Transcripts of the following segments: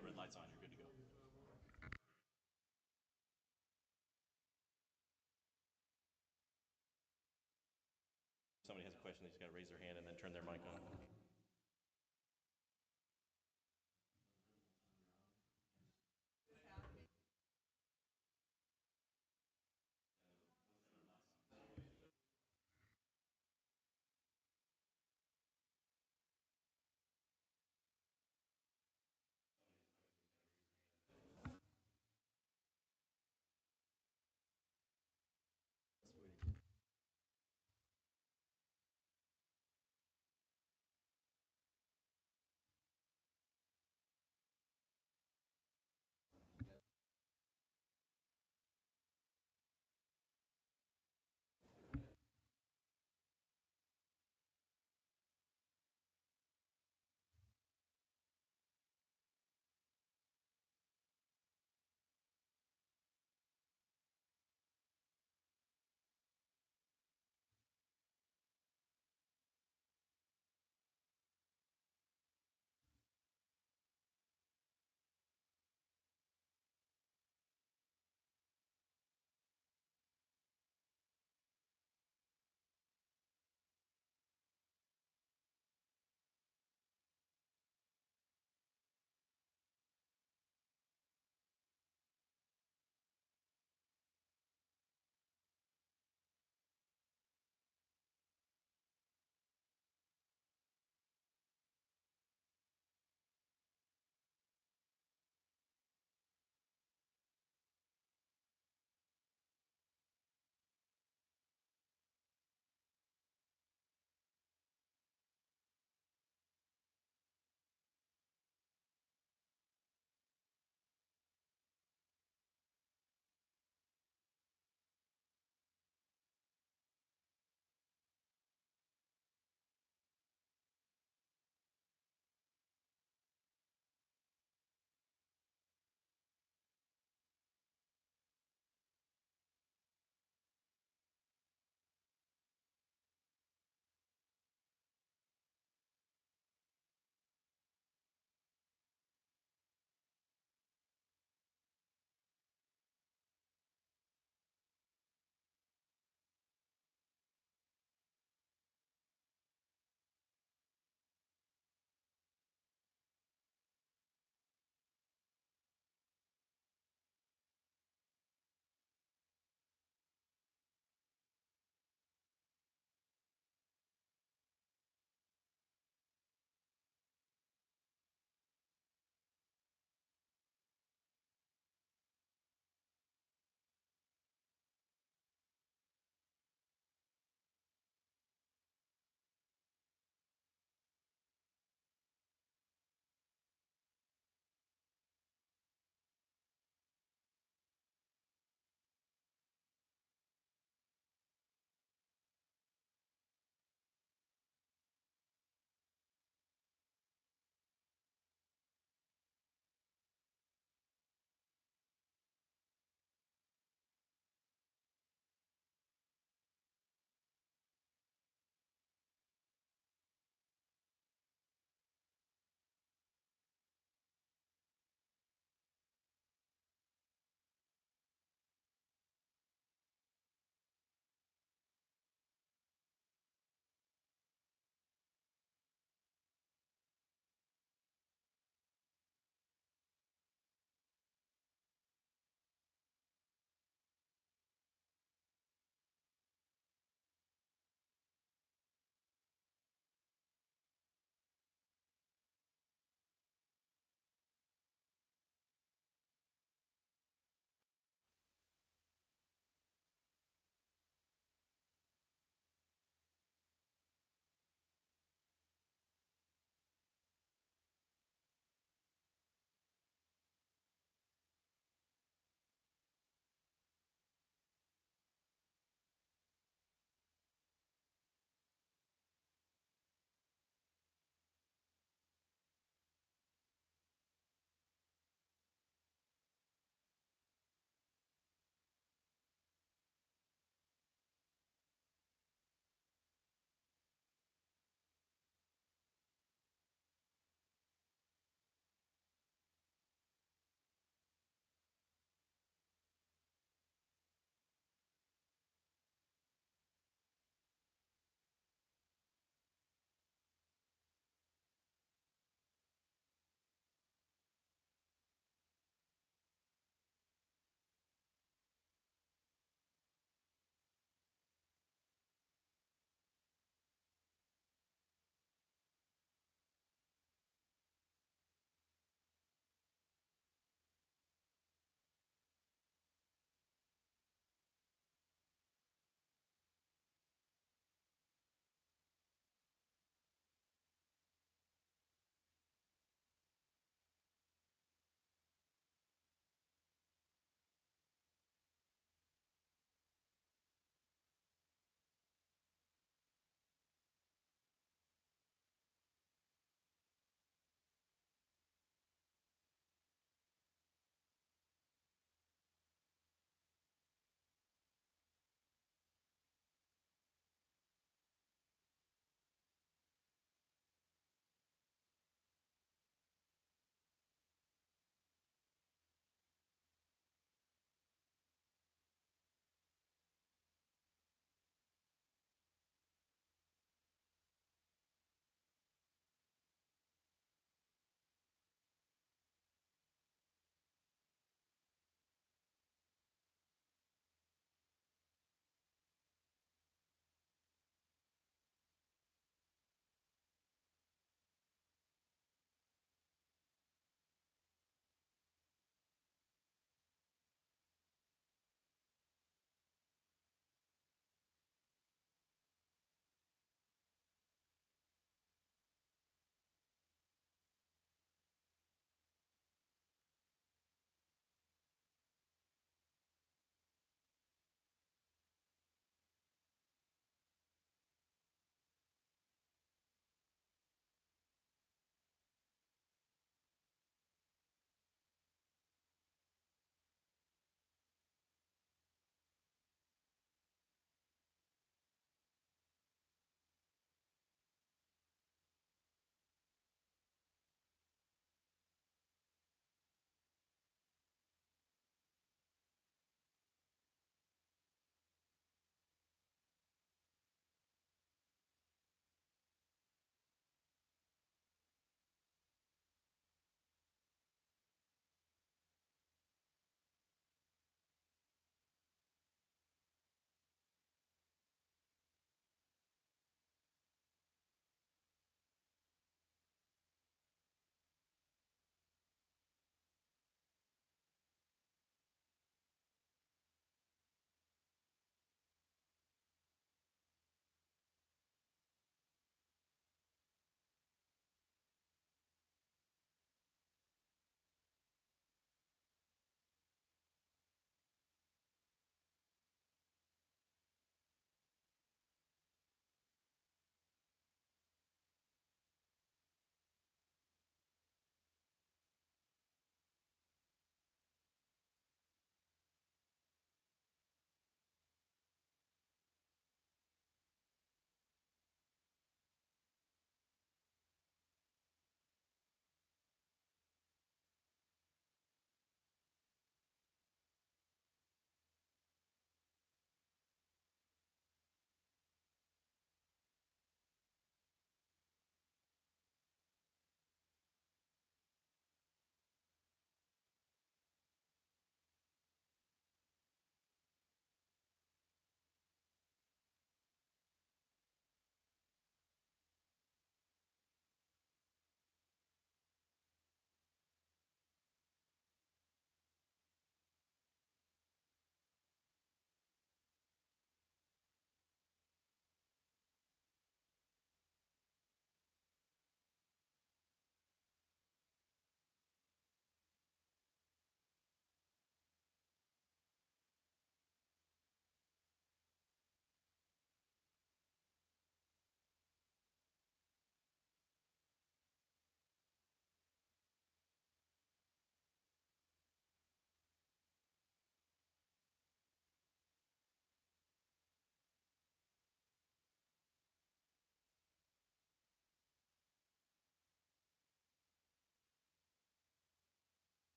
That red light's on, you're good to go. If somebody has a question, they just got to raise their hand and then turn their mic on.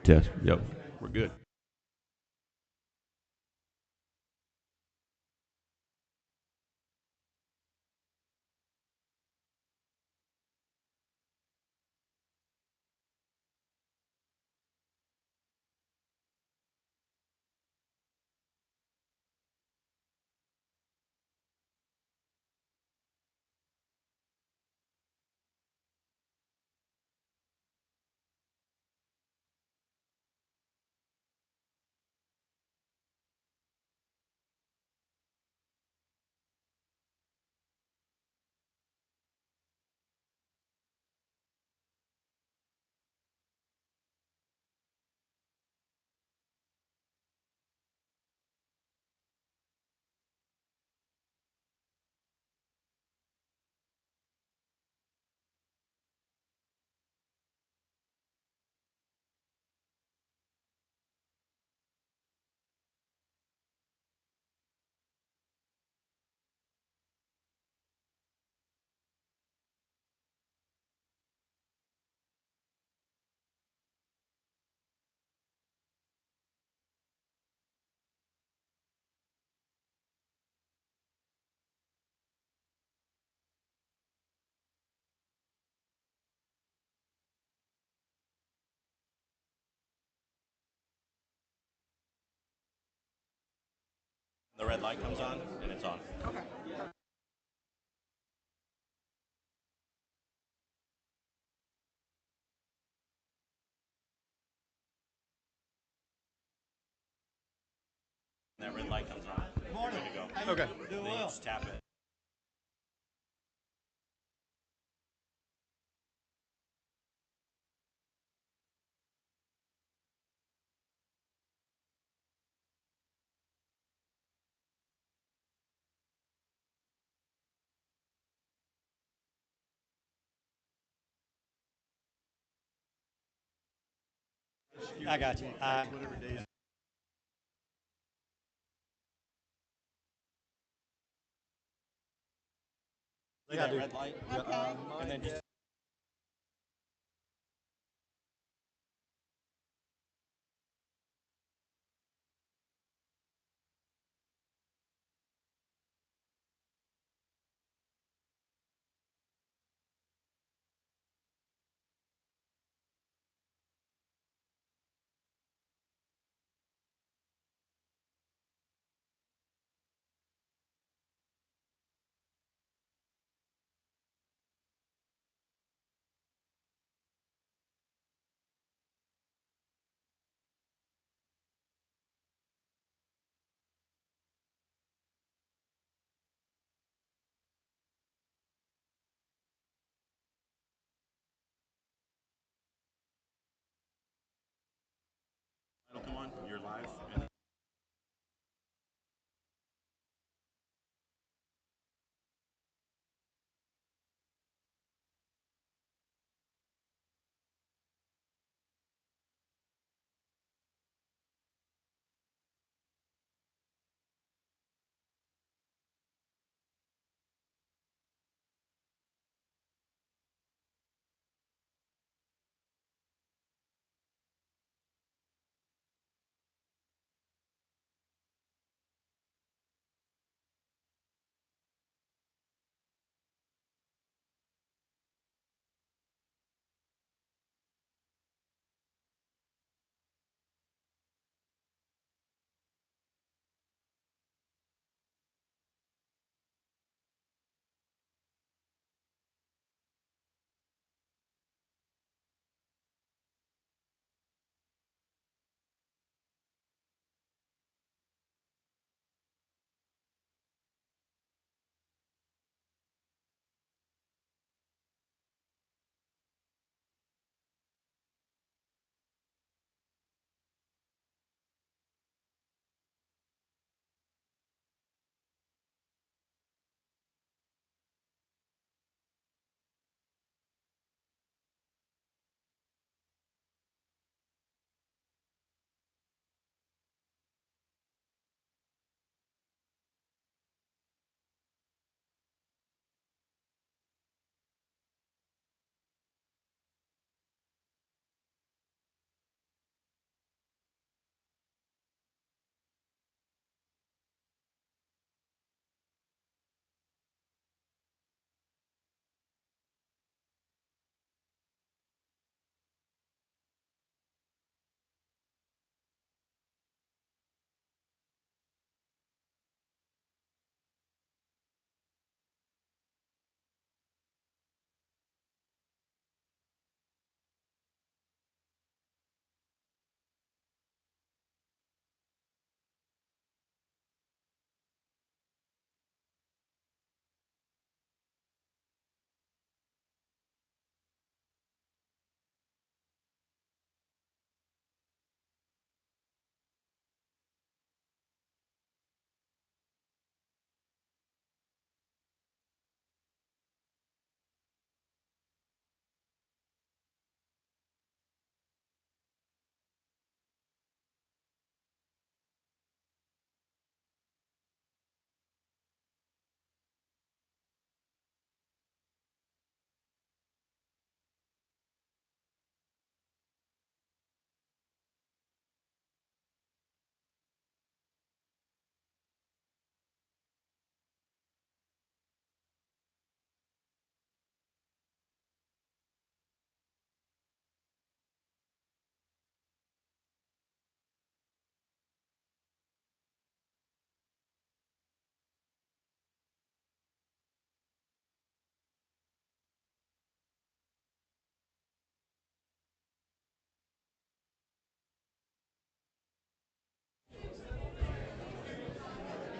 Test. Yep. We're good. The red light comes on, and it's on. That red light comes on. Morning. Good to go. Okay. Then you just tap it. I got you. That red light. Okay. And then just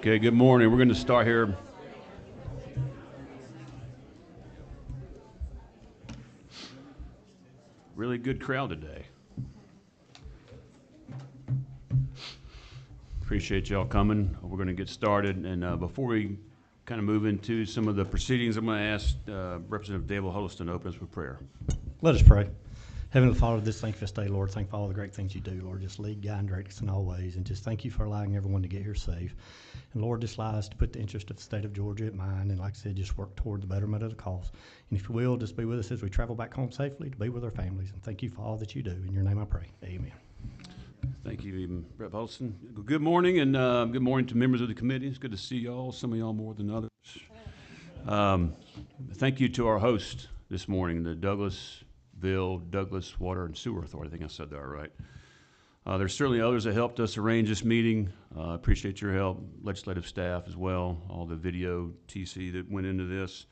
Okay, good morning. We're going to start here. Really good crowd today. Appreciate y'all coming. We're going to get started. And before we kind of move into some of the proceedings, I'm going to ask Representative Dave Holliston to open us with prayer. Let us pray. Heavenly Father, this thankful day, Lord, thank you for all the great things you do, Lord. Just lead, guide, and direct us in all ways. And just thank you for allowing everyone to get here safe. And Lord, just allow us to put the interest of the state of Georgia at mind. And like I said, just work toward the betterment of the cause. And if you will, just be with us as we travel back home safely to be with our families. And thank you for all that you do. In your name I pray. Amen. Thank you, Rep. Holliston. Good morning, and good morning to members of the committee. It's good to see y'all, some of y'all more than others. Thank you to our host this morning, the Douglas Water and Sewer Authority. I think I said that right. There's certainly others that helped us arrange this meeting. Appreciate your help, legislative staff as well, all the video TC that went into this.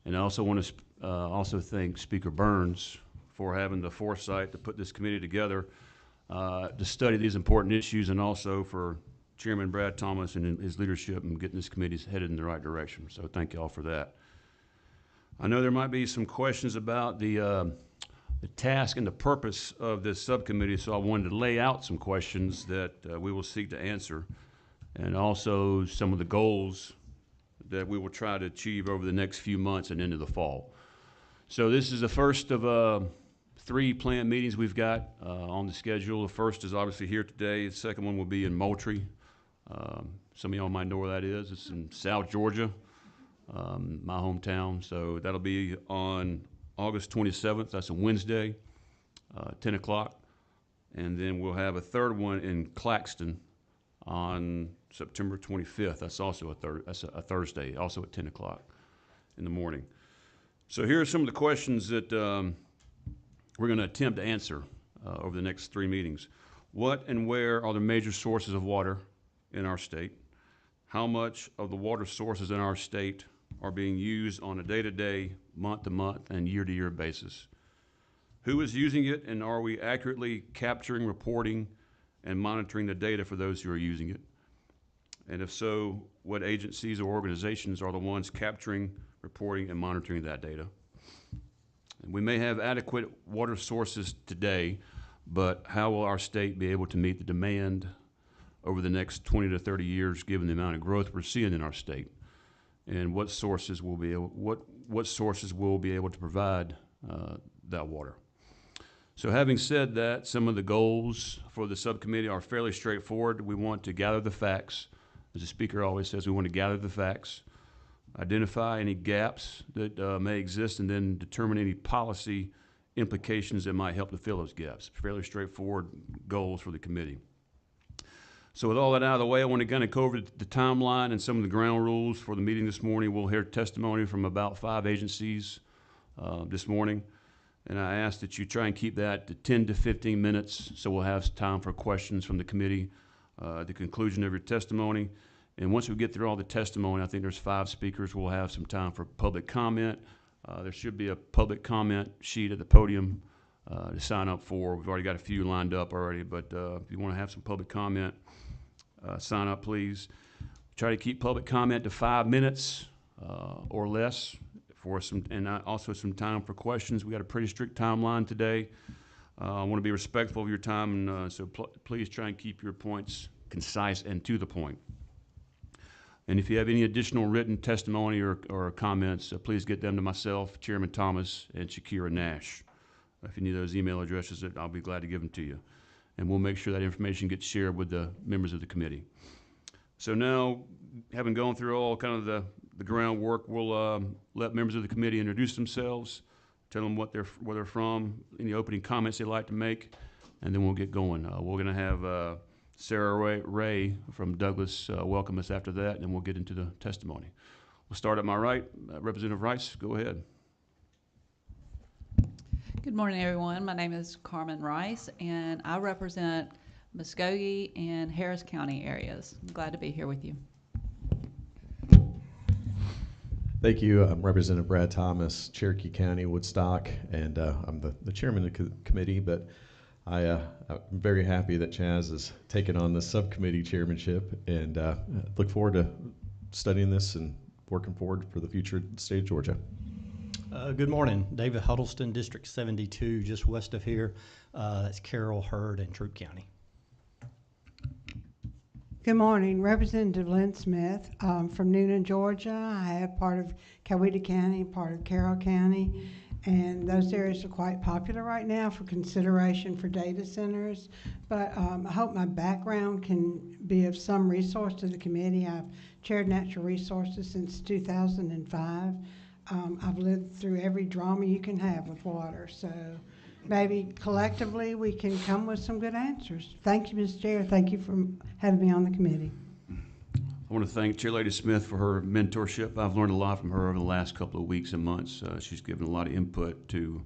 And I also want to also thank Speaker Burns for having the foresight to put this committee together to study these important issues, and also for Chairman Brad Thomas and his leadership in getting this committee headed in the right direction. So thank you all for that. I know there might be some questions about the task and the purpose of this subcommittee, so I wanted to lay out some questions that we will seek to answer, and also some of the goals that we will try to achieve over the next few months and into the fall. So this is the first of 3 planned meetings we've got on the schedule. The first is obviously here today. The second one will be in Moultrie. Some of y'all might know where that is. It's in South Georgia, my hometown. So that'll be on August 27th. That's a Wednesday, 10 o'clock. And then we'll have a third one in Claxton on September 25th. That's also a Thursday, also at 10 o'clock in the morning. So here are some of the questions that we're going to attempt to answer over the next 3 meetings. What and where are the major sources of water in our state? How much of the water sources in our state are being used on a day-to-day, month-to-month, and year-to-year basis? Who is using it, and are we accurately capturing, reporting, and monitoring the data for those who are using it? And if so, what agencies or organizations are the ones capturing, reporting, and monitoring that data? And we may have adequate water sources today, but how will our state be able to meet the demand over the next 20 to 30 years, given the amount of growth we're seeing in our state? And what sources will be able, what sources will be able to provide that water? So having said that, some of the goals for the subcommittee are fairly straightforward. We want to gather the facts. As the speaker always says, we want to gather the facts, identify any gaps that may exist, and then determine any policy implications that might help to fill those gaps. Fairly straightforward goals for the committee. So with all that out of the way, I want to kind of cover the timeline and some of the ground rules for the meeting this morning. We'll hear testimony from about 5 agencies this morning, and I ask that you try and keep that to 10 to 15 minutes, so we'll have time for questions from the committee at the conclusion of your testimony. And once we get through all the testimony, I think there's 5 speakers, we'll have some time for public comment. There should be a public comment sheet at the podium to sign up for. We've already got a few lined up already, but if you want to have some public comment, sign up, please. Try to keep public comment to 5 minutes or less for some, and also some time for questions. We got a pretty strict timeline today. I want to be respectful of your time, and so please try and keep your points concise and to the point. And if you have any additional written testimony or comments, please get them to myself, Chairman Thomas, and Shakira Nash. If you need those email addresses, I'll be glad to give them to you. And we'll make sure that information gets shared with the members of the committee. So now, having gone through all kind of the groundwork, we'll let members of the committee introduce themselves, tell them where they're from, any opening comments they'd like to make, and then we'll get going. We're going to have Sarah Ray from Douglas welcome us after that, and then we'll get into the testimony. We'll start at my right. Representative Rice, go ahead. Good morning, everyone. My name is Carmen Rice, and I represent Muskogee and Harris County areas. I'm glad to be here with you. Thank you. I'm Representative Brad Thomas, Cherokee County, Woodstock, and I'm the chairman of the committee, but I'm very happy that Chaz has taken on the subcommittee chairmanship, and look forward to studying this and working forward for the future of the state of Georgia. Good morning, David Huddleston, District 72, just west of here. That's Carroll, Heard, and Troup County. Good morning, Representative Lynn Smith from Newnan, Georgia. I have part of Coweta County, part of Carroll County, and those areas are quite popular right now for consideration for data centers. But I hope my background can be of some resource to the committee. I've chaired natural resources since 2005. I've lived through every drama you can have with water, so maybe collectively we can come with some good answers. Thank you, Ms. Chair. Thank you for having me on the committee. I want to thank Chairlady Smith for her mentorship. I've learned a lot from her over the last couple of weeks and months. She's given a lot of input to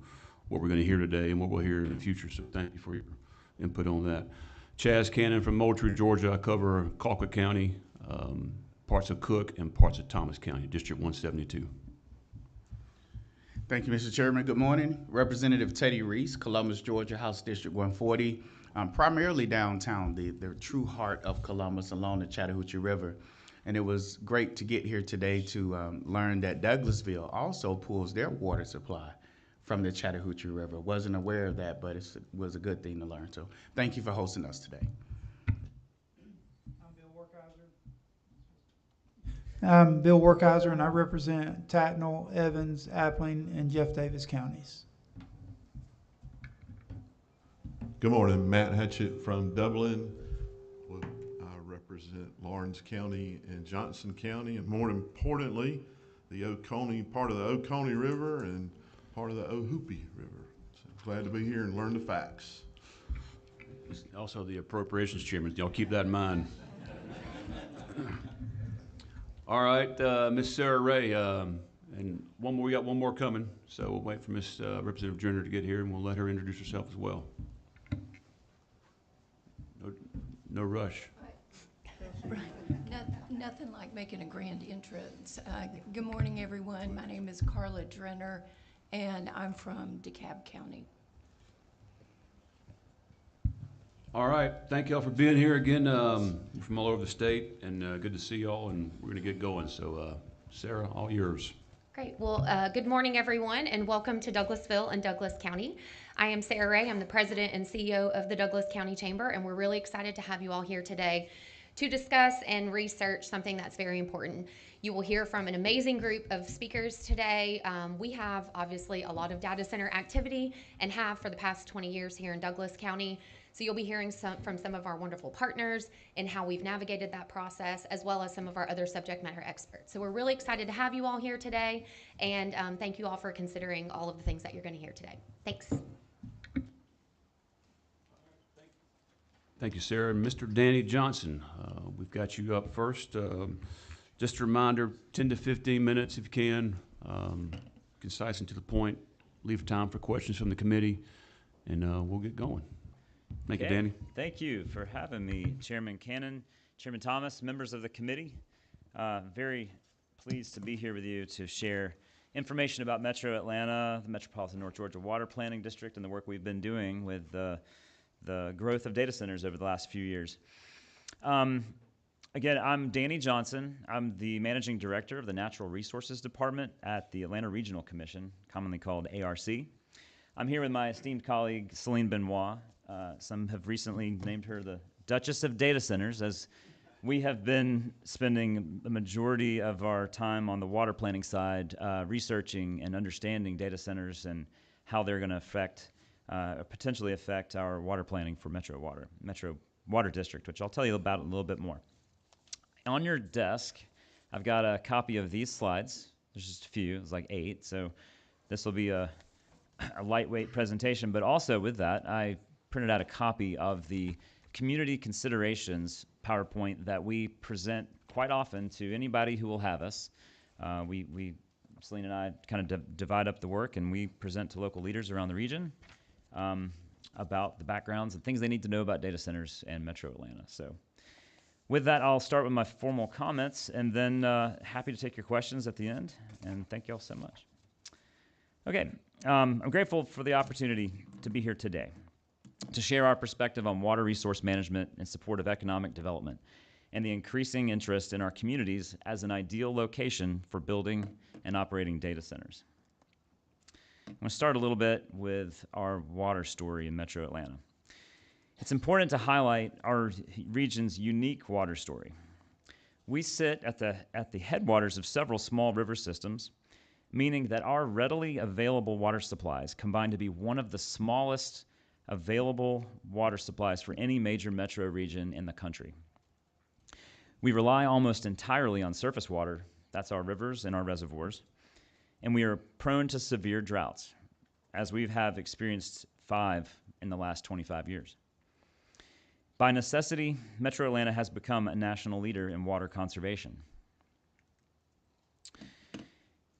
what we're going to hear today and what we'll hear in the future, so thank you for your input on that. Chaz Cannon from Moultrie, Georgia. I cover Colquitt County, parts of Cook, and parts of Thomas County, District 172. Thank you, Mr. Chairman. Good morning. Representative Teddy Reese, Columbus, Georgia, House District 140. Primarily downtown, the true heart of Columbus along the Chattahoochee River. And it was great to get here today to learn that Douglasville also pulls their water supply from the Chattahoochee River. Wasn't aware of that, but it was a good thing to learn. So thank you for hosting us today. I'm Bill Workheiser, and I represent Tattnall, Evans, Appling, and Jeff Davis counties. Good morning, Matt Hatchett from Dublin. I represent Lawrence County and Johnson County, and more importantly, the Oconee, part of the Oconee River and part of the Ohoopee River. So glad to be here and learn the facts. Also the Appropriations Chairman, y'all keep that in mind. All right, Miss Sarah Ray, and we got one more coming, so we'll wait for Miss Representative Jenner to get here, and we'll let her introduce herself as well. No rush. Right. Nothing like making a grand entrance. Good morning, everyone. My name is Carla Drenner, and I'm from DeKalb County. All right, thank y'all for being here again. We're from all over the state, and good to see y'all, and we're gonna get going. So, Sarah, all yours. Great. Well, good morning, everyone, and welcome to Douglasville and Douglas County. I am Sarah Ray. I'm the president and CEO of the Douglas County Chamber, and we're really excited to have you all here today to discuss and research something that's very important. You will hear from an amazing group of speakers today. We have, obviously, a lot of data center activity and have for the past 20 years here in Douglas County. So you'll be hearing from some of our wonderful partners and how we've navigated that process, as well as some of our other subject matter experts. So we're really excited to have you all here today, and thank you all for considering all of the things that you're going to hear today. Thanks. Thank you, Sarah. Mr. Danny Johnson, we've got you up first. Just a reminder, 10 to 15 minutes if you can, concise and to the point. Leave time for questions from the committee, and we'll get going. Thank you, Danny. Thank you for having me, Chairman Cannon, Chairman Thomas, members of the committee. Very pleased to be here with you to share information about Metro Atlanta, the Metropolitan North Georgia Water Planning District, and the work we've been doing with the growth of data centers over the last few years. Again, I'm Danny Johnson. I'm the Managing Director of the Natural Resources Department at the Atlanta Regional Commission, commonly called ARC. I'm here with my esteemed colleague, Celine Benoit. Some have recently named her the Duchess of Data Centers, as we have been spending the majority of our time on the water planning side researching and understanding data centers and how they're going to potentially affect our water planning for Metro Water District, which I'll tell you about a little bit more. On your desk, I've got a copy of these slides. There's just a few, it's like 8, so this will be a lightweight presentation, but also with that, I printed out a copy of the Community Considerations PowerPoint that we present quite often to anybody who will have us. Celine and I kind of divide up the work, and we present to local leaders around the region about the backgrounds and things they need to know about data centers and Metro Atlanta. So with that, I'll start with my formal comments, and then happy to take your questions at the end, and thank you all so much. Okay, I'm grateful for the opportunity to be here today. to share our perspective on water resource management in support of economic development and the increasing interest in our communities as an ideal location for building and operating data centers. I'm going to start a little bit with our water story in Metro Atlanta. It's important to highlight our region's unique water story. We sit at the headwaters of several small river systems, meaning that our readily available water supplies combine to be one of the smallest available water supplies for any major metro region in the country. We rely almost entirely on surface water, that's our rivers and our reservoirs, and we are prone to severe droughts, as we have experienced 5 in the last 25 years. By necessity, Metro Atlanta has become a national leader in water conservation.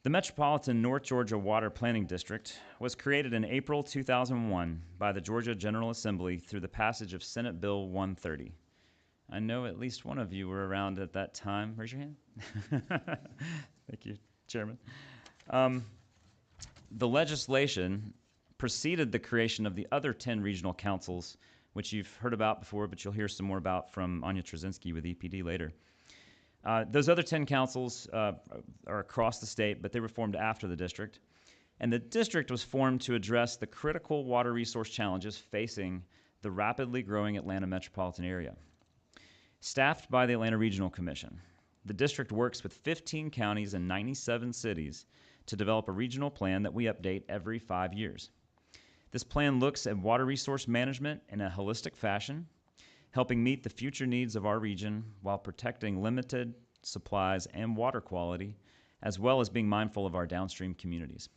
The Metropolitan North Georgia Water Planning District was created in April 2001 by the Georgia General Assembly through the passage of Senate Bill 130. I know at least one of you were around at that time. Raise your hand. Thank you, Chairman. The legislation preceded the creation of the other 10 regional councils, which you've heard about before, but you'll hear some more about from Anya Trzynski with EPD later. Those other 10 councils are across the state, but they were formed after the district. And the district was formed to address the critical water resource challenges facing the rapidly growing Atlanta metropolitan area. Staffed by the Atlanta Regional Commission, the district works with 15 counties and 97 cities to develop a regional plan that we update every 5 years. This plan looks at water resource management in a holistic fashion, helping meet the future needs of our region while protecting limited supplies and water quality, as well as being mindful of our downstream communities.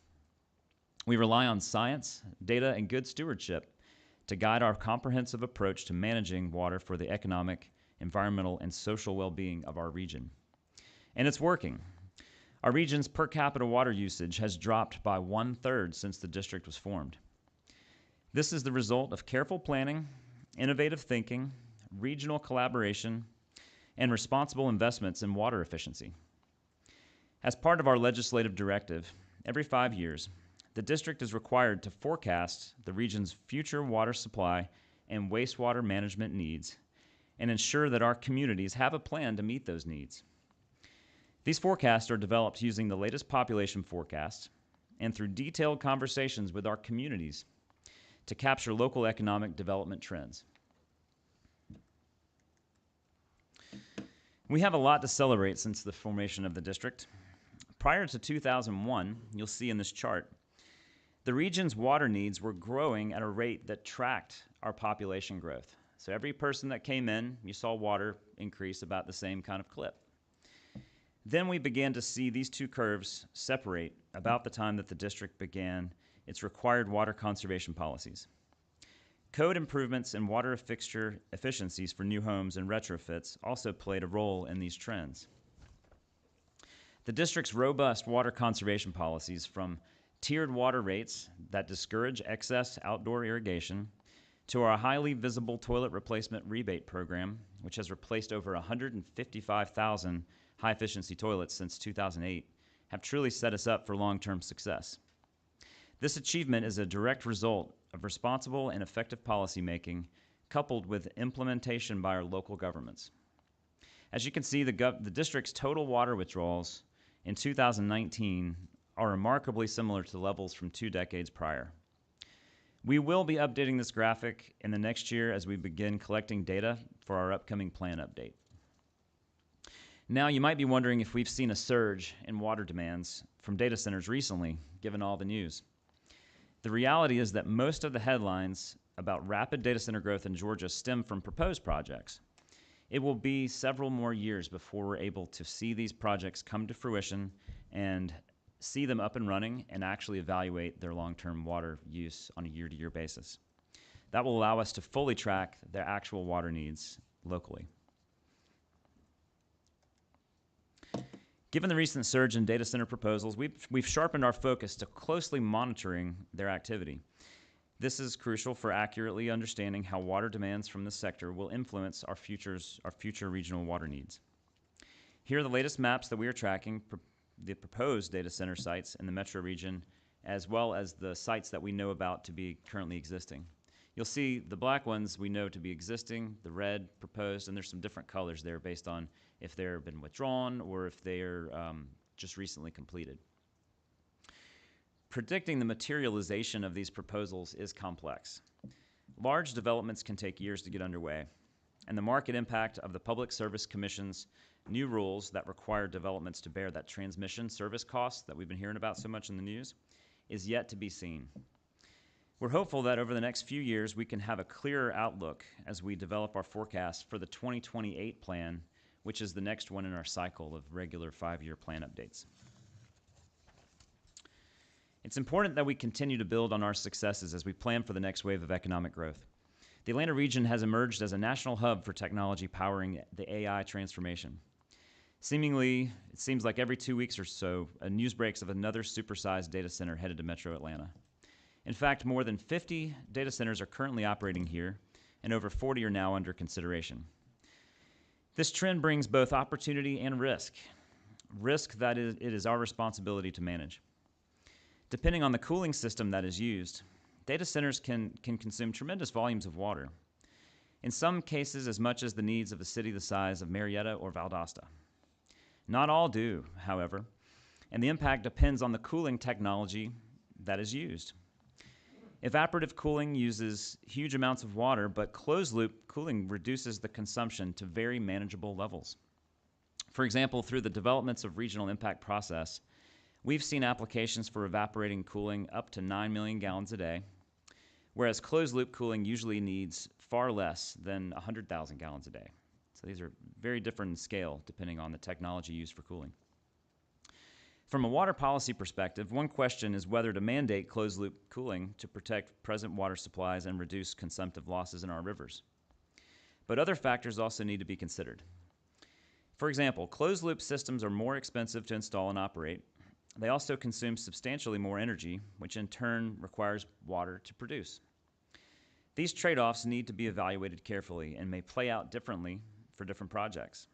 We rely on science, data, and good stewardship to guide our comprehensive approach to managing water for the economic, environmental, and social well-being of our region. And it's working. Our region's per capita water usage has dropped by 1/3 since the district was formed. This is the result of careful planning, innovative thinking, regional collaboration, and responsible investments in water efficiency. As part of our legislative directive, every 5 years, the district is required to forecast the region's future water supply and wastewater management needs and ensure that our communities have a plan to meet those needs. These forecasts are developed using the latest population forecasts and through detailed conversations with our communities to capture local economic development trends. We have a lot to celebrate since the formation of the district. Prior to 2001, you'll see in this chart, the region's water needs were growing at a rate that tracked our population growth. So every person that came in, you saw water increase about the same kind of clip. Then we began to see these two curves separate about the time that the district began its required water conservation policies. Code improvements and water fixture efficiencies for new homes and retrofits also played a role in these trends. The district's robust water conservation policies, from tiered water rates that discourage excess outdoor irrigation to our highly visible toilet replacement rebate program, which has replaced over 155,000 high-efficiency toilets since 2008, have truly set us up for long-term success. This achievement is a direct result of responsible and effective policymaking coupled with implementation by our local governments. As you can see, the district's total water withdrawals in 2019 are remarkably similar to levels from 2 decades prior. We will be updating this graphic in the next year as we begin collecting data for our upcoming plan update. Now, you might be wondering if we've seen a surge in water demands from data centers recently, given all the news. The reality is that most of the headlines about rapid data center growth in Georgia stem from proposed projects. It will be several more years before we're able to see these projects come to fruition and see them up and running and actually evaluate their long-term water use on a year-to-year basis. That will allow us to fully track their actual water needs locally. Given the recent surge in data center proposals, we've sharpened our focus to closely monitoring their activity. This is crucial for accurately understanding how water demands from this sector will influence our future regional water needs. Here are the latest maps that we are tracking, the proposed data center sites in the metro region, as well as the sites that we know about to be currently existing. You'll see the black ones we know to be existing, the red proposed, and there's some different colors there based on if they've been withdrawn or if they're just recently completed. Predicting the materialization of these proposals is complex. Large developments can take years to get underway, and the market impact of the Public Service Commission's new rules that require developments to bear that transmission service cost that we've been hearing about so much in the news is yet to be seen. We're hopeful that over the next few years we can have a clearer outlook as we develop our forecast for the 2028 plan, which is the next one in our cycle of regular 5-year plan updates. It's important that we continue to build on our successes as we plan for the next wave of economic growth. The Atlanta region has emerged as a national hub for technology powering the AI transformation. Seemingly, it seems like every 2 weeks or so, news breaks of another supersized data center headed to Metro Atlanta. In fact, more than 50 data centers are currently operating here, and over 40 are now under consideration. This trend brings both opportunity and risk that it is our responsibility to manage. Depending on the cooling system that is used, data centers can consume tremendous volumes of water, in some cases as much as the needs of a city the size of Marietta or Valdosta. Not all do, however, and the impact depends on the cooling technology that is used. Evaporative cooling uses huge amounts of water, but closed-loop cooling reduces the consumption to very manageable levels. For example, through the developments of regional impact process, we've seen applications for evaporating cooling up to 9 million gallons a day, whereas closed-loop cooling usually needs far less than 100,000 gallons a day. So these are very different in scale depending on the technology used for cooling. From a water policy perspective, one question is whether to mandate closed-loop cooling to protect present water supplies and reduce consumptive losses in our rivers. But other factors also need to be considered. For example, closed-loop systems are more expensive to install and operate. They also consume substantially more energy, which in turn requires water to produce. These trade-offs need to be evaluated carefully and may play out differently for different projects,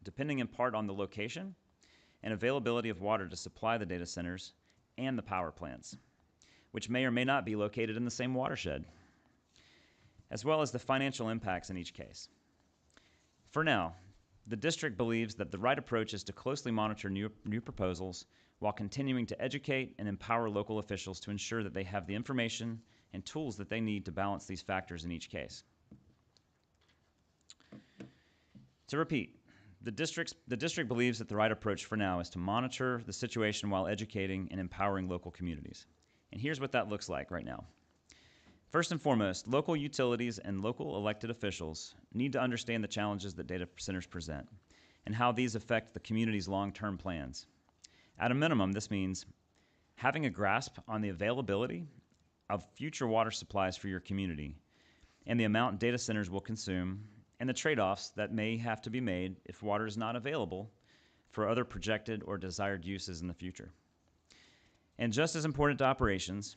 depending in part on the location and availability of water to supply the data centers and the power plants, which may or may not be located in the same watershed, as well as the financial impacts in each case. For now, the district believes that the right approach is to closely monitor new proposals while continuing to educate and empower local officials to ensure that they have the information and tools that they need to balance these factors in each case. To repeat, the district believes that the right approach for now is to monitor the situation while educating and empowering local communities. And here's what that looks like right now. First and foremost, local utilities and local elected officials need to understand the challenges that data centers present and how these affect the community's long-term plans. At a minimum, this means having a grasp on the availability of future water supplies for your community and the amount data centers will consume and the trade-offs that may have to be made if water is not available for other projected or desired uses in the future. And just as important to operations,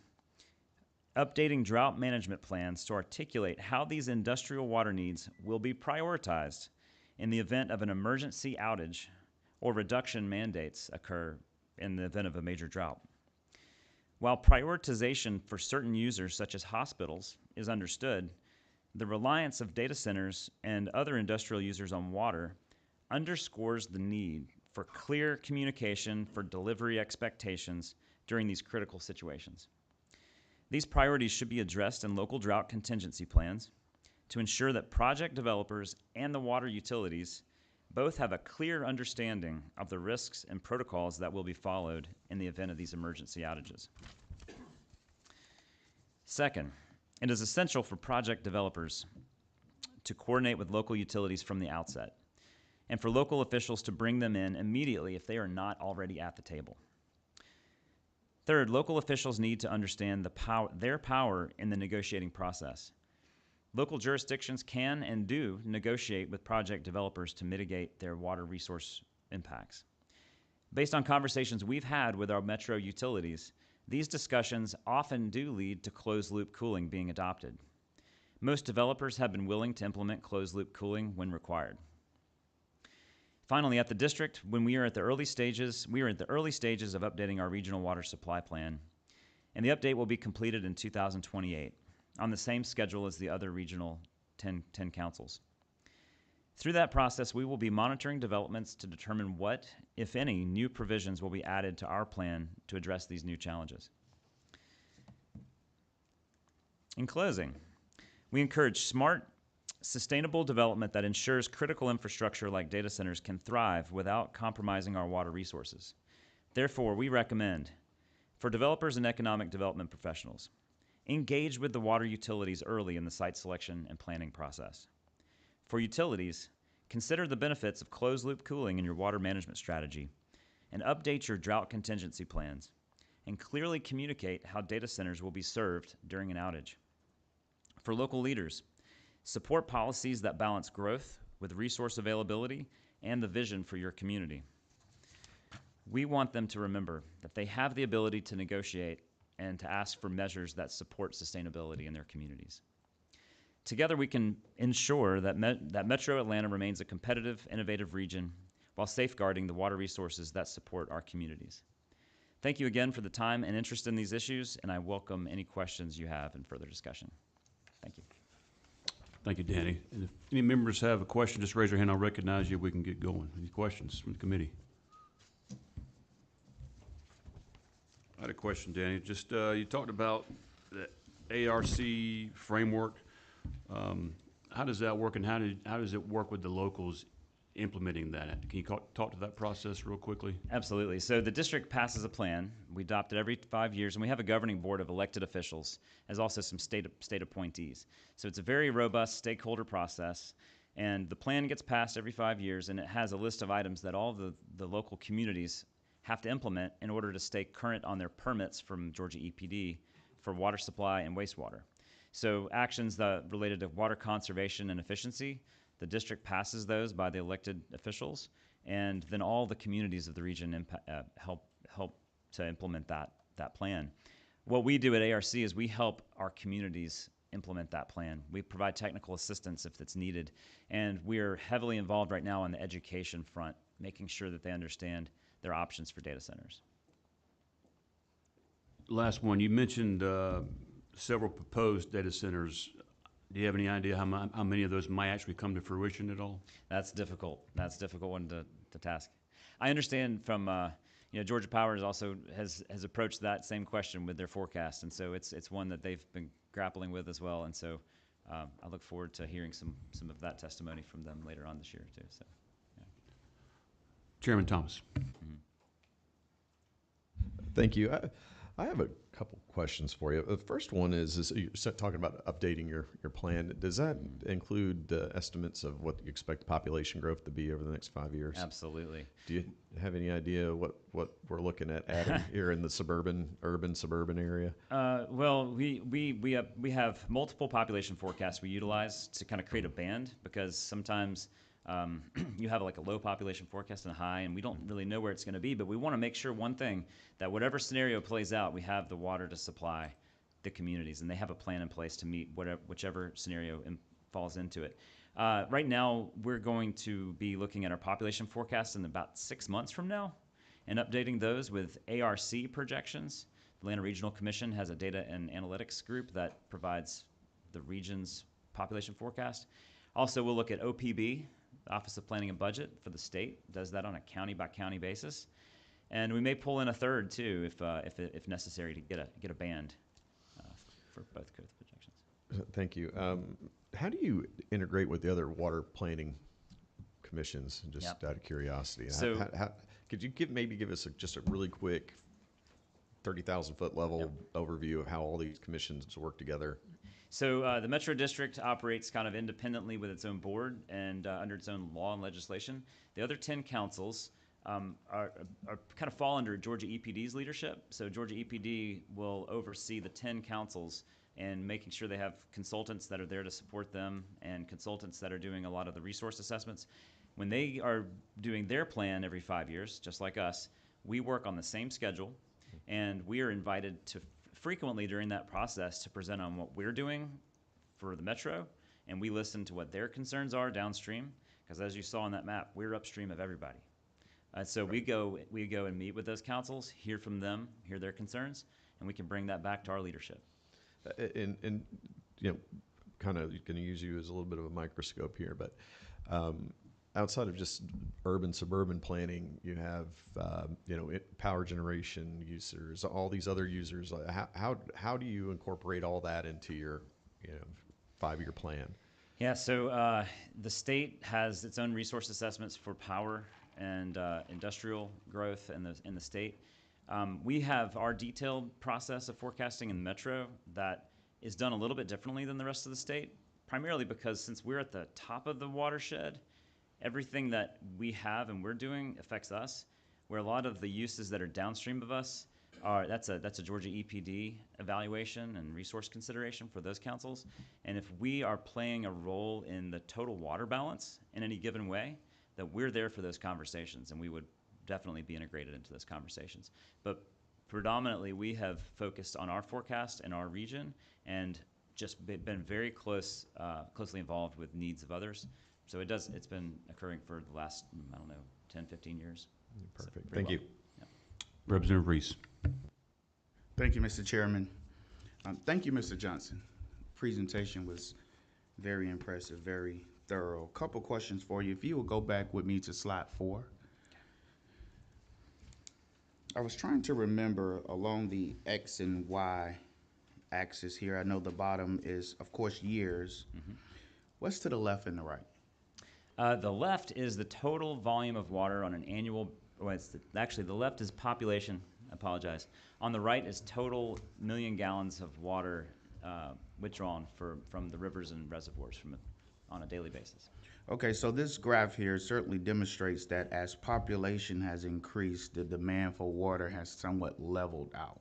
updating drought management plans to articulate how these industrial water needs will be prioritized in the event of an emergency outage or reduction mandates occur in the event of a major drought. While prioritization for certain users, such as hospitals, is understood, the reliance of data centers and other industrial users on water underscores the need for clear communication for delivery expectations during these critical situations. These priorities should be addressed in local drought contingency plans to ensure that project developers and the water utilities both have a clear understanding of the risks and protocols that will be followed in the event of these emergency outages. Second, it is essential for project developers to coordinate with local utilities from the outset, and for local officials to bring them in immediately if they are not already at the table. Third, local officials need to understand their power in the negotiating process. Local jurisdictions can and do negotiate with project developers to mitigate their water resource impacts. Based on conversations we've had with our metro utilities, these discussions often do lead to closed-loop cooling being adopted. Most developers have been willing to implement closed-loop cooling when required. Finally, at the district, when we are at the early stages of updating our regional water supply plan, and the update will be completed in 2028. on the same schedule as the other regional 10 councils. Through that process, we will be monitoring developments to determine what, if any, new provisions will be added to our plan to address these new challenges. In closing, we encourage smart, sustainable development that ensures critical infrastructure like data centers can thrive without compromising our water resources. Therefore, we recommend, for developers and economic development professionals, engage with the water utilities early in the site selection and planning process. For utilities, consider the benefits of closed-loop cooling in your water management strategy and update your drought contingency plans and clearly communicate how data centers will be served during an outage. For local leaders, support policies that balance growth with resource availability and the vision for your community. We want them to remember that they have the ability to negotiate and to ask for measures that support sustainability in their communities. Together, we can ensure that Metro Atlanta remains a competitive, innovative region while safeguarding the water resources that support our communities. Thank you again for the time and interest in these issues, and I welcome any questions you have in further discussion. Thank you. Thank you, Danny. And if any members have a question, just raise your hand. I'll recognize you. We can get going. Any questions from the committee? I had a question, Danny. Just you talked about the ARC framework. How does that work, and how does it work with the locals implementing that? Can you talk to that process real quickly? Absolutely. So the district passes a plan. We adopt it every 5 years, and we have a governing board of elected officials, as also some state appointees. So it's a very robust stakeholder process, and the plan gets passed every 5 years, and it has a list of items that all the local communities have to implement in order to stay current on their permits from Georgia EPD for water supply and wastewater. So actions that related to water conservation and efficiency, the district passes those by the elected officials, and then all the communities of the region help to implement that plan. What we do at ARC is we help our communities implement that plan. We provide technical assistance if it's needed, and we are heavily involved right now on the education front, making sure that they understand their options for data centers. Last one, you mentioned several proposed data centers. Do you have any idea how many of those might actually come to fruition at all? That's difficult. That's a difficult one to task. I understand from Georgia Power also has approached that same question with their forecast, and so it's one that they've been grappling with as well. And so I look forward to hearing some of that testimony from them later on this year too. So, yeah. Chairman Thomas. Mm-hmm. Thank you. I have a couple questions for you. The first one is you're talking about updating your plan. Does that include estimates of what you expect population growth to be over the next 5 years? Absolutely. Do you have any idea what we're looking at adding here in the urban suburban area? Well, we have multiple population forecasts we utilize to kind of create a band, because sometimes you have like a low population forecast and a high, and we don't really know where it's going to be, but we want to make sure one thing, that whatever scenario plays out, we have the water to supply the communities, and they have a plan in place to meet whichever scenario falls into it. Right now, we're going to be looking at our population forecasts in about 6 months from now and updating those with ARC projections. The Atlanta Regional Commission has a data and analytics group that provides the region's population forecast. Also, we'll look at OPB, the Office of Planning and Budget for the state, does that on a county-by-county basis. And we may pull in a third, too, if necessary, to get a band for both projections. Thank you. How do you integrate with the other water planning commissions, just Yep. out of curiosity? So, could you give us just a really quick 30,000-foot level overview of how all these commissions work together? So the Metro District operates kind of independently with its own board and under its own law and legislation. The other 10 councils are kind of fall under Georgia EPD's leadership. So Georgia EPD will oversee the 10 councils and making sure they have consultants that are there to support them and consultants that are doing a lot of the resource assessments. When they are doing their plan every 5 years, just like us, we work on the same schedule, and we are invited to frequently during that process to present on what we're doing for the Metro, and we listen to what their concerns are downstream, because as you saw on that map, we're upstream of everybody. So we go and meet with those councils, hear from them, hear their concerns, and we can bring that back to our leadership. And kind of going to use you as a little bit of a microscope here, but outside of just urban suburban planning, you have power generation users, all these other users. How do you incorporate all that into your 5-year plan? Yeah, so the state has its own resource assessments for power and industrial growth in the state. We have our detailed process of forecasting in Metro that is done a little bit differently than the rest of the state, primarily because since we're at the top of the watershed, everything that we have and we're doing affects us, where a lot of the uses that are downstream of us that's a Georgia EPD evaluation and resource consideration for those councils. And if we are playing a role in the total water balance in any given way, that we're there for those conversations, and we would definitely be integrated into those conversations. But predominantly, we have focused on our forecast and our region, and just been very closely involved with needs of others. So it's been occurring for the last, 10, 15 years. Perfect. So Thank you. Yeah. Representative Reese. Thank you, Mr. Chairman. Thank you, Mr. Johnson. Presentation was very impressive, very thorough. Couple questions for you. If you will go back with me to slide 4. I was trying to remember along the X and Y axis here. I know the bottom is, of course, years. Mm-hmm. What's to the left and the right? The left is the total volume of water on an annual. Actually, the left is population. I apologize. On the right is total million gallons of water withdrawn from the rivers and reservoirs on a daily basis. Okay, so this graph here certainly demonstrates that as population has increased, the demand for water has somewhat leveled out.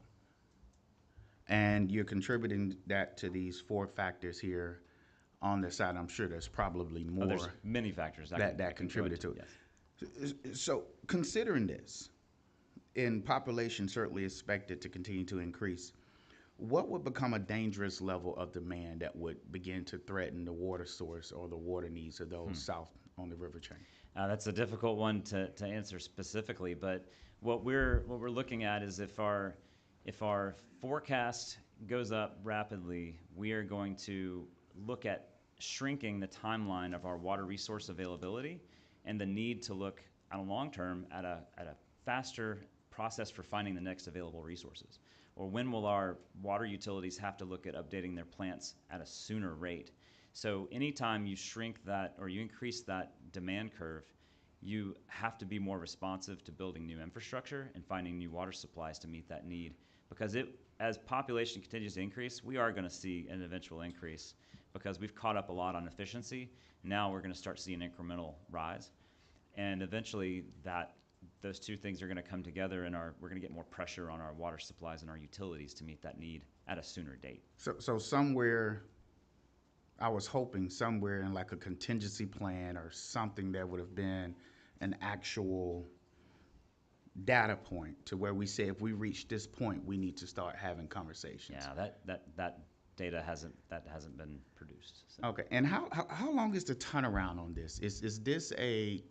And you're contributing that to these 4 factors here on the side. I'm sure there's probably more. There's many factors that contributed to it. Yes. So considering this, and population certainly expected to continue to increase, what would become a dangerous level of demand that would begin to threaten the water source or the water needs of those south on the river chain? That's a difficult one to answer specifically, but what we're looking at is if our forecast goes up rapidly, we are going to look at shrinking the timeline of our water resource availability and the need to look on a long term at a faster process for finding the next available resources. Or when will our water utilities have to look at updating their plants at a sooner rate? So anytime you shrink that or you increase that demand curve, you have to be more responsive to building new infrastructure and finding new water supplies to meet that need. Because as population continues to increase, we are going to see an eventual increase because we've caught up a lot on efficiency. Now we're going to start seeing incremental rise. And eventually those two things are going to come together, and we're going to get more pressure on our water supplies and our utilities to meet that need at a sooner date. So somewhere, I was hoping somewhere in like a contingency plan or something that would have been an actual data point to where we say if we reach this point, we need to start having conversations. Yeah, that data hasn't been produced. So. Okay, and how long is the turnaround on this? Is this a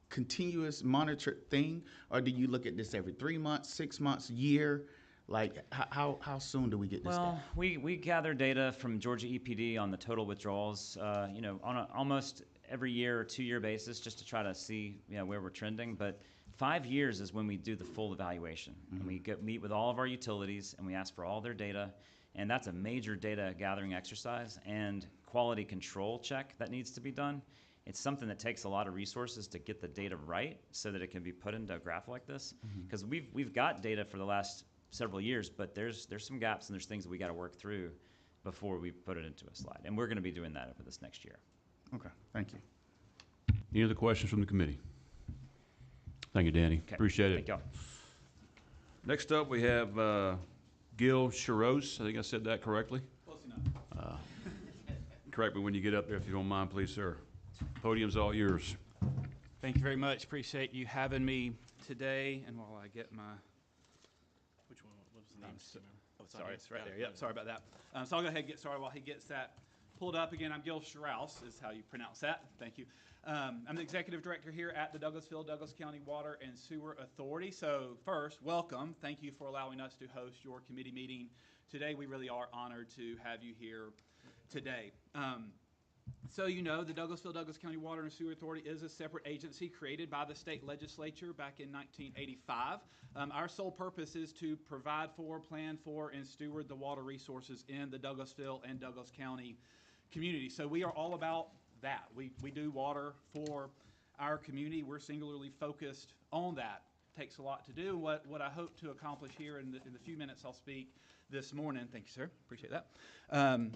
continuous monitored thing, or do you look at this every 3 months, 6 months, year? Like, how soon do we get this data? We gather data from Georgia EPD on the total withdrawals, on almost every year or 2-year basis, just to try to see where we're trending. But 5 years is when we do the full evaluation, and we meet with all of our utilities and we ask for all their data, and that's a major data gathering exercise and quality control check that needs to be done. It's something that takes a lot of resources to get the data right so that it can be put into a graph like this. Because we've got data for the last several years, but there's some gaps and there's things that we got to work through before we put it into a slide. And we're going to be doing that over this next year. Okay, thank you. Any other questions from the committee? Thank you, Danny. Okay. Appreciate it. Thank y'all. Next up, we have Gil Shiros. I think I said that correctly. Close enough. Correct me when you get up there, if you don't mind, please, sir. Podium's all yours. Thank you very much. Appreciate you having me today. And while I get my, Which one? What was the name? oh, sorry, it's right there. Yep, sorry about that. So I'll go ahead and get started while he gets that pulled up. Again, I'm Gil Strauss, is how you pronounce that. Thank you. I'm the executive director here at the Douglas County Water and Sewer Authority. So first, welcome. Thank you for allowing us to host your committee meeting today. We really are honored to have you here. today. So you know, the Douglas County Water and Sewer Authority is a separate agency created by the state legislature back in 1985. Our sole purpose is to provide for, plan for, and steward the water resources in the Douglasville and Douglas County community. So we are all about that. We do water for our community. We're singularly focused on that. Takes a lot to do. What I hope to accomplish here in the few minutes I'll speak this morning, thank you, sir, appreciate that,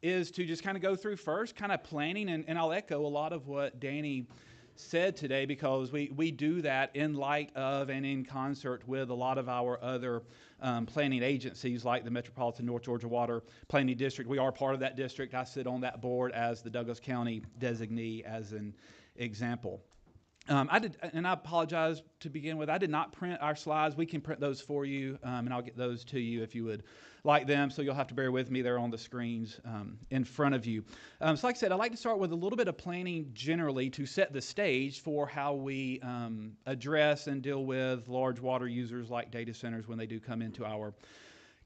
is to just kind of go through first kind of planning, and I'll echo a lot of what Danny said today, because we do that in light of and in concert with a lot of our other planning agencies like the Metropolitan North Georgia Water Planning District. We are part of that district. I sit on that board as the Douglas County designee as an example. I apologize to begin with, I did not print our slides. We can print those for you, and I'll get those to you if you would like them, so you'll have to bear with me. They're on the screens in front of you. So like I said, I'd like to start with a little bit of planning generally to set the stage for how we address and deal with large water users like data centers when they do come into our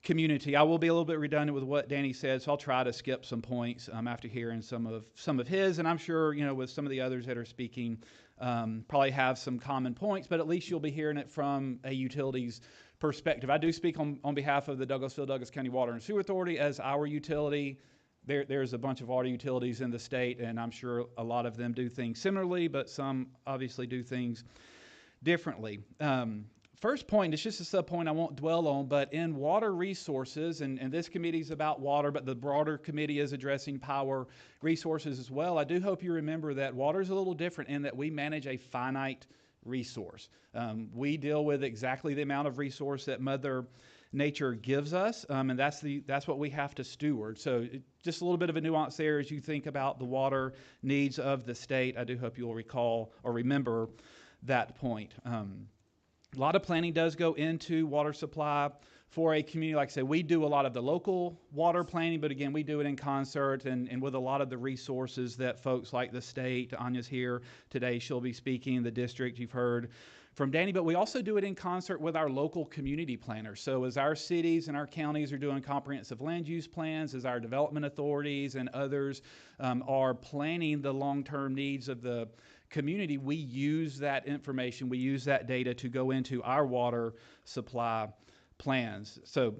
community. I will be a little bit redundant with what Danny said, so I'll try to skip some points after hearing some of his, and I'm sure, you know, with some of the others that are speaking, probably have some common points, but at least you'll be hearing it from a utilities perspective. I do speak on behalf of the Douglas County Water and Sewer Authority as our utility. There's a bunch of water utilities in the state, and I'm sure a lot of them do things similarly, but some obviously do things differently. First point, it's just a sub-point I won't dwell on, but in water resources, and this committee is about water, but the broader committee is addressing power resources as well. I do hope you remember that water is a little different in that we manage a finite resource. We deal with exactly the amount of resource that Mother Nature gives us, and that's what we have to steward. So just a little bit of a nuance there as you think about the water needs of the state. I do hope you'll recall or remember that point. A lot of planning does go into water supply for a community. Like I said, we do a lot of the local water planning, but again, we do it in concert and with a lot of the resources that folks like the state, Anya's here today, she'll be speaking, the district you've heard from Danny, but we also do it in concert with our local community planners. So as our cities and our counties are doing comprehensive land use plans, as our development authorities and others are planning the long-term needs of the community, we use that information, we use that data to go into our water supply plans. So,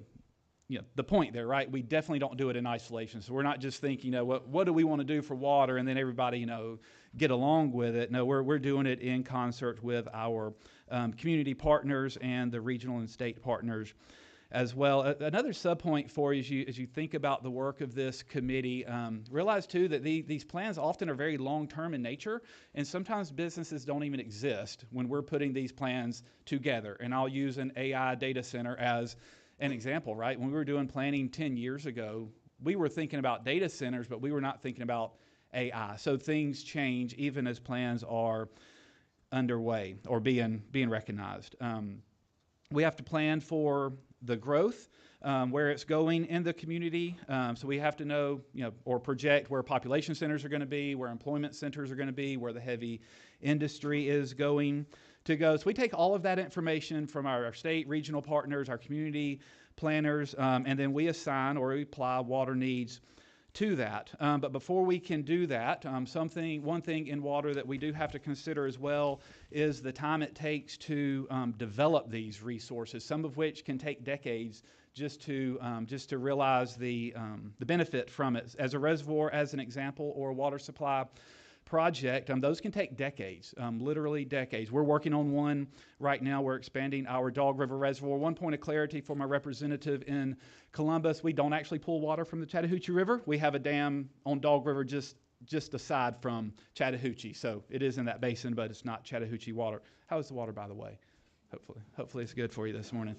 you know, the point there, right? We definitely don't do it in isolation. So we're not just thinking, you know, what do we want to do for water, and then everybody, you know, get along with it. No, we're doing it in concert with our community partners and the regional and state partners as well. Another subpoint for you as you think about the work of this committee, realize too that these plans often are very long-term in nature, and sometimes businesses don't even exist when we're putting these plans together. And I'll use an AI data center as an example, right? When we were doing planning 10 years ago, we were thinking about data centers, but we were not thinking about AI. So things change even as plans are underway or being recognized. We have to plan for the growth, where it's going in the community. So we have to know, you know, or project where population centers are going to be, where employment centers are going to be, where the heavy industry is going to go. So we take all of that information from our state, regional partners, our community planners, and then we assign or we apply water needs to that. But before we can do that, one thing in water that we do have to consider as well is the time it takes to develop these resources, some of which can take decades just to realize the benefit from it. As a reservoir, as an example, or a water supply project, those can take decades, literally decades. We're working on one right now. We're expanding our Dog River Reservoir. One point of clarity for my representative in Columbus, we don't actually pull water from the Chattahoochee River. We have a dam on Dog River just aside from Chattahoochee. So it is in that basin, but it's not Chattahoochee water. How is the water, by the way? Hopefully it's good for you this morning.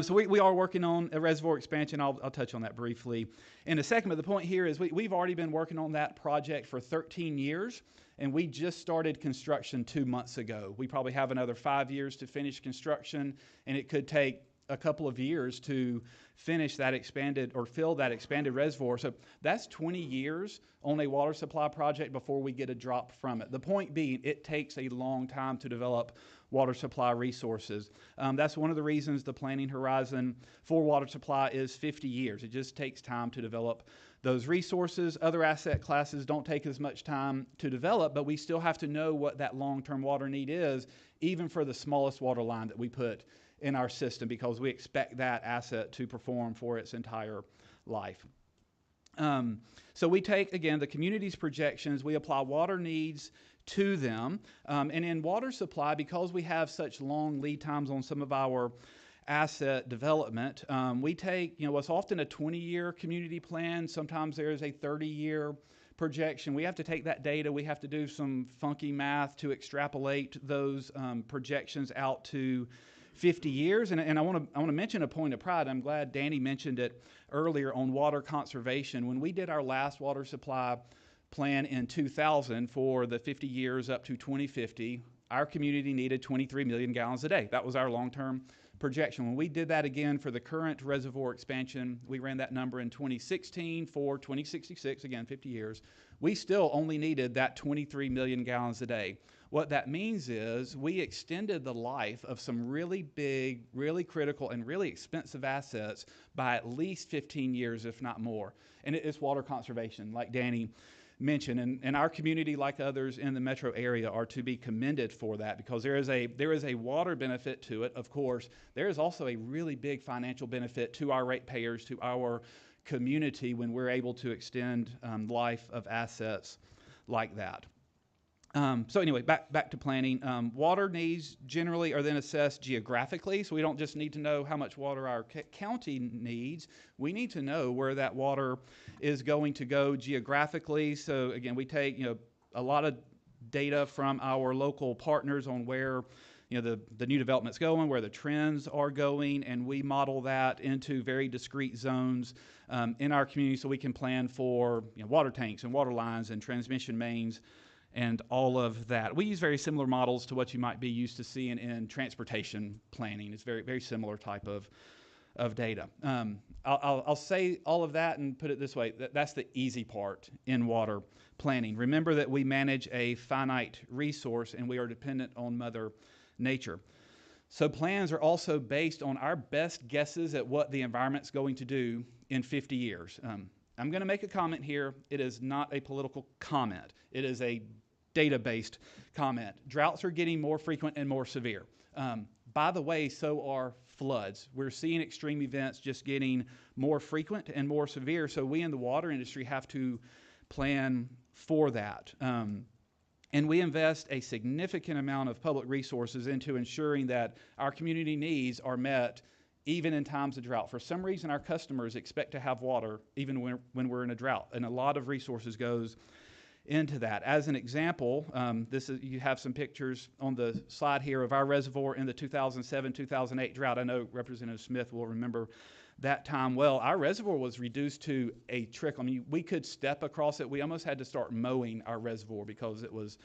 So we are working on a reservoir expansion. I'll touch on that briefly in a second. But the point here is we've already been working on that project for 13 years, and we just started construction 2 months ago. We probably have another 5 years to finish construction, and it could take a couple of years to finish that expanded or fill that expanded reservoir. So that's 20 years on a water supply project before we get a drop from it. The point being, it takes a long time to develop water supply resources. That's one of the reasons the planning horizon for water supply is 50 years. It just takes time to develop those resources. Other asset classes don't take as much time to develop, but we still have to know what that long-term water need is, even for the smallest water line that we put in our system, because we expect that asset to perform for its entire life. So we take, again, the community's projections, we apply water needs to them, and in water supply, because we have such long lead times on some of our asset development, we take, what's often a 20-year community plan. Sometimes there's a 30-year projection. We have to take that data, we have to do some funky math to extrapolate those projections out to 50 years. And I want to mention a point of pride. I'm glad Danny mentioned it earlier on water conservation. When we did our last water supply plan in 2000 for the 50 years up to 2050, our community needed 23 million gallons a day. That was our long-term projection. When we did that again for the current reservoir expansion, we ran that number in 2016 for 2066, again, 50 years. We still only needed that 23 million gallons a day. What that means is we extended the life of some really big, really critical, and really expensive assets by at least 15 years, if not more. And it's water conservation, like Danny mentioned. And our community, like others in the metro area, are to be commended for that, because there is a water benefit to it, of course. There is also a really big financial benefit to our ratepayers, to our community, when we're able to extend life of assets like that. So anyway, back to planning. Water needs generally are then assessed geographically, so we don't just need to know how much water our county needs. We need to know where that water is going to go geographically. So again, we take a lot of data from our local partners on where the new development's going, where the trends are going, and we model that into very discrete zones in our community, so we can plan for water tanks and water lines and transmission mains and all of that. We use very similar models to what you might be used to seeing in transportation planning. It's very, very similar type of data. I'll say all of that and put it this way. That's the easy part in water planning. Remember that we manage a finite resource and we are dependent on Mother Nature. So plans are also based on our best guesses at what the environment's going to do in 50 years. I'm going to make a comment here. It is not a political comment. It is a data-based comment. Droughts are getting more frequent and more severe. By the way, so are floods. We're seeing extreme events just getting more frequent and more severe, so we in the water industry have to plan for that. And we invest a significant amount of public resources into ensuring that our community needs are met even in times of drought. For some reason, our customers expect to have water even when we're in a drought, and a lot of resources goes into that. As an example, you have some pictures on the slide here of our reservoir in the 2007-2008 drought. I know Representative Smith will remember that time well. Our reservoir was reduced to a trickle. I mean, we could step across it. We almost had to start mowing our reservoir because it was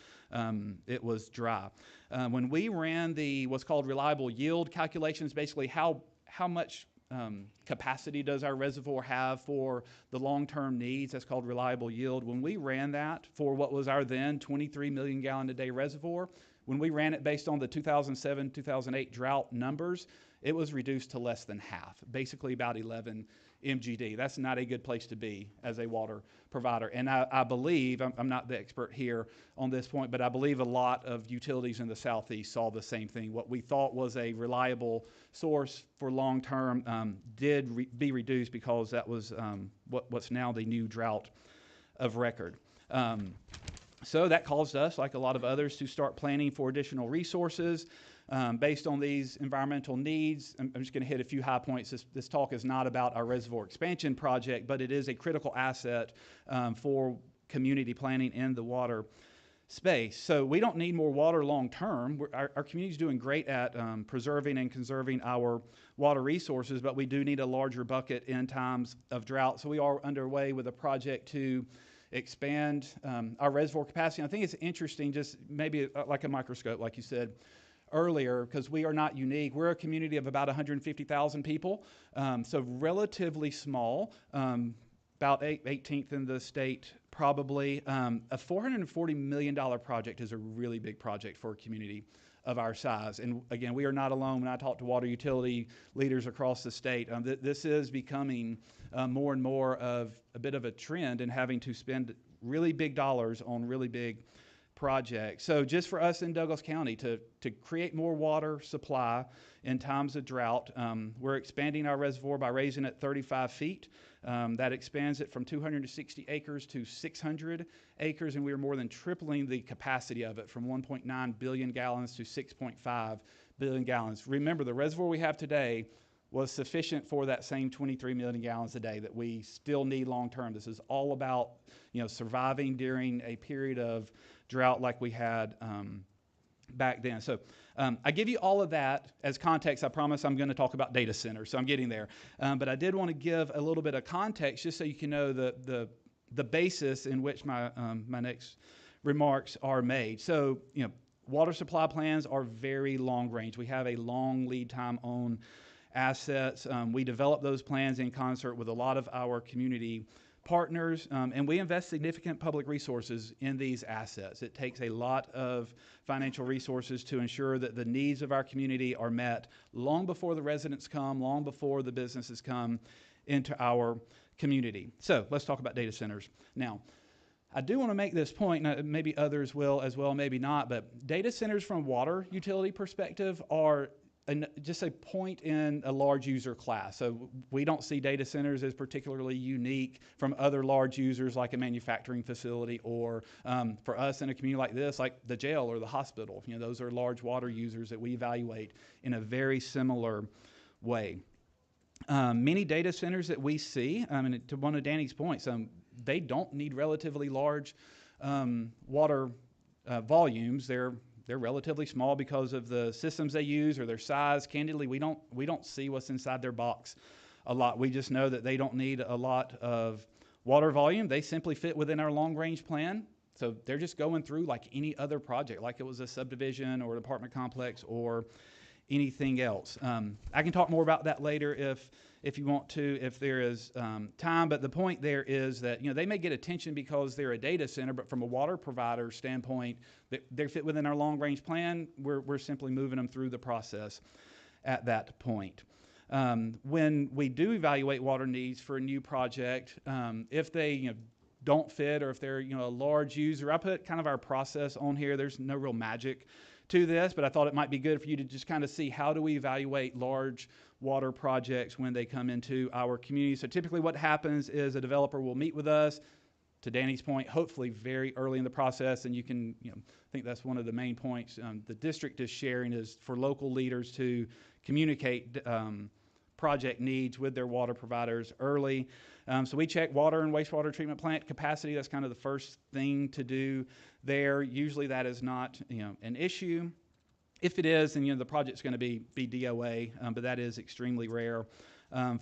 dry. When we ran what's called reliable yield calculations, basically how much capacity does our reservoir have for the long-term needs, that's called reliable yield. When we ran that for what was our then 23 million gallon a day reservoir, when we ran it based on the 2007-2008 drought numbers, it was reduced to less than half, basically about 11 MGD. That's not a good place to be as a water provider. And I believe, I'm not the expert here on this point, but I believe a lot of utilities in the Southeast saw the same thing. What we thought was a reliable source for long-term be reduced because that was what's now the new drought of record. So that caused us, like a lot of others, to start planning for additional resources. Based on these environmental needs, I'm just going to hit a few high points. This talk is not about our reservoir expansion project, but it is a critical asset for community planning in the water space. So we don't need more water long term. Our community is doing great at preserving and conserving our water resources, but we do need a larger bucket in times of drought. So we are underway with a project to expand our reservoir capacity. I think it's interesting, just maybe like a microscope, like you said earlier, because we are not unique. We're a community of about 150,000 people, so relatively small, about 18th in the state probably. A $440 million project is a really big project for a community of our size. And again, we are not alone. When I talk to water utility leaders across the state, this is becoming more and more of a bit of a trend in having to spend really big dollars on really big projects. So just for us in Douglas County to create more water supply in times of drought, we're expanding our reservoir by raising it 35 feet. That expands it from 260 acres to 600 acres, and we are more than tripling the capacity of it from 1.9 billion gallons to 6.5 billion gallons. Remember, the reservoir we have today was sufficient for that same 23 million gallons a day that we still need long term. This is all about, surviving during a period of drought like we had back then. So I give you all of that as context. I promise I'm going to talk about data centers, so I'm getting there. But I did want to give a little bit of context just so you can know the basis in which my next remarks are made. So, water supply plans are very long range. We have a long lead time on assets. We develop those plans in concert with a lot of our community partners, and we invest significant public resources in these assets. It takes a lot of financial resources to ensure that the needs of our community are met long before the residents come, long before the businesses come into our community. So let's talk about data centers. Now, I do want to make this point, and maybe others will as well, maybe not, but data centers from a water utility perspective are just a point in a large user class. So we don't see data centers as particularly unique from other large users like a manufacturing facility, or for us in a community like this, like the jail or the hospital. Those are large water users that we evaluate in a very similar way. Many data centers that we see, and to one of Danny's points, they don't need relatively large water volumes. They're relatively small because of the systems they use or their size. Candidly, we don't see what's inside their box a lot. We just know that they don't need a lot of water volume. They simply fit within our long-range plan. So they're just going through like any other project, like it was a subdivision or an apartment complex or anything else. I can talk more about that later if you want to, if there is time. But the point there is that they may get attention because they're a data center, but from a water provider standpoint, they fit within our long-range plan. We're simply moving them through the process at that point. When we do evaluate water needs for a new project, if they don't fit, or if they're a large user, I put kind of our process on here. There's no real magic to this, but I thought it might be good for you to just kind of see how do we evaluate large water projects when they come into our community. So typically what happens is a developer will meet with us, to Danny's point, hopefully very early in the process, and you can, I think that's one of the main points the district is sharing, is for local leaders to communicate project needs with their water providers early. So we check water and wastewater treatment plant capacity. That's kind of the first thing to do there. Usually that is not an issue. If it is, then the project's going to be DOA, but that is extremely rare.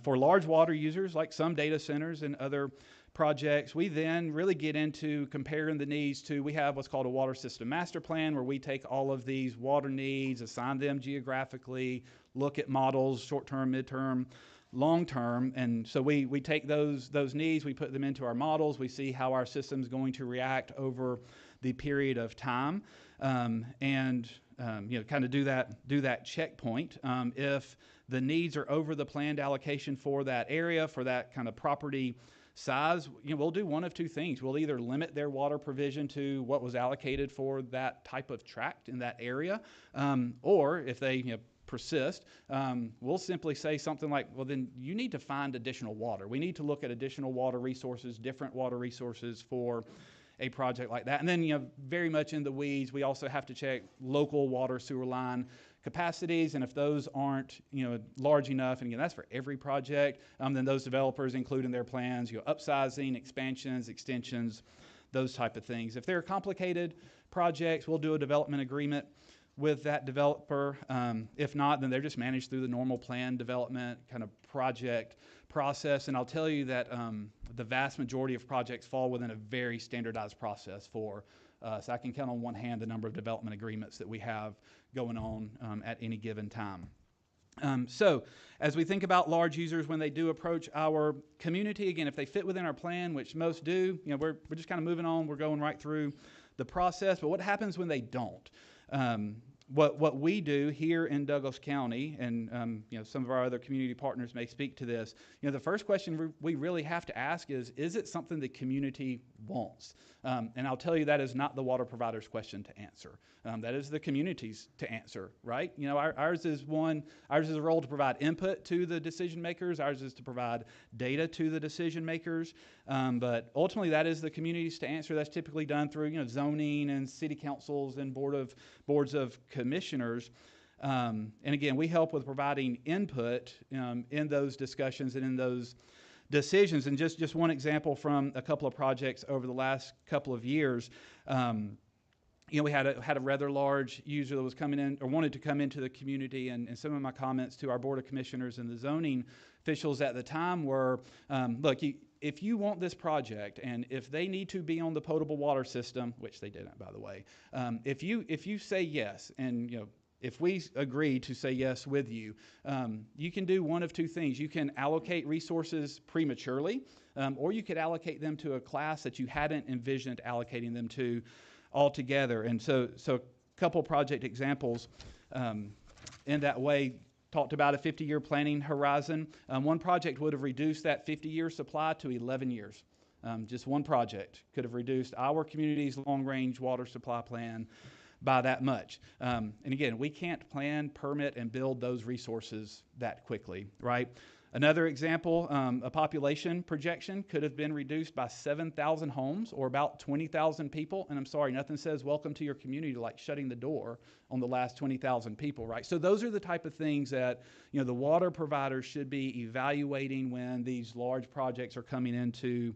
For large water users, like some data centers and other projects, we then really get into comparing the needs to, we have what's called a water system master plan, where we take all of these water needs, assign them geographically, look at models, short-term, mid-term, long-term, and so we take those needs, we put them into our models, we see how our system's going to react over the period of time, and kind of do that checkpoint. If the needs are over the planned allocation for that area, for that kind of property size, we'll do one of two things. We'll either limit their water provision to what was allocated for that type of tract in that area, or if they persist, we'll simply say something like, well, then you need to find additional water. We need to look at additional water resources, different water resources for a project like that. And then, very much in the weeds, we also have to check local water sewer line capacities, and if those aren't, large enough, and again, that's for every project, then those developers include in their plans, upsizing, expansions, extensions, those type of things. If they're complicated projects, we'll do a development agreement with that developer. If not, then they're just managed through the normal plan development kind of project process. And I'll tell you that the vast majority of projects fall within a very standardized process for So I can count on one hand the number of development agreements that we have going on at any given time. So as we think about large users when they do approach our community, again, if they fit within our plan, which most do, we're just kind of moving on. We're going right through the process. But what happens when they don't? What we do here in Douglas County, and some of our other community partners may speak to this, the first question we really have to ask is it something the community wants? And I'll tell you that is not the water provider's question to answer. That is the community's to answer, right? Ours is a role to provide input to the decision makers. Ours is to provide data to the decision makers. But ultimately, that is the community's to answer. That's typically done through zoning and city councils and boards of commissioners. And again, we help with providing input in those discussions and in those decisions. And just one example from a couple of projects over the last couple of years. We had a rather large user that was coming in or wanted to come into the community, and some of my comments to our Board of Commissioners and the zoning officials at the time were, look, if you want this project, and if they need to be on the potable water system, which they didn't, by the way, if you say yes, and if we agree to say yes with you, you can do one of two things. You can allocate resources prematurely, or you could allocate them to a class that you hadn't envisioned allocating them to altogether. And so a couple project examples in that way talked about a 50-year planning horizon. One project would have reduced that 50-year supply to 11 years. Just one project could have reduced our community's long-range water supply plan by that much. And again, we can't plan, permit, and build those resources that quickly, right? Another example, a population projection could have been reduced by 7,000 homes or about 20,000 people. And I'm sorry, nothing says welcome to your community like shutting the door on the last 20,000 people, right? So those are the type of things that the water providers should be evaluating when these large projects are coming into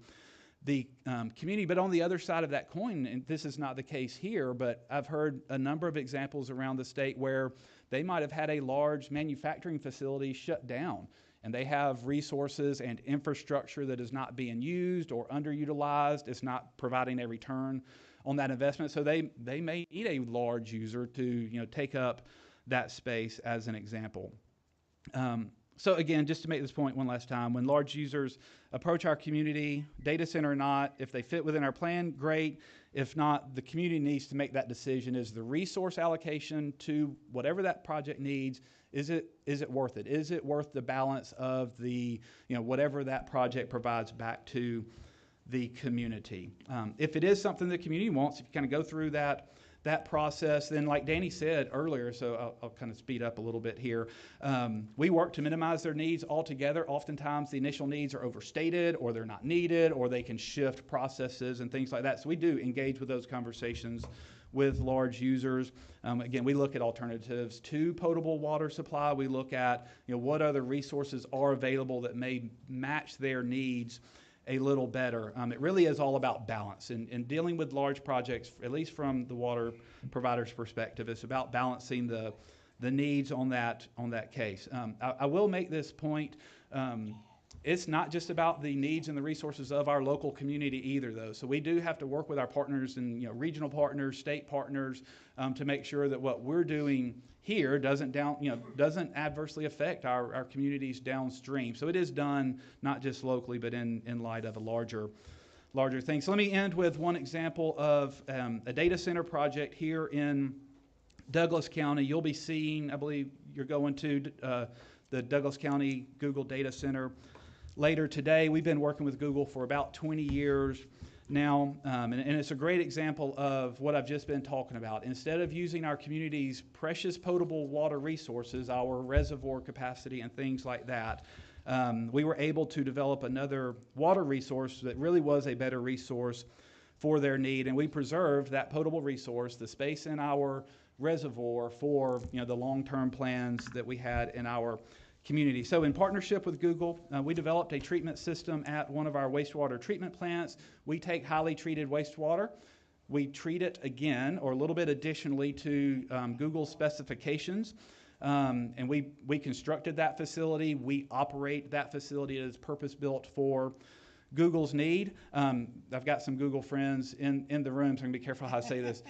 the community. But on the other side of that coin, and this is not the case here, but I've heard a number of examples around the state where they might have had a large manufacturing facility shut down, and they have resources and infrastructure that is not being used or underutilized. It's not providing a return on that investment. So they may need a large user to take up that space as an example. So again, just to make this point one last time, when large users approach our community, data center or not, if they fit within our plan, great. If not, the community needs to make that decision. Is the resource allocation to whatever that project needs, is it worth it? Is it worth the balance of the, whatever that project provides back to the community? If it is something the community wants, if you kind of go through that process, then like Danny said earlier, so I'll kind of speed up a little bit here, we work to minimize their needs altogether. Oftentimes the initial needs are overstated, or they're not needed, or they can shift processes and things like that. So we do engage with those conversations with large users. Again, we look at alternatives to potable water supply. We look at what other resources are available that may match their needs a little better. It really is all about balance. In dealing with large projects, at least from the water provider's perspective, it's about balancing the needs on that case. I will make this point. It's not just about the needs and the resources of our local community either, though. So we do have to work with our partners and regional partners, state partners, to make sure that what we're doing here doesn't adversely affect our communities downstream. So it is done not just locally, but in light of a larger thing. So let me end with one example of a data center project here in Douglas County. You'll be seeing, I believe you're going to the Douglas County Google Data Center later today. We've been working with Google for about 20 years now, and it's a great example of what I've just been talking about. Instead of using our community's precious potable water resources, our reservoir capacity and things like that, we were able to develop another water resource that really was a better resource for their need, and we preserved that potable resource, the space in our reservoir, for the long-term plans that we had in our community. So in partnership with Google, we developed a treatment system at one of our wastewater treatment plants. We take highly treated wastewater, we treat it again, or a little bit additionally to Google specifications, and we constructed that facility. We operate that facility. It is purpose-built for Google's need. I've got some Google friends in the room, so I'm going to be careful how I say this.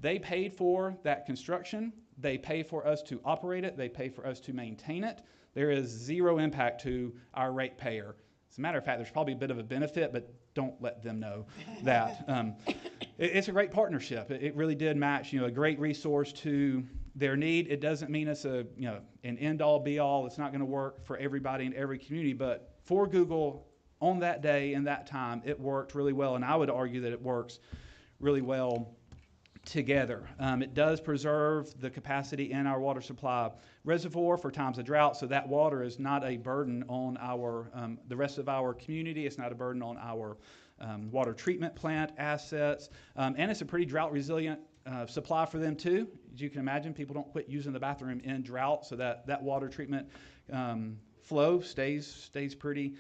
They paid for that construction. They pay for us to operate it. They pay for us to maintain it. There is zero impact to our ratepayer. As a matter of fact, there's probably a bit of a benefit, but don't let them know that. It's a great partnership. It really did match, a great resource to their need. It doesn't mean it's an end-all, be-all. It's not going to work for everybody in every community, but for Google on that day and that time, it worked really well, and I would argue that it works really well together. It does preserve the capacity in our water supply reservoir for times of drought, so that water is not a burden on our the rest of our community. It's not a burden on our water treatment plant assets, and it's a pretty drought resilient supply for them too. As you can imagine, people don't quit using the bathroom in drought, so that water treatment flow stays pretty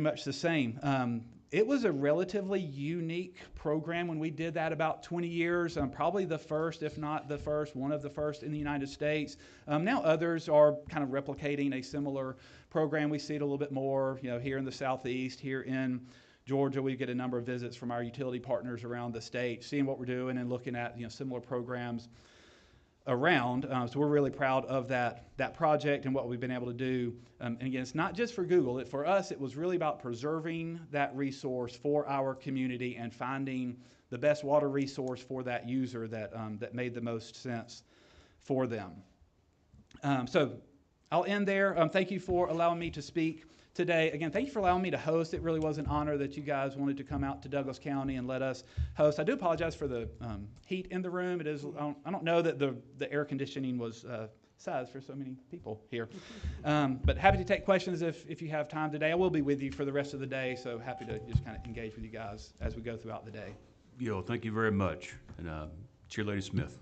much the same. It was a relatively unique program when we did that about 20 years, probably the first, if not the first, one of the first in the United States. Now others are kind of replicating a similar program. We see it a little bit more, here in the Southeast, here in Georgia. We get a number of visits from our utility partners around the state, seeing what we're doing and looking at, similar programs around. So we're really proud of that project and what we've been able to do. And again, it's not just for Google. For us, it was really about preserving that resource for our community and finding the best water resource for that user that made the most sense for them. So I'll end there. Thank you for allowing me to speak today. Again, thank you for allowing me to host. It really was an honor that you guys wanted to come out to Douglas County and let us host. I do apologize for the heat in the room. It is. I don't know that the air conditioning was sized for so many people here. But happy to take questions if you have time today. I will be with you for the rest of the day, so happy to just kind of engage with you guys as we go throughout the day. Thank you very much. And Chair Lady Smith.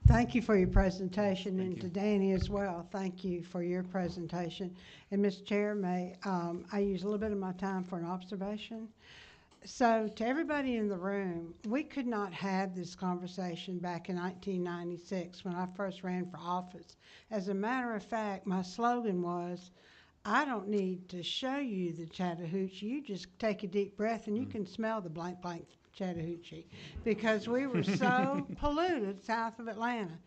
Thank you for your presentation, and to Danny as well. Thank you for your presentation. And Mr. Chair, may I use a little bit of my time for an observation? So to everybody in the room, we could not have this conversation back in 1996 when I first ran for office. As a matter of fact, my slogan was, I don't need to show you the Chattahoochee. You just take a deep breath and you can smell the blank blank Chattahoochee, because we were so polluted south of Atlanta.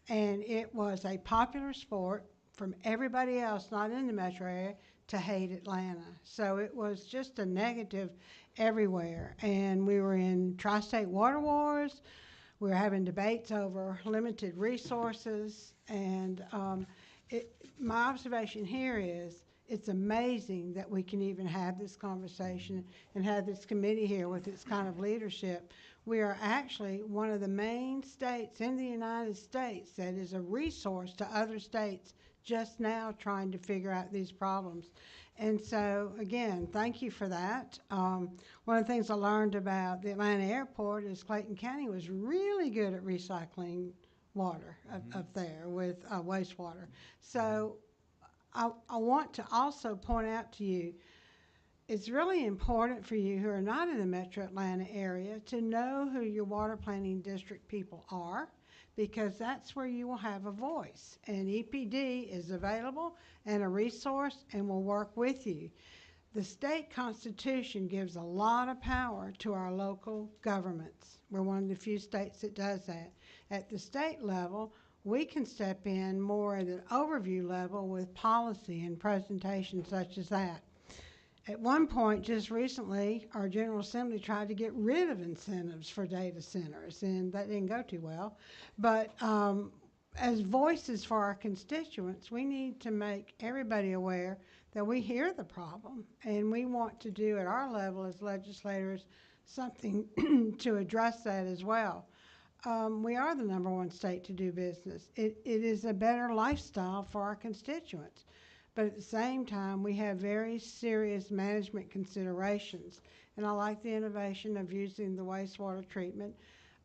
And it was a popular sport from everybody else not in the metro area to hate Atlanta. So it was just a negative everywhere. And we were in tri-state water wars. We were having debates over limited resources. And my observation here is, it's amazing that we can even have this conversation and have this committee here with its kind of leadership. We are actually one of the main states in the United States that is a resource to other states just now trying to figure out these problems. And so, again, thank you for that. One of the things I learned about the Atlanta airport is Clayton County was really good at recycling water up there with wastewater. So I want to also point out to you, it's really important for you who are not in the metro Atlanta area to know who your water planning district people are, because that's where you will have a voice. And EPD is available and a resource and will work with you. The state constitution gives a lot of power to our local governments. We're one of the few states that does that. At the state level, we can step in more at an overview level with policy and presentations such as that. At one point, just recently, our General Assembly tried to get rid of incentives for data centers, and that didn't go too well. But as voices for our constituents, we need to make everybody aware that we hear the problem, and we want to do at our level as legislators something to address that as well. We are the #1 state to do business. It is a better lifestyle for our constituents. But at the same time, we have very serious management considerations. And I like the innovation of using the wastewater treatment.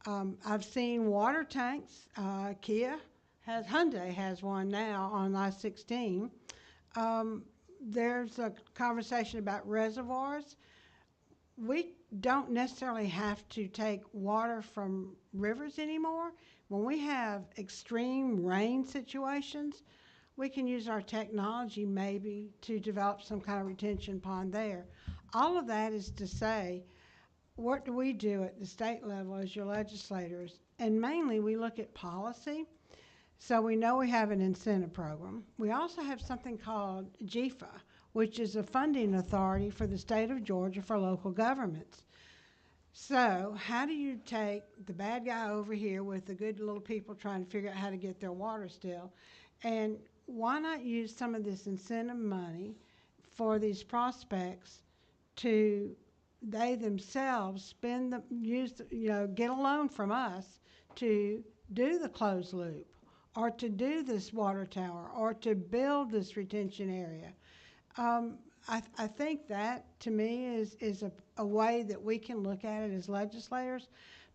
I've seen water tanks. Hyundai has one now on I-16. There's a conversation about reservoirs. We don't necessarily have to take water from rivers anymore. When we have extreme rain situations, we can use our technology maybe to develop some kind of retention pond there. All of that is to say, what do we do at the state level as your legislators? And mainly we look at policy. So we know we have an incentive program. We also have something called GFA, which is a funding authority for the state of Georgia for local governments. So how do you take the bad guy over here with the good little people trying to figure out how to get their water still, and why not use some of this incentive money for these prospects to they themselves get a loan from us to do the closed loop or to do this water tower or to build this retention area. I think that, to me, is a way that we can look at it as legislators.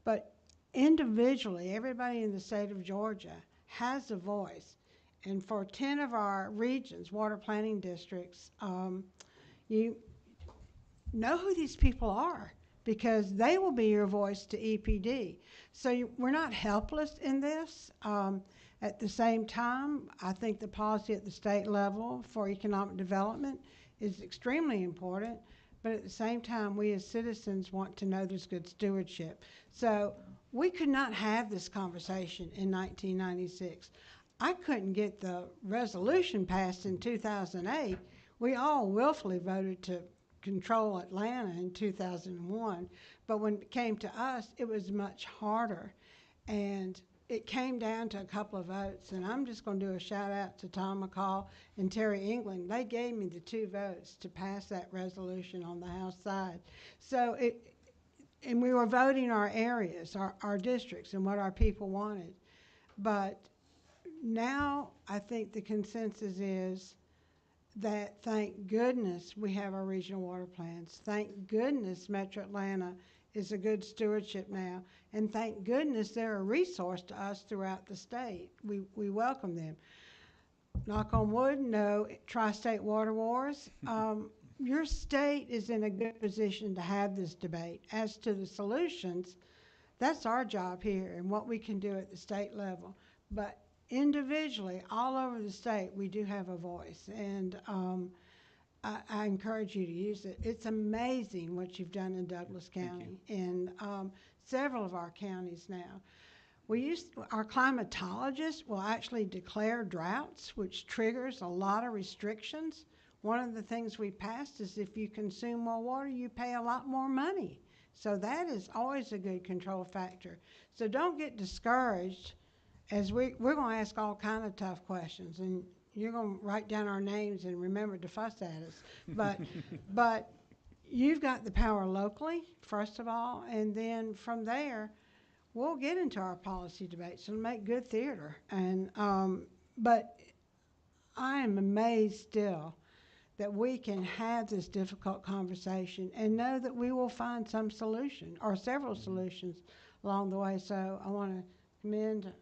But individually, everybody in the state of Georgia has a voice. And for 10 of our regions, water planning districts, you know who these people are because they will be your voice to EPD. So we're not helpless in this. At the same time, I think the policy at the state level for economic development is extremely important, but at the same time, we as citizens want to know there's good stewardship. So we could not have this conversation in 1996. I couldn't get the resolution passed in 2008. We all willfully voted to control Atlanta in 2001, but when it came to us, it was much harder. And it came down to a couple of votes, and I'm just going to do a shout out to Tom McCall and Terry England. They gave me the 2 votes to pass that resolution on the House side. So and we were voting our areas, our districts, and what our people wanted. But now I think the consensus is that thank goodness we have our regional water plans. Thank goodness Metro Atlanta is a good stewardship now. And thank goodness they're a resource to us throughout the state. We welcome them. Knock on wood, no tri-state water wars. Your state is in a good position to have this debate. As to the solutions, that's our job here and what we can do at the state level. But individually, all over the state, we do have a voice. And I encourage you to use it. It's amazing what you've done in Douglas County and several of our counties now. Our climatologist will actually declare droughts, which triggers a lot of restrictions. One of the things we passed is if you consume more water, you pay a lot more money. So that is always a good control factor. So don't get discouraged, as we're going to ask all kind of tough questions, and you're going to write down our names and remember to fuss at us. But you've got the power locally, first of all, and then from there, we'll get into our policy debates and make good theater. And but I am amazed still that we can have this difficult conversation and know that we will find some solution or several solutions along the way. So I want to commend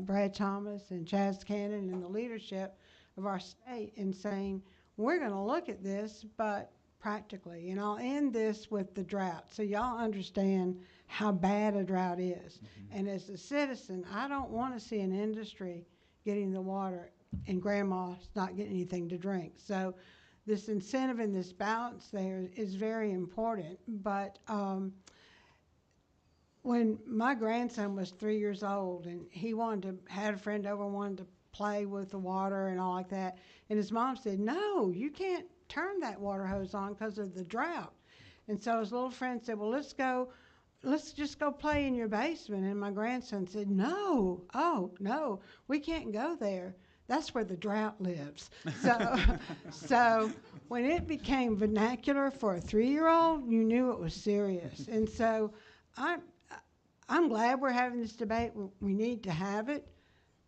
Brad Thomas and Chaz Cannon and the leadership of our state in saying, we're going to look at this, but practically. And I'll end this with the drought so y'all understand how bad a drought is. And as a citizen, I don't want to see an industry getting the water and grandma's not getting anything to drink. So this incentive and this balance there is very important. But when my grandson was 3 years old and he had a friend over and wanted to play with the water and all like that, and his mom said, no, you can't turn that water hose on because of the drought. And so his little friend said, well, let's just go play in your basement. And my grandson said, no, we can't go there. That's where the drought lives. So when it became vernacular for a 3-year-old, you knew it was serious. And so I'm glad we're having this debate. We need to have it.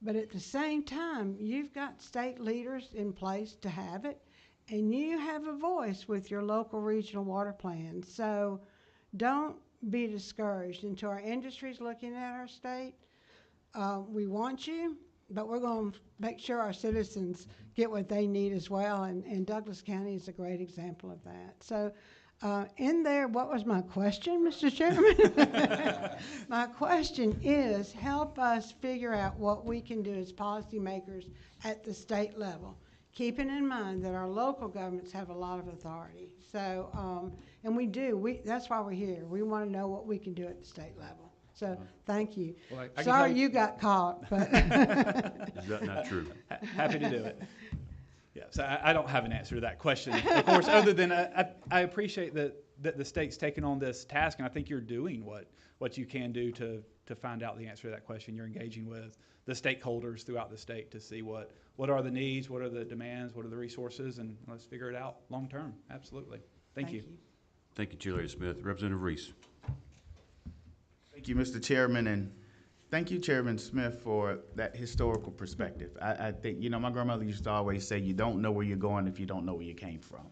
But at the same time, you've got state leaders in place to have it, and you have a voice with your local regional water plans. So don't be discouraged. Until our industry's looking at our state, we want you, but we're going to make sure our citizens get what they need as well, and Douglas County is a great example of that. So In there, what was my question, Mr. Chairman? My question is, help us figure out what we can do as policymakers at the state level, keeping in mind that our local governments have a lot of authority. So, and we do. That's why we're here. We want to know what we can do at the state level. So, thank you. Well, I can Sorry help. you got caught, but. Is that not true? Happy to do it. Yeah, so I don't have an answer to that question, of course, other than I appreciate that the state's taken on this task, and I think you're doing what you can do to find out the answer to that question. You're engaging with the stakeholders throughout the state to see what are the needs, what are the demands, what are the resources, and let's figure it out long term. Absolutely. Thank you. Thank you, Chair Lady Smith. Representative Reese. Thank you, Mr. Chairman, and thank you, Chairman Smith, for that historical perspective. I think, my grandmother used to always say, you don't know where you're going if you don't know where you came from.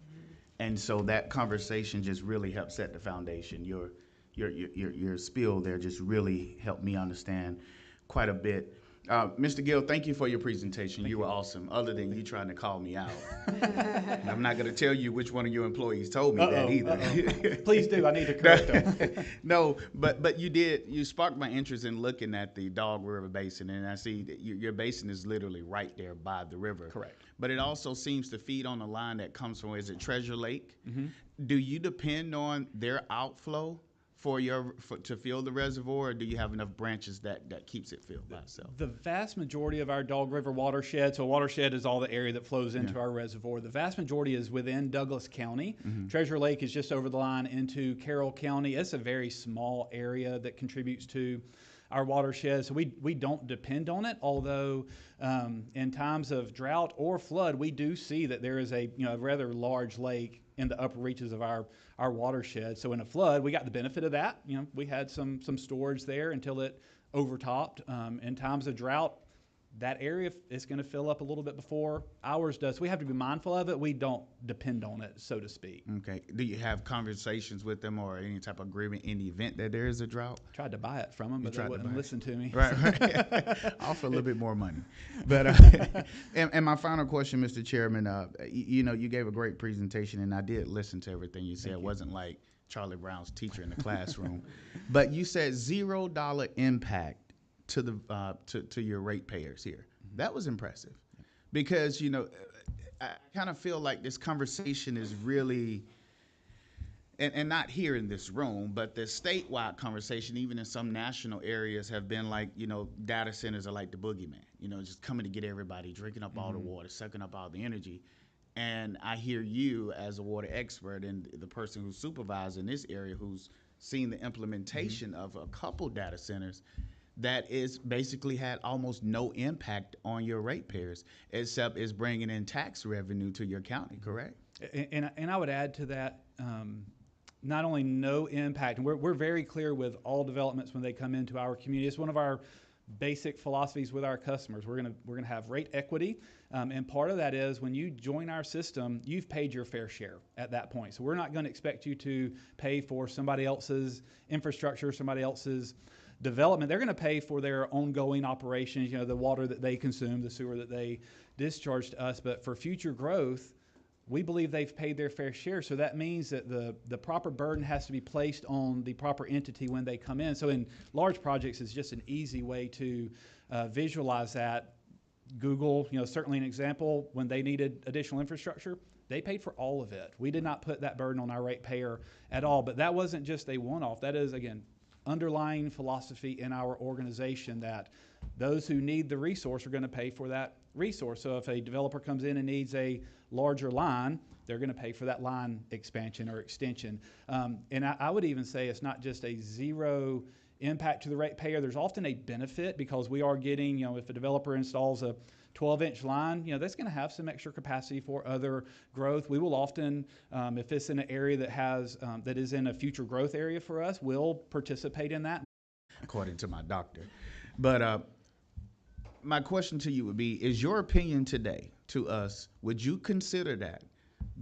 And so that conversation just really helped set the foundation. Your spiel there just really helped me understand quite a bit. Mr. Gill, thank you for your presentation. You were awesome, other than you trying to call me out. I'm not going to tell you which one of your employees told me that either. Please do. I need to correct them. No, but you sparked my interest in looking at the Dog River Basin, and I see that your basin is literally right there by the river. Correct. But it also seems to feed on a line that comes from, is it Treasure Lake? Mm-hmm. Do you depend on their outflow to fill the reservoir, or do you have enough branches that keeps it filled by itself? The vast majority of our Dog River watershed, so a watershed is all the area that flows into our reservoir. The vast majority is within Douglas County. Mm-hmm. Treasure Lake is just over the line into Carroll County. It's a very small area that contributes to our watershed, so we don't depend on it, although in times of drought or flood, we do see that there is a rather large lake in the upper reaches of our watershed. So in a flood, we got the benefit of that. We had some storage there until it overtopped. In times of drought, that area is going to fill up a little bit before ours does. So we have to be mindful of it. We don't depend on it, so to speak. Okay. Do you have conversations with them or any type of agreement in the event that there is a drought? Tried to buy it from them, but they wouldn't listen to me. Right. Offer a little bit more money. But and my final question, Mr. Chairman, you gave a great presentation, and I did listen to everything you said. It wasn't like Charlie Brown's teacher in the classroom. But you said $0 impact to the to your ratepayers here. That was impressive, because I kind of feel like this conversation is really, and not here in this room, but the statewide conversation, even in some national areas, have been like, data centers are like the boogeyman. Just coming to get everybody, drinking up all the water, sucking up all the energy. And I hear you as a water expert and the person who's supervising this area, who's seen the implementation of a couple data centers that is basically had almost no impact on your ratepayers, except is bringing in tax revenue to your county, correct? And I would add to that, not only no impact, and we're very clear with all developments when they come into our community. It's one of our basic philosophies with our customers. We're gonna have rate equity, and part of that is when you join our system, you've paid your fair share at that point. So we're not going to expect you to pay for somebody else's infrastructure, somebody else's development. They're going to pay for their ongoing operations, the water that they consume, the sewer that they discharge to us. But for future growth, we believe they've paid their fair share. So that means that the proper burden has to be placed on the proper entity when they come in. So in large projects, it's just an easy way to visualize that. Google, certainly an example, when they needed additional infrastructure, they paid for all of it. We did not put that burden on our ratepayer at all. But that wasn't just a one-off. That is, again, underlying philosophy in our organization, that those who need the resource are going to pay for that resource. So if a developer comes in and needs a larger line, they're going to pay for that line expansion or extension. And I would even say it's not just a zero impact to the ratepayer. There's often a benefit, because we are getting, if a developer installs a 12-inch line, that's going to have some extra capacity for other growth. We will often, if it's in an area that has that is in a future growth area for us, we'll participate in that. According to my doctor. But my question to you would be, is your opinion today to us, would you consider that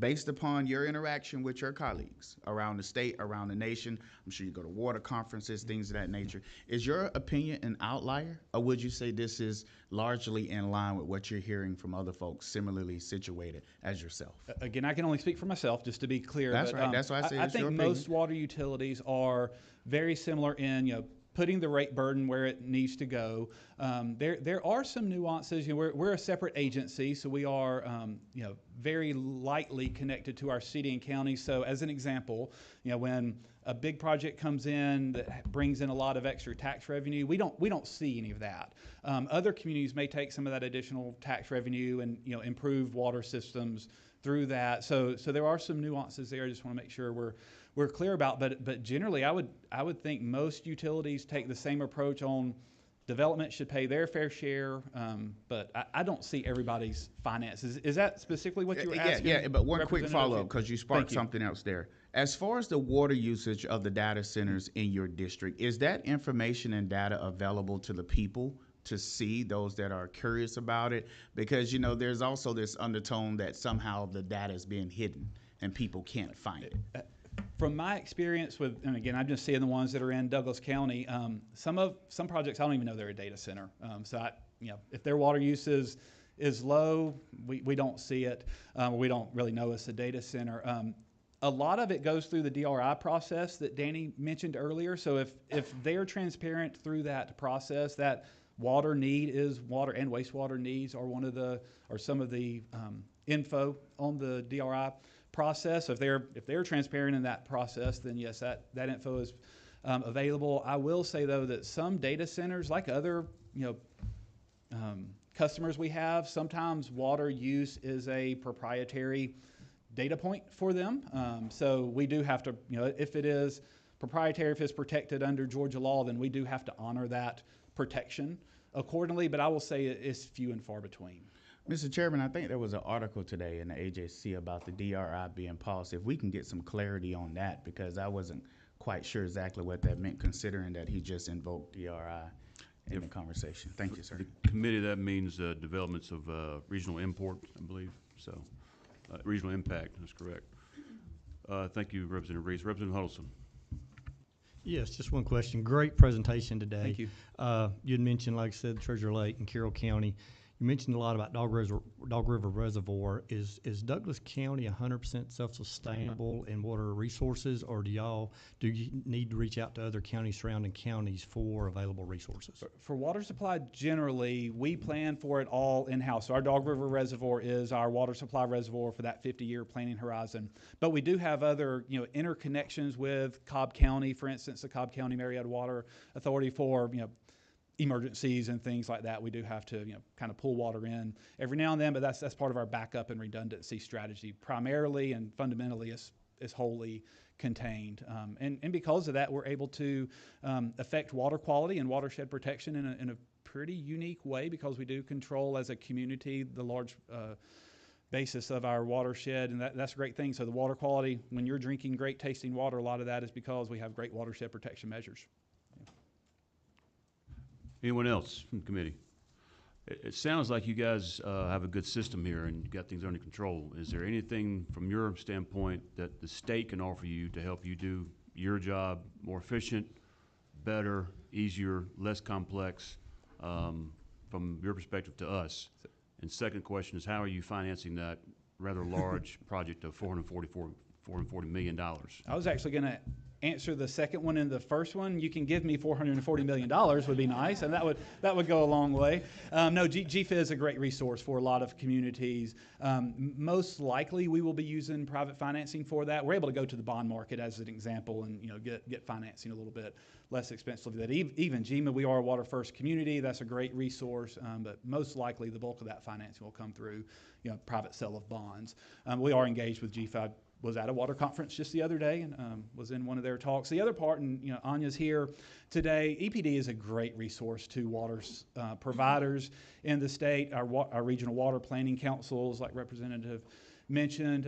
based upon your interaction with your colleagues around the state, around the nation, I'm sure you go to water conferences, things of that nature. Is your opinion an outlier, or would you say this is largely in line with what you're hearing from other folks similarly situated as yourself? Again, I can only speak for myself, just to be clear. That's right. That's why I say I it's your think opinion. most water utilities are very similar in, putting the rate burden where it needs to go. There are some nuances. We're a separate agency, so we are very lightly connected to our city and county. So as an example, when a big project comes in that brings in a lot of extra tax revenue, we don't see any of that. Other communities may take some of that additional tax revenue and improve water systems through that. So there are some nuances there. I just want to make sure we're clear about. But generally, I would think most utilities take the same approach on development should pay their fair share. But I don't see everybody's finances. Is that specifically what you were asking? Yeah. But one quick Representative? follow up, because you sparked Thank you. something else there. As far as the water usage of the data centers in your district, is that information and data available to the people to see, those that are curious about it? Because there's also this undertone that somehow the data is being hidden and people can't find it. From my experience with, and again, I'm just seeing the ones that are in Douglas County. Some projects I don't even know they're a data center. If their water use is low, we don't see it. We don't really know it's a data center. A lot of it goes through the DRI process that Danny mentioned earlier. So if they're transparent through that process, that water need is water and wastewater needs are some of the info on the DRI process. So if they're transparent in that process, then yes, that info is available. I will say though that some data centers, like other customers we have, sometimes water use is a proprietary data point for them. So we do have to, if it is proprietary, if it's protected under Georgia law, then we do have to honor that protection accordingly. But I will say it's few and far between. Mr. Chairman, I think there was an article today in the AJC about the DRI being paused. If we can get some clarity on that, because I wasn't quite sure exactly what that meant, considering that he just invoked DRI in the conversation. Thank you, sir. The committee, that means developments of regional import, I believe. So regional impact, that's correct. Thank you, Representative Reese. Representative Huddleston. Yes, just one question. Great presentation today. Thank you. You had mentioned, like I said, Treasure Lake and Carroll County. You mentioned a lot about Dog River Reservoir. Is Douglas County 100% self-sustainable in water resources, or do you need to reach out to other counties, surrounding counties, for available resources? For water supply, generally, we plan for it all in-house. So our Dog River Reservoir is our water supply reservoir for that 50-year planning horizon. But we do have other, interconnections with Cobb County, for instance, the Cobb County Marietta Water Authority for, emergencies and things like that. We do have to, kind of pull water in every now and then, but that's part of our backup and redundancy strategy. Primarily and fundamentally is wholly contained. And because of that, we're able to affect water quality and watershed protection in a pretty unique way, because we do control as a community the large basis of our watershed, and that's a great thing. So the water quality, when you're drinking great tasting water, a lot of that is because we have great watershed protection measures. Anyone else from the committee? It sounds like you guys have a good system here and you got things under control. Is there anything from your standpoint that the state can offer you to help you do your job more efficient, better, easier, less complex, from your perspective to us? And second question is, how are you financing that rather large project of $440 million? I was actually going to answer the second one and the first one. You can give me $440 million would be nice, and that would go a long way. No, GFIZ is a great resource for a lot of communities. Most likely we will be using private financing for that. We're able to go to the bond market as an example and get financing a little bit less expensive than that. Even GMA, we are a water first community. That's a great resource, but most likely the bulk of that financing will come through private sale of bonds. We are engaged with GFIZ. Was at a water conference just the other day and was in one of their talks. The other part, and Anya's here today, EPD is a great resource to water providers in the state. Our regional water planning councils, like Representative mentioned.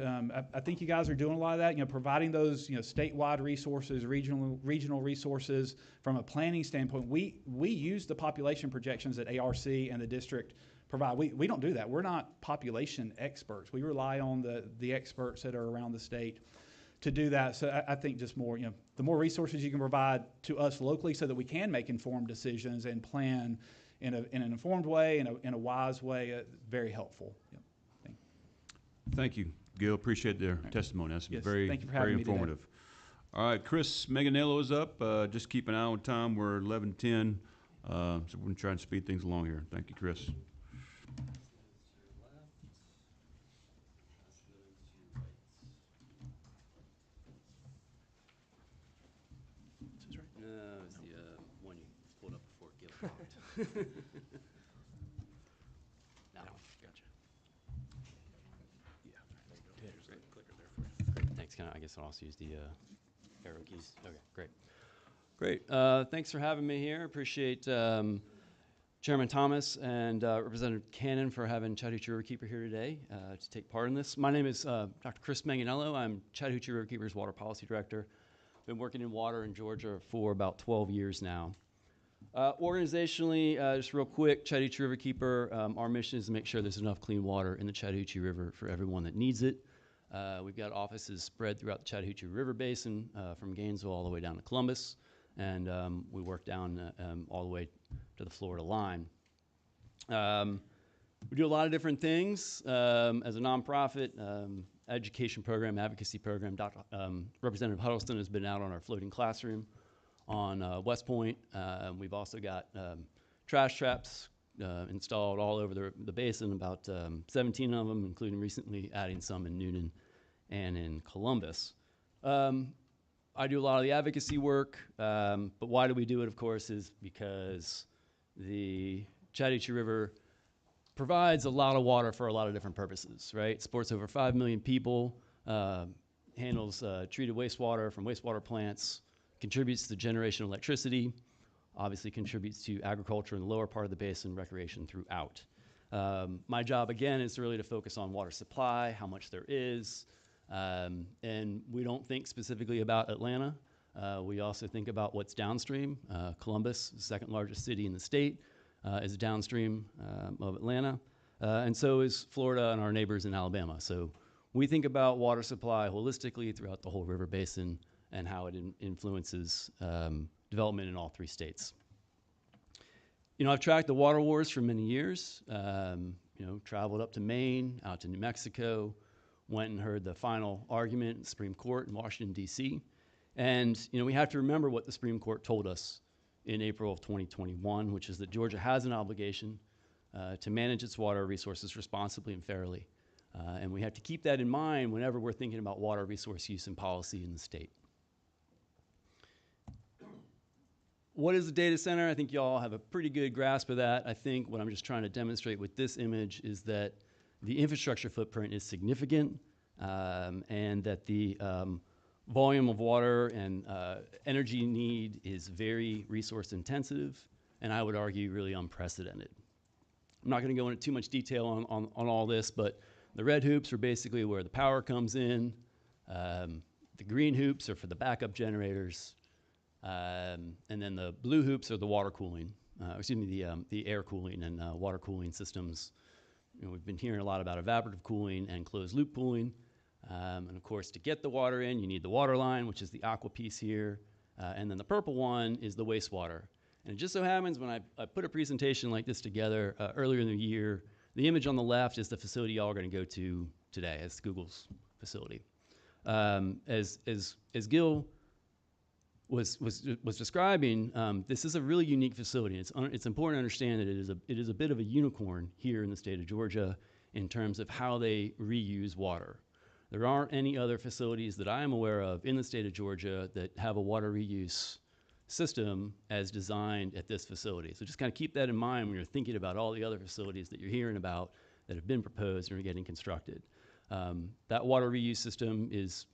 I think you guys are doing a lot of that, providing those, statewide resources, regional resources from a planning standpoint. We use the population projections that ARC and the district provide. We don't do that. We're not population experts. We rely on the experts that are around the state to do that. So I think just more, the more resources you can provide to us locally so that we can make informed decisions and plan in an informed way, in a wise way, very helpful. Thank you, Gil. Appreciate their testimony. That's Yes, very, thank you for very having me today. informative. All right, Chris Manganello is up. Just keep an eye on time. We're 11:10, so we're going to try and speed things along here. Thank you, Chris. No, it's the one you pulled up before Gil talked. That one, gotcha. Yeah, there's a clicker there for you. Great, thanks. I guess I'll also use the arrow keys. Okay, great. Great. Thanks for having me here. Appreciate Chairman Thomas and Representative Cannon for having Chattahoochee Riverkeeper here today to take part in this. My name is Dr. Chris Manganello. I'm Chattahoochee Riverkeeper's Water Policy Director. Been working in water in Georgia for about 12 years now. Organizationally, just real quick, Chattahoochee Riverkeeper, our mission is to make sure there's enough clean water in the Chattahoochee River for everyone that needs it. We've got offices spread throughout the Chattahoochee River Basin, from Gainesville all the way down to Columbus, and we work down all the way to the Florida line. We do a lot of different things as a nonprofit. Education program, advocacy program. Representative Huddleston has been out on our floating classroom on West Point. We've also got trash traps installed all over the basin, about 17 of them, including recently adding some in Newnan and in Columbus. I do a lot of the advocacy work, but why do we do it, of course, is because the Chattahoochee River provides a lot of water for a lot of different purposes, right? It supports over 5 million people, handles treated wastewater from wastewater plants, contributes to the generation of electricity, obviously contributes to agriculture in the lower part of the basin, recreation throughout. My job, again, is really to focus on water supply, how much there is, and we don't think specifically about Atlanta. We also think about what's downstream. Columbus, the second largest city in the state, is downstream of Atlanta, and so is Florida and our neighbors in Alabama. So we think about water supply holistically throughout the whole river basin and how it influences development in all three states. I've tracked the water wars for many years, traveled up to Maine, out to New Mexico, went and heard the final argument in the Supreme Court in Washington, D.C. And, we have to remember what the Supreme Court told us in April of 2021, which is that Georgia has an obligation to manage its water resources responsibly and fairly. And we have to keep that in mind whenever we're thinking about water resource use and policy in the state. What is a data center? I think you all have a pretty good grasp of that. I think what I'm just trying to demonstrate with this image is that the infrastructure footprint is significant, and that the volume of water and energy need is very resource intensive, and I would argue really unprecedented. I'm not going to go into too much detail on all this, but the red hoops are basically where the power comes in. The green hoops are for the backup generators, and then the blue hoops are the water cooling, the air cooling and water cooling systems. We've been hearing a lot about evaporative cooling and closed loop cooling. And of course, to get the water in, you need the water line, which is the aqua piece here. And then the purple one is the wastewater. And it just so happens when I put a presentation like this together earlier in the year, the image on the left is the facility y'all are going to go to today. It's Google's facility. As Gil was describing, this is a really unique facility. It's important to understand that it is a bit of a unicorn here in the state of Georgia in terms of how they reuse water. There aren't any other facilities that I am aware of in the state of Georgia that have a water reuse system as designed at this facility. So just kind of keep that in mind when you're thinking about all the other facilities that you're hearing about that have been proposed and are getting constructed. That water reuse system is,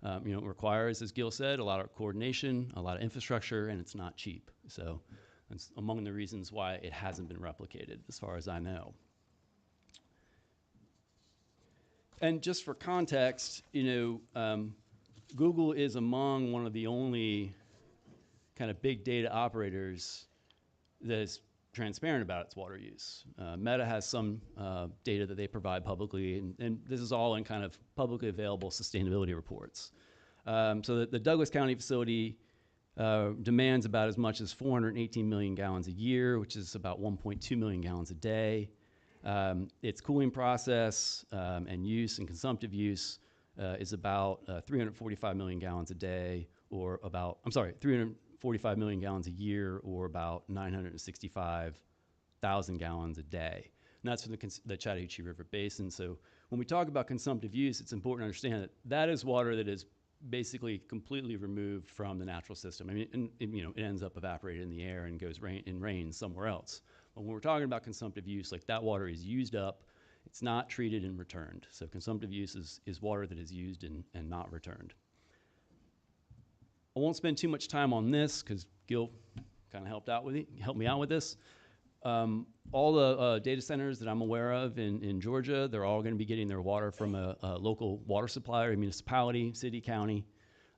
requires, as Gil said, a lot of coordination, a lot of infrastructure, and it's not cheap. So it's among the reasons why it hasn't been replicated, as far as I know. And just for context, Google is among one of the only kind of big data operators that is transparent about its water use. Meta has some data that they provide publicly, and this is all in kind of publicly available sustainability reports. So the Douglas County facility demands about as much as 418 million gallons a year, which is about 1.2 million gallons a day. Its cooling process and use and consumptive use is about 345 million gallons a day, or about, 345 million gallons a year, or about 965,000 gallons a day. And that's from the Chattahoochee River Basin. So when we talk about consumptive use, it's important to understand that that is water that is basically completely removed from the natural system. I mean, it ends up evaporated in the air and goes in rain somewhere else. But when we're talking about consumptive use, like that water is used up, it's not treated and returned. So consumptive use is water that is used and not returned. I won't spend too much time on this because Gil kind of helped me out with this. All the data centers that I'm aware of in Georgia, they're all going to be getting their water from a local water supplier, a municipality, city, county,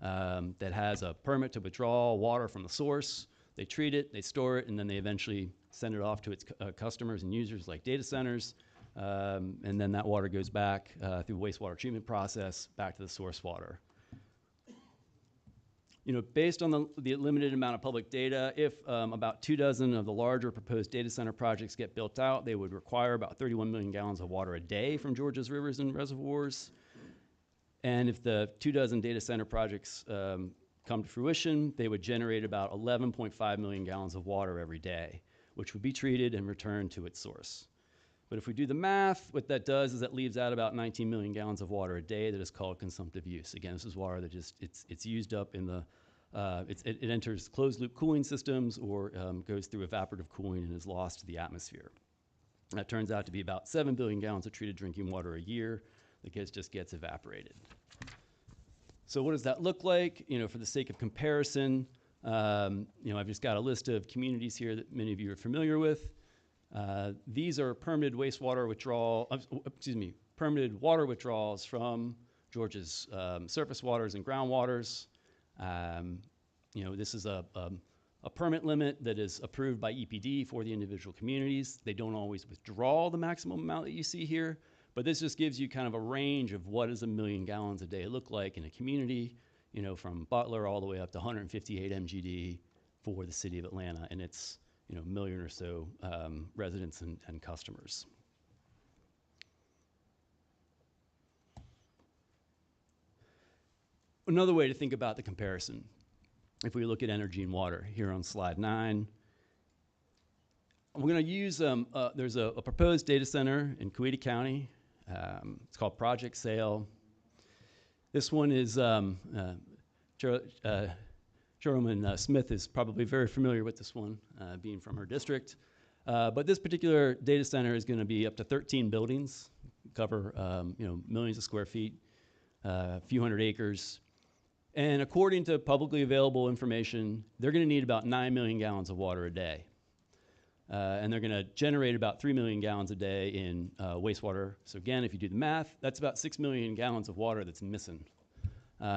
that has a permit to withdraw water from the source. They treat it, they store it, and then they eventually send it off to its customers and users like data centers. And then that water goes back through wastewater treatment process back to the source water. Based on the limited amount of public data, if about 24 of the larger proposed data center projects get built out, they would require about 31 million gallons of water a day from Georgia's rivers and reservoirs. And if the 24 data center projects come to fruition, they would generate about 11.5 million gallons of water every day, which would be treated and returned to its source. But if we do the math, what that does is that leaves out about 19 million gallons of water a day that is called consumptive use. Again, this is water that just, it's used up in the, it enters closed loop cooling systems or goes through evaporative cooling and is lost to the atmosphere. That turns out to be about 7 billion gallons of treated drinking water a year that just gets evaporated. So what does that look like? For the sake of comparison, I've just got a list of communities here that many of you are familiar with. These are permitted wastewater permitted water withdrawals from Georgia's surface waters and groundwaters. This is a permit limit that is approved by EPD for the individual communities. They don't always withdraw the maximum amount that you see here, but this just gives you kind of a range of what does 1 million gallons a day look like in a community, from Butler all the way up to 158 MGD for the city of Atlanta, and it's a million or so residents and customers. Another way to think about the comparison, if we look at energy and water here on slide 9, we're going to use, there's a proposed data center in Coweta County. It's called Project Sale. This one is, Chairwoman Smith is probably very familiar with this one, being from her district. But this particular data center is going to be up to 13 buildings, cover millions of square feet, a few hundred acres. And according to publicly available information, they're going to need about 9 million gallons of water a day. And they're going to generate about 3 million gallons a day in wastewater. So again, if you do the math, that's about 6 million gallons of water that's missing,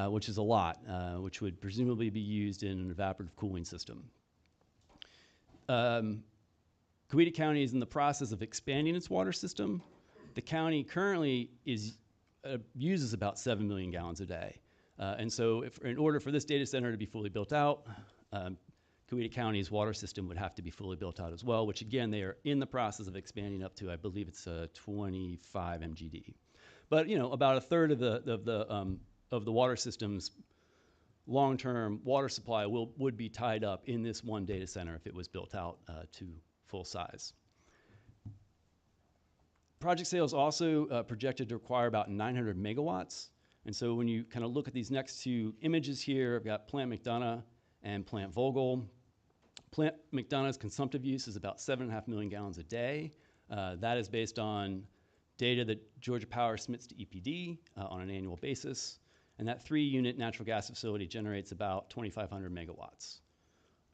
which is a lot, which would presumably be used in an evaporative cooling system. Coweta County is in the process of expanding its water system. The county currently uses about 7 million gallons a day. And so in order for this data center to be fully built out, Coweta County's water system would have to be fully built out as well, which again, they are in the process of expanding up to, I believe it's 25 MGD. But about a third of the water system's long-term water supply would be tied up in this one data center if it was built out to full size. Project Sale is also projected to require about 900 megawatts. And so when you kind of look at these next two images here, I've got Plant McDonough and Plant Vogel. Plant McDonough's consumptive use is about 7.5 million gallons a day. That is based on data that Georgia Power submits to EPD on an annual basis. And that 3-unit natural gas facility generates about 2,500 megawatts.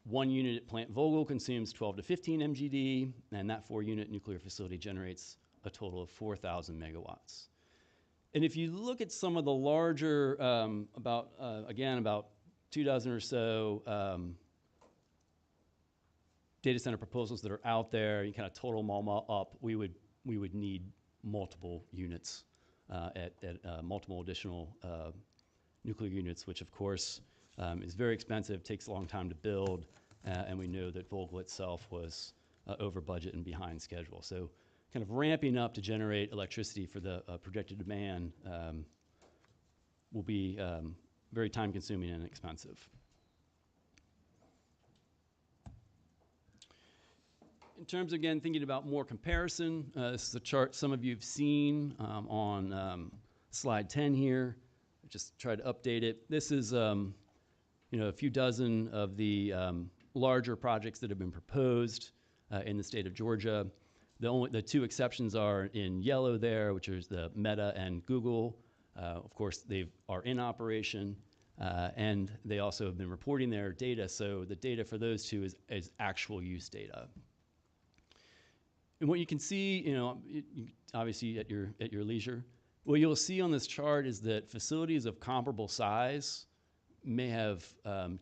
1 unit at Plant Vogel consumes 12 to 15 MGD, and that 4-unit nuclear facility generates a total of 4,000 megawatts. And if you look at some of the larger, about 24 or so data center proposals that are out there, you kind of total them all up, we would need multiple units at multiple additional nuclear units, which of course is very expensive, takes a long time to build, and we know that Vogtle itself was over budget and behind schedule. So kind of ramping up to generate electricity for the projected demand will be very time consuming and expensive. In terms of, again, thinking about more comparison, this is a chart some of you have seen on slide 10 here. I just tried to update it. This is a few dozen of the larger projects that have been proposed in the state of Georgia. The two exceptions are in yellow there, which is the Meta and Google. Of course, they are in operation, and they also have been reporting their data. So the data for those two is actual use data. And what you can see, obviously at your leisure, what you'll see on this chart is that facilities of comparable size may have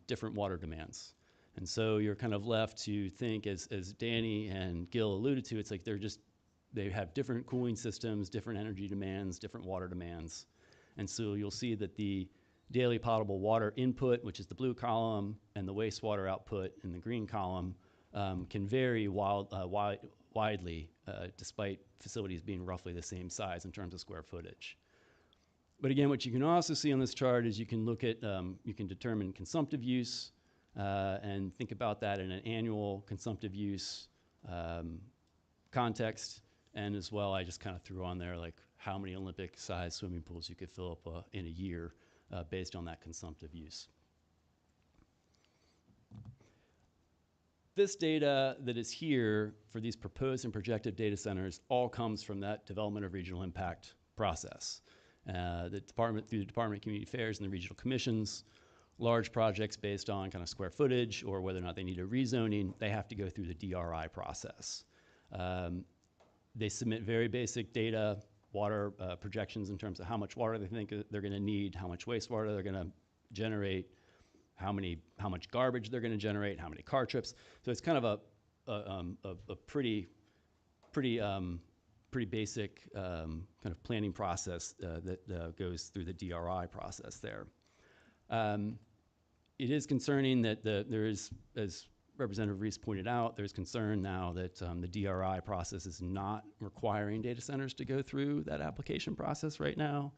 different water demands. And so you're kind of left to think, as Danny and Gil alluded to, it's like they have different cooling systems, different energy demands, different water demands. And so you'll see that the daily potable water input, which is the blue column, and the wastewater output in the green column can vary widely, despite facilities being roughly the same size in terms of square footage. But again, what you can also see on this chart is you can look at, you can determine consumptive use and think about that in an annual consumptive use context. And as well, I just kind of threw on there like how many Olympic-sized swimming pools you could fill up in a year based on that consumptive use. This data that is here for these proposed and projected data centers all comes from that development of regional impact process. Through the Department of Community Affairs and the regional commissions, large projects based on kind of square footage or whether or not they need a rezoning, they have to go through the DRI process. They submit very basic data, water projections in terms of how much water they think they're going to need, how much wastewater they're going to generate, how much garbage they're going to generate, how many car trips. So it's kind of a pretty basic kind of planning process that goes through the DRI process there. It is concerning that there is, as Representative Reese pointed out, there's concern now that the DRI process is not requiring data centers to go through that application process right now.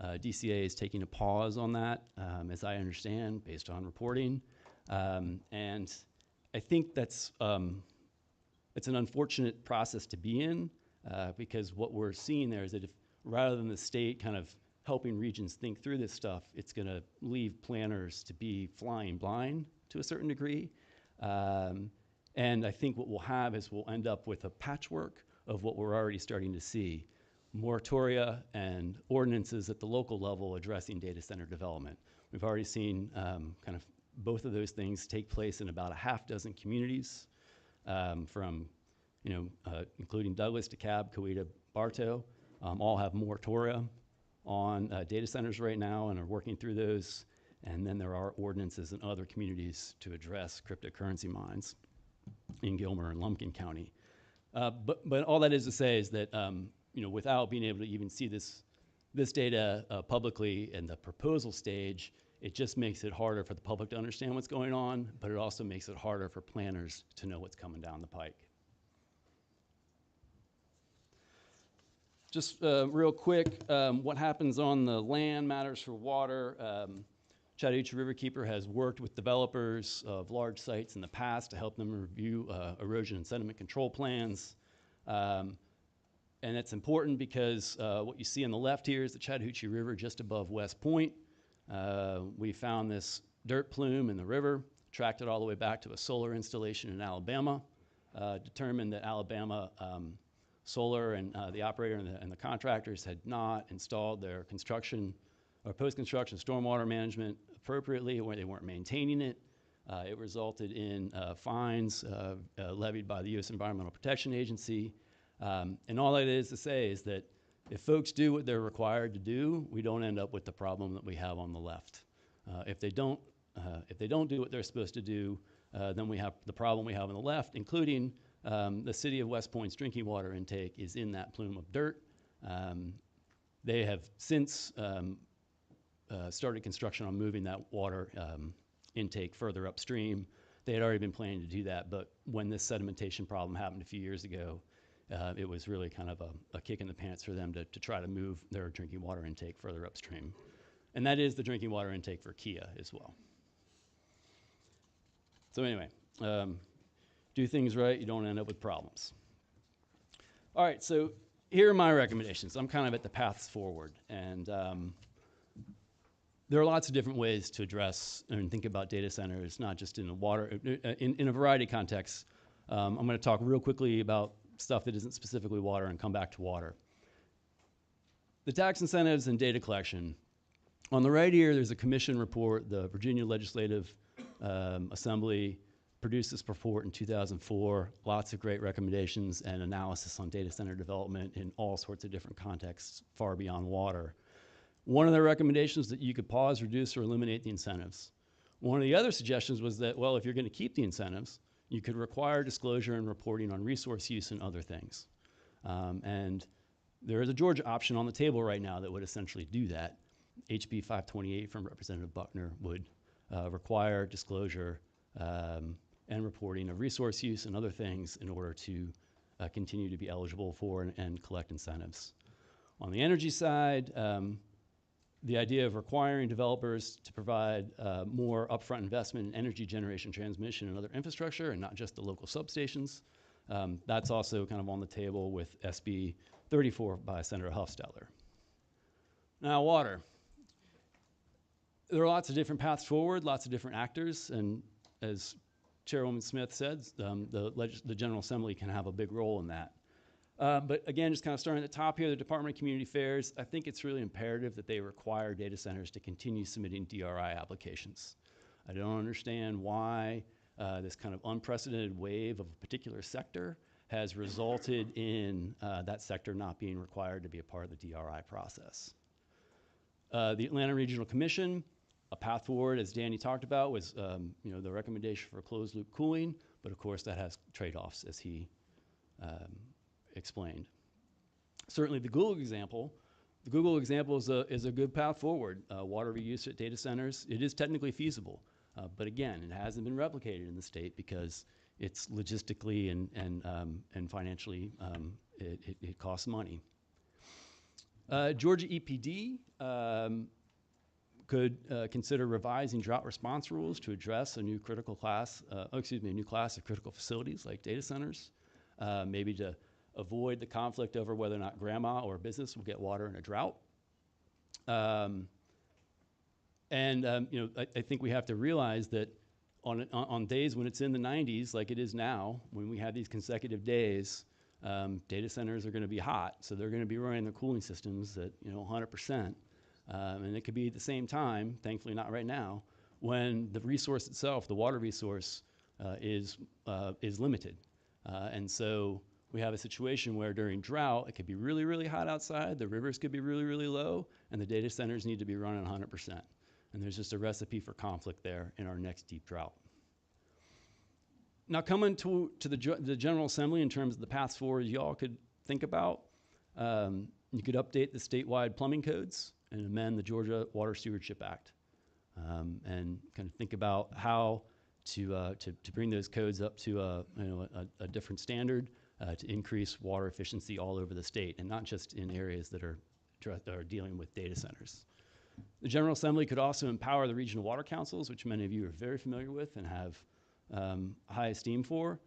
DCA is taking a pause on that, as I understand, based on reporting. And I think it's an unfortunate process to be in because what we're seeing there is that if rather than the state kind of helping regions think through this stuff, it's going to leave planners to be flying blind to a certain degree. And I think what we'll have is we'll end up with a patchwork of what we're already starting to see. Moratoria and ordinances at the local level addressing data center development. We've already seen kind of both of those things take place in about a half dozen communities from, including Douglas, DeKalb, Coweta, Bartow, all have moratoria on data centers right now and are working through those. And then there are ordinances in other communities to address cryptocurrency mines in Gilmer and Lumpkin County. But all that is to say is that without being able to even see this data publicly in the proposal stage, it just makes it harder for the public to understand what's going on, but it also makes it harder for planners to know what's coming down the pike. Just real quick, what happens on the land matters for water. Chattahoochee Riverkeeper has worked with developers of large sites in the past to help them review erosion and sediment control plans. And it's important because what you see on the left here is the Chattahoochee River just above West Point. We found this dirt plume in the river, tracked it all the way back to a solar installation in Alabama, determined that Alabama Solar and the operator and the contractors had not installed their construction or post-construction stormwater management appropriately, or they weren't maintaining it. It resulted in fines levied by the U.S. Environmental Protection Agency. And all that is to say is that If folks do what they're required to do, we don't end up with the problem that we have on the left. If they don't do what they're supposed to do, then we have the problem we have on the left, including the city of West Point's drinking water intake is in that plume of dirt. They have since started construction on moving that water intake further upstream. They had already been planning to do that, but when this sedimentation problem happened a few years ago, it was really kind of a kick in the pants for them to try to move their drinking water intake further upstream. And that is the drinking water intake for Kia as well. So anyway, do things right, you don't end up with problems. All right, so here are my recommendations. I'm kind of at the paths forward, and there are lots of different ways to address and think about data centers, not just in the water, in a variety of contexts. I'm going to talk real quickly about stuff that isn't specifically water and come back to water. The tax incentives and data collection. On the right here, there's a commission report. The Virginia Legislative Assembly produced this report in 2004. Lots of great recommendations and analysis on data center development in all sorts of different contexts, far beyond water. One of the recommendations that you could pause, reduce, or eliminate the incentives. One of the other suggestions was that, well, if you're going to keep the incentives, you could require disclosure and reporting on resource use and other things. And there is a Georgia option on the table right now that would essentially do that. HB 528 from Representative Buckner would require disclosure and reporting of resource use and other things in order to continue to be eligible for and collect incentives. On the energy side, the idea of requiring developers to provide more upfront investment in energy generation, transmission, and other infrastructure, and not just the local substations. That's also kind of on the table with SB 34 by Senator Hofstadler. Now, water. There are lots of different paths forward, lots of different actors, and as Chairwoman Smith said, the General Assembly can have a big role in that. But again, just kind of starting at the top here, the Department of Community Affairs, I think it's really imperative that they require data centers to continue submitting DRI applications. I don't understand why this kind of unprecedented wave of a particular sector has resulted in that sector not being required to be a part of the DRI process. The Atlanta Regional Commission, a path forward, as Danny talked about, was the recommendation for closed loop cooling, but of course that has trade-offs, as he explained. Certainly the Google example is a good path forward. Water reuse at data centers, it is technically feasible, but again, it hasn't been replicated in the state because it's logistically and financially, it costs money. Georgia EPD could consider revising drought response rules to address a new class of critical facilities like data centers, maybe to avoid the conflict over whether or not grandma or business will get water in a drought. I think we have to realize that on days when it's in the 90s, like it is now, when we have these consecutive days, data centers are going to be hot, so they're going to be running their cooling systems at 100%. And it could be at the same time, thankfully not right now, when the resource itself, the water resource, is limited. And so we have a situation where during drought, it could be really, really hot outside, the rivers could be really, really low, and the data centers need to be running 100%. And there's just a recipe for conflict there in our next deep drought. Now coming to the General Assembly in terms of the paths forward y'all could think about, you could update the statewide plumbing codes and amend the Georgia Water Stewardship Act, and kind of think about how to bring those codes up to a different standard to increase water efficiency all over the state, and not just in areas that are dealing with data centers. The General Assembly could also empower the regional water councils, which many of you are very familiar with and have high esteem for.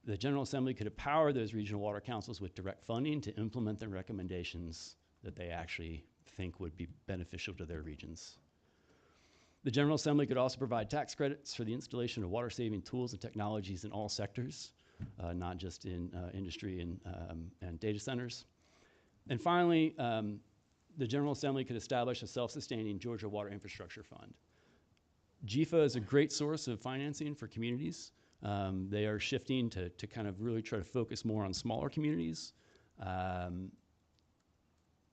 The General Assembly could empower those regional water councils with direct funding to implement the recommendations that they actually think would be beneficial to their regions. The General Assembly could also provide tax credits for the installation of water-saving tools and technologies in all sectors, not just in industry and data centers. And finally, the General Assembly could establish a self-sustaining Georgia Water Infrastructure Fund. GFA is a great source of financing for communities. They are shifting to kind of really try to focus more on smaller communities.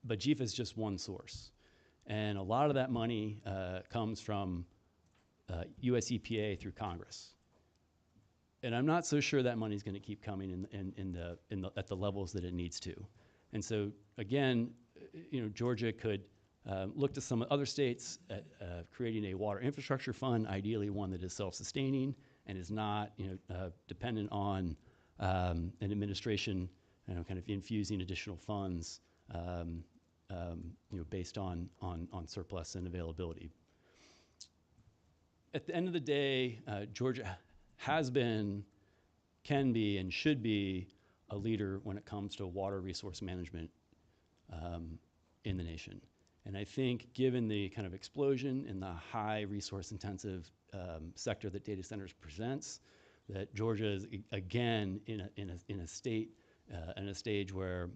but GFA is just one source. And a lot of that money comes from US EPA through Congress. And I'm not so sure that money is going to keep coming at the levels that it needs to. And so, again, Georgia could look to some other states at creating a water infrastructure fund, ideally one that is self-sustaining and is not, dependent on an administration, kind of infusing additional funds, based on surplus and availability. At the end of the day, Georgia has been, can be, and should be a leader when it comes to water resource management in the nation. And I think given the kind of explosion in the high resource intensive sector that data centers presents, that Georgia is again in a stage where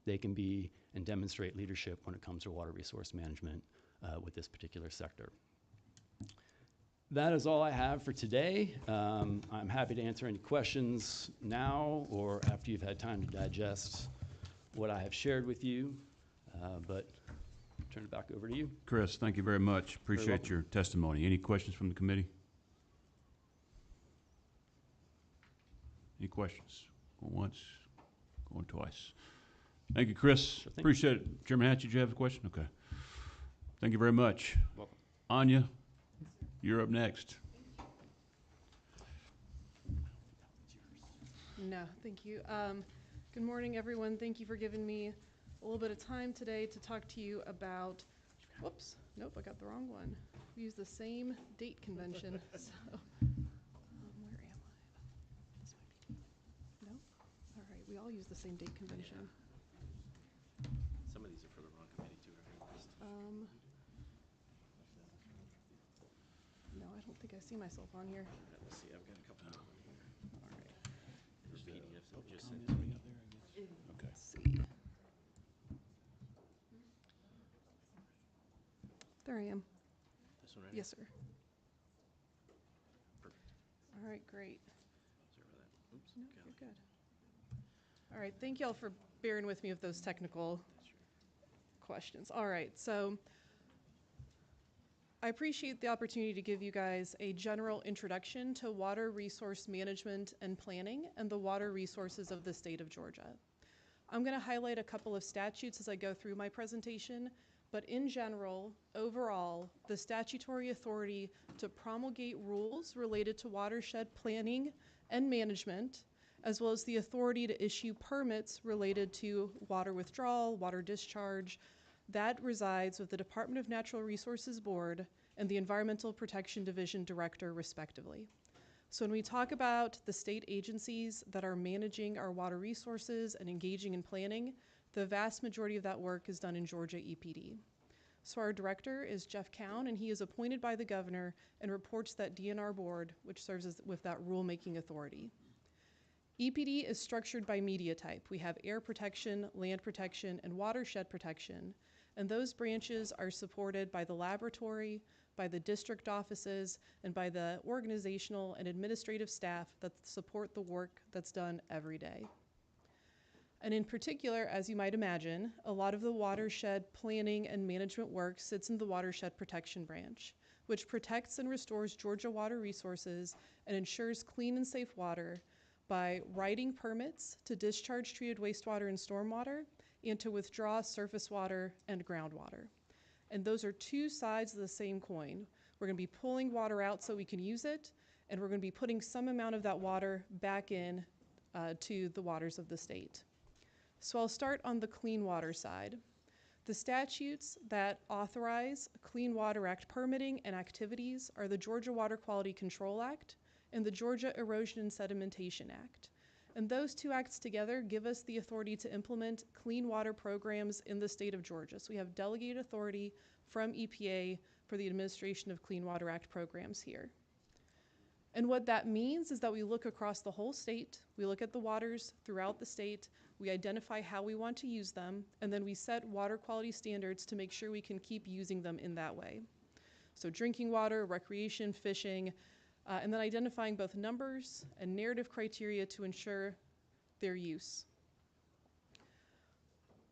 they can be and demonstrate leadership when it comes to water resource management with this particular sector. That is all I have for today. I'm happy to answer any questions now or after you've had time to digest what I have shared with you, but turn it back over to you. Chris, thank you very much. Appreciate your testimony. Any questions from the committee? Any questions? Going once, going twice. Thank you, Chris. Sure thing. Appreciate it. Chairman Hatch, did you have a question? Okay. Thank you very much. Welcome. Anya, you're up next. No, thank you. Good morning, everyone. Thank you for giving me a little bit of time today to talk to you about, whoops, nope, I got the wrong one. We use the same date convention, so, where am I? This might be, no? All right, we all use the same date convention. Some of these are for the wrong committee too, right? No, I don't think I see myself on here. Let's see, I've got a couple of them here. All right. There's PDFs that you just sent to me. Okay. Let's see. There I am. This one right Yes, sir. here? Perfect. All right, great. Sorry about that. Oops. No, you're good. All right, thank y'all for bearing with me with those technical questions. All right, so I appreciate the opportunity to give you guys a general introduction to water resource management and planning and the water resources of the state of Georgia. I'm going to highlight a couple of statutes as I go through my presentation, but in general, overall, the statutory authority to promulgate rules related to watershed planning and management, as well as the authority to issue permits related to water withdrawal, water discharge, that resides with the Department of Natural Resources Board and the Environmental Protection Division Director, respectively. So when we talk about the state agencies that are managing our water resources and engaging in planning, the vast majority of that work is done in Georgia EPD. So our director is Jeff Cowan, and he is appointed by the governor and reports that DNR board, which serves as with that rulemaking authority. EPD is structured by media type. We have air protection, land protection, and watershed protection. And those branches are supported by the laboratory, by the district offices, and by the organizational and administrative staff that support the work that's done every day. And in particular, as you might imagine, a lot of the watershed planning and management work sits in the watershed protection branch, which protects and restores Georgia water resources and ensures clean and safe water by writing permits to discharge treated wastewater and stormwater and to withdraw surface water and groundwater. And those are two sides of the same coin. We're going to be pulling water out so we can use it, and we're going to be putting some amount of that water back in to the waters of the state. So I'll start on the Clean Water side. The statutes that authorize Clean Water Act permitting and activities are the Georgia Water Quality Control Act and the Georgia Erosion and Sedimentation Act. And those two acts together give us the authority to implement clean water programs in the state of Georgia. So we have delegated authority from EPA for the administration of Clean Water Act programs here. And what that means is that we look across the whole state, we look at the waters throughout the state, we identify how we want to use them, and then we set water quality standards to make sure we can keep using them in that way. So drinking water, recreation, fishing, and then identifying both numbers and narrative criteria to ensure their use.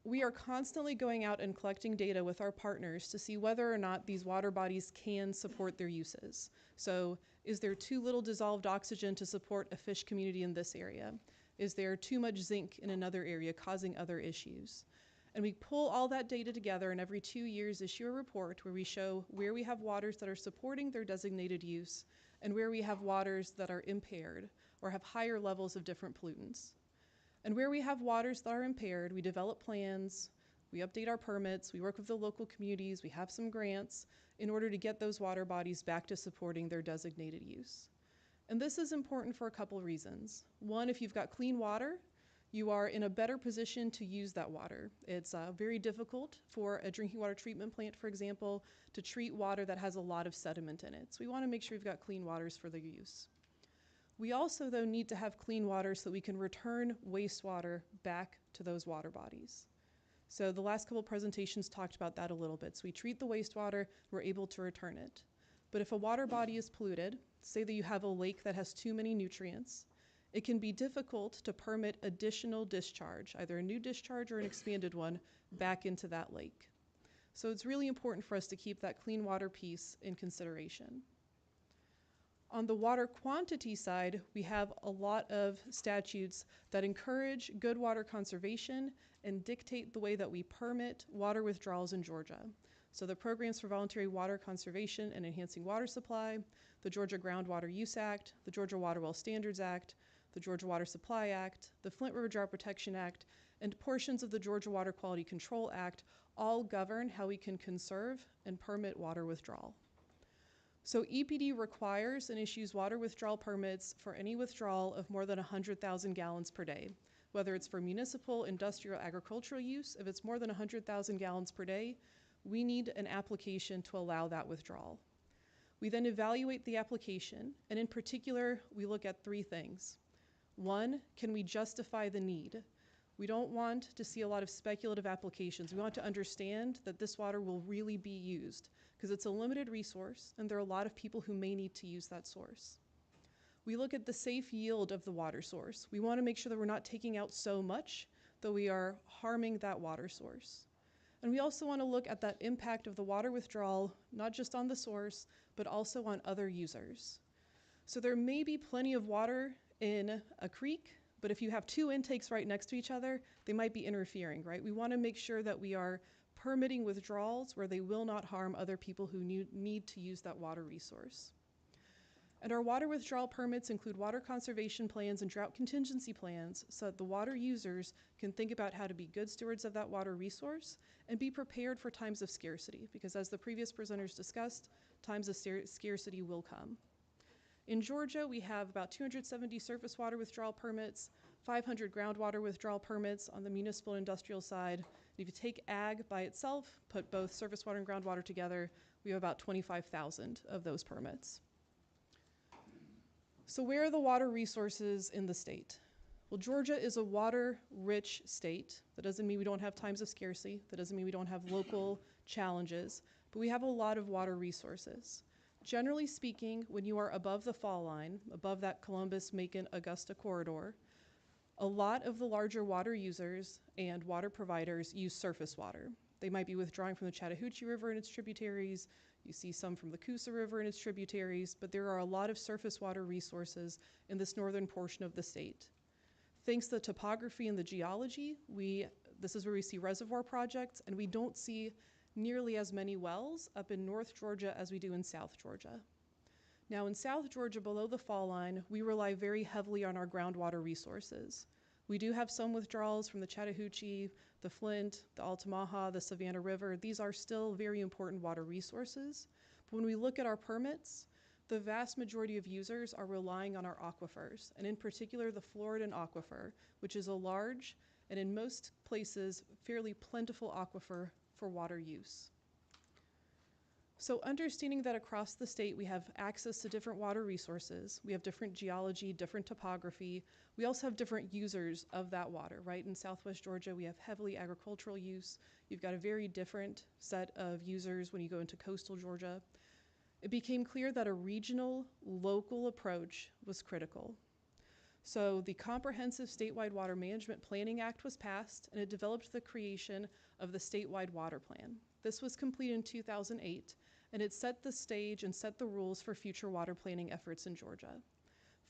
We are constantly going out and collecting data with our partners to see whether or not these water bodies can support their uses. So is there too little dissolved oxygen to support a fish community in this area? Is there too much zinc in another area causing other issues? And we pull all that data together and every 2 years issue a report where we show where we have waters that are supporting their designated use and where we have waters that are impaired or have higher levels of different pollutants. And where we have waters that are impaired, we develop plans, we update our permits, we work with the local communities, we have some grants in order to get those water bodies back to supporting their designated use. And this is important for a couple reasons. One, if you've got clean water, you are in a better position to use that water. It's very difficult for a drinking water treatment plant, for example, to treat water that has a lot of sediment in it. So we want to make sure we've got clean waters for their use. We also, though, need to have clean water so we can return wastewater back to those water bodies. So the last couple presentations talked about that a little bit. So we treat the wastewater, we're able to return it. But if a water body is polluted, say that you have a lake that has too many nutrients, it can be difficult to permit additional discharge, either a new discharge or an expanded one, back into that lake. So it's really important for us to keep that clean water piece in consideration. On the water quantity side, we have a lot of statutes that encourage good water conservation and dictate the way that we permit water withdrawals in Georgia. So the Programs for Voluntary Water Conservation and Enhancing Water Supply, the Georgia Groundwater Use Act, the Georgia Water Well Standards Act, the Georgia Water Supply Act, the Flint River Drought Protection Act, and portions of the Georgia Water Quality Control Act all govern how we can conserve and permit water withdrawal. So EPD requires and issues water withdrawal permits for any withdrawal of more than 100,000 gallons per day, whether it's for municipal, industrial, agricultural use. If it's more than 100,000 gallons per day, we need an application to allow that withdrawal. We then evaluate the application, and in particular, we look at 3 things. 1, can we justify the need? We don't want to see a lot of speculative applications. We want to understand that this water will really be used because it's a limited resource and there are a lot of people who may need to use that source. We look at the safe yield of the water source. We want to make sure that we're not taking out so much that we are harming that water source. And we also want to look at that impact of the water withdrawal, not just on the source, but also on other users. So there may be plenty of water in a creek, but if you have 2 intakes right next to each other, they might be interfering, right? We want to make sure that we are permitting withdrawals where they will not harm other people who need to use that water resource. And our water withdrawal permits include water conservation plans and drought contingency plans so that the water users can think about how to be good stewards of that water resource and be prepared for times of scarcity, because as the previous presenters discussed, times of scarcity will come. In Georgia, we have about 270 surface water withdrawal permits, 500 groundwater withdrawal permits on the municipal and industrial side. If you take ag by itself, put both surface water and groundwater together, we have about 25,000 of those permits. So where are the water resources in the state? Well, Georgia is a water-rich state. That doesn't mean we don't have times of scarcity. That doesn't mean we don't have local challenges, but we have a lot of water resources. Generally speaking, when you are above the fall line, above that Columbus, Macon, Augusta corridor, a lot of the larger water users and water providers use surface water. They might be withdrawing from the Chattahoochee River and its tributaries. You see some from the Coosa River and its tributaries, but there are a lot of surface water resources in this northern portion of the state. Thanks to the topography and the geology, this is where we see reservoir projects, and we don't see nearly as many wells up in North Georgia as we do in South Georgia. Now in South Georgia, below the fall line, we rely very heavily on our groundwater resources. We do have some withdrawals from the Chattahoochee, the Flint, the Altamaha, the Savannah River. These are still very important water resources. But when we look at our permits, the vast majority of users are relying on our aquifers, and in particular the Floridan aquifer, which is a large and in most places fairly plentiful aquifer for water use. So understanding that across the state we have access to different water resources, we have different geology, different topography, we also have different users of that water, right? In Southwest Georgia we have heavily agricultural use, you've got a very different set of users when you go into coastal Georgia. It became clear that a regional, local approach was critical. So the Comprehensive Statewide Water Management Planning Act was passed, and it developed the creation of the statewide water plan. This was completed in 2008, and it set the stage and set the rules for future water planning efforts in Georgia.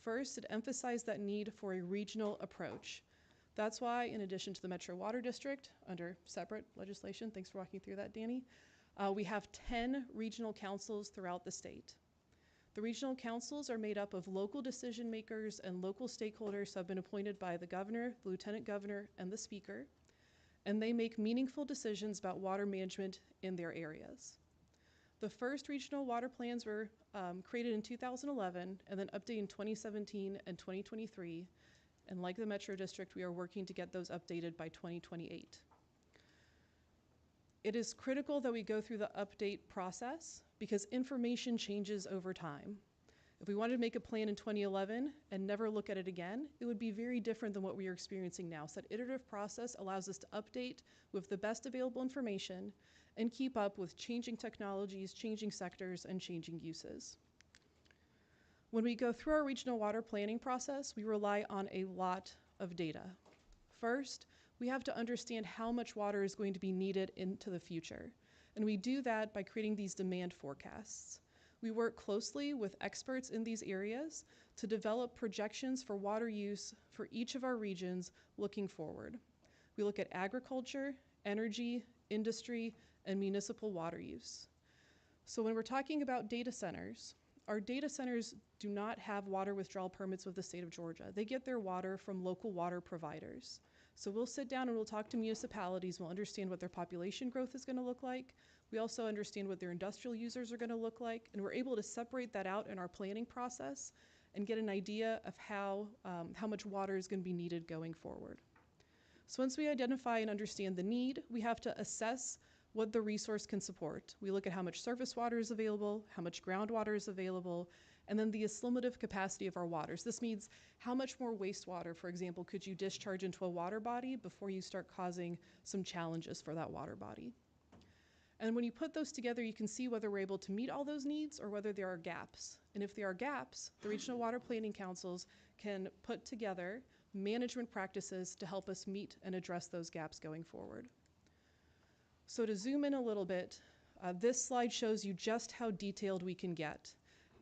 First, it emphasized that need for a regional approach. That's why, in addition to the Metro Water District, under separate legislation, thanks for walking through that, Danny, we have 10 regional councils throughout the state. The regional councils are made up of local decision makers and local stakeholders who have been appointed by the governor, the lieutenant governor, and the speaker, and they make meaningful decisions about water management in their areas. The first regional water plans were created in 2011 and then updated in 2017 and 2023. And like the Metro District, we are working to get those updated by 2028. It is critical that we go through the update process because information changes over time. If we wanted to make a plan in 2011 and never look at it again, it would be very different than what we are experiencing now. So that iterative process allows us to update with the best available information and keep up with changing technologies, changing sectors, and changing uses. When we go through our regional water planning process, we rely on a lot of data. First, we have to understand how much water is going to be needed into the future. And we do that by creating these demand forecasts. We work closely with experts in these areas to develop projections for water use for each of our regions looking forward. We look at agriculture, energy, industry, and municipal water use. So when we're talking about data centers, our data centers do not have water withdrawal permits with the state of Georgia. They get their water from local water providers. So we'll sit down and we'll talk to municipalities. We'll understand what their population growth is going to look like. We also understand what their industrial users are going to look like. And we're able to separate that out in our planning process and get an idea of how much water is going to be needed going forward. So once we identify and understand the need, we have to assess what the resource can support. We look at how much surface water is available, how much groundwater is available, and then the assimilative capacity of our waters. This means how much more wastewater, for example, could you discharge into a water body before you start causing some challenges for that water body. And when you put those together, you can see whether we're able to meet all those needs or whether there are gaps. And if there are gaps, the regional water planning councils can put together management practices to help us meet and address those gaps going forward. So to zoom in a little bit, this slide shows you just how detailed we can get.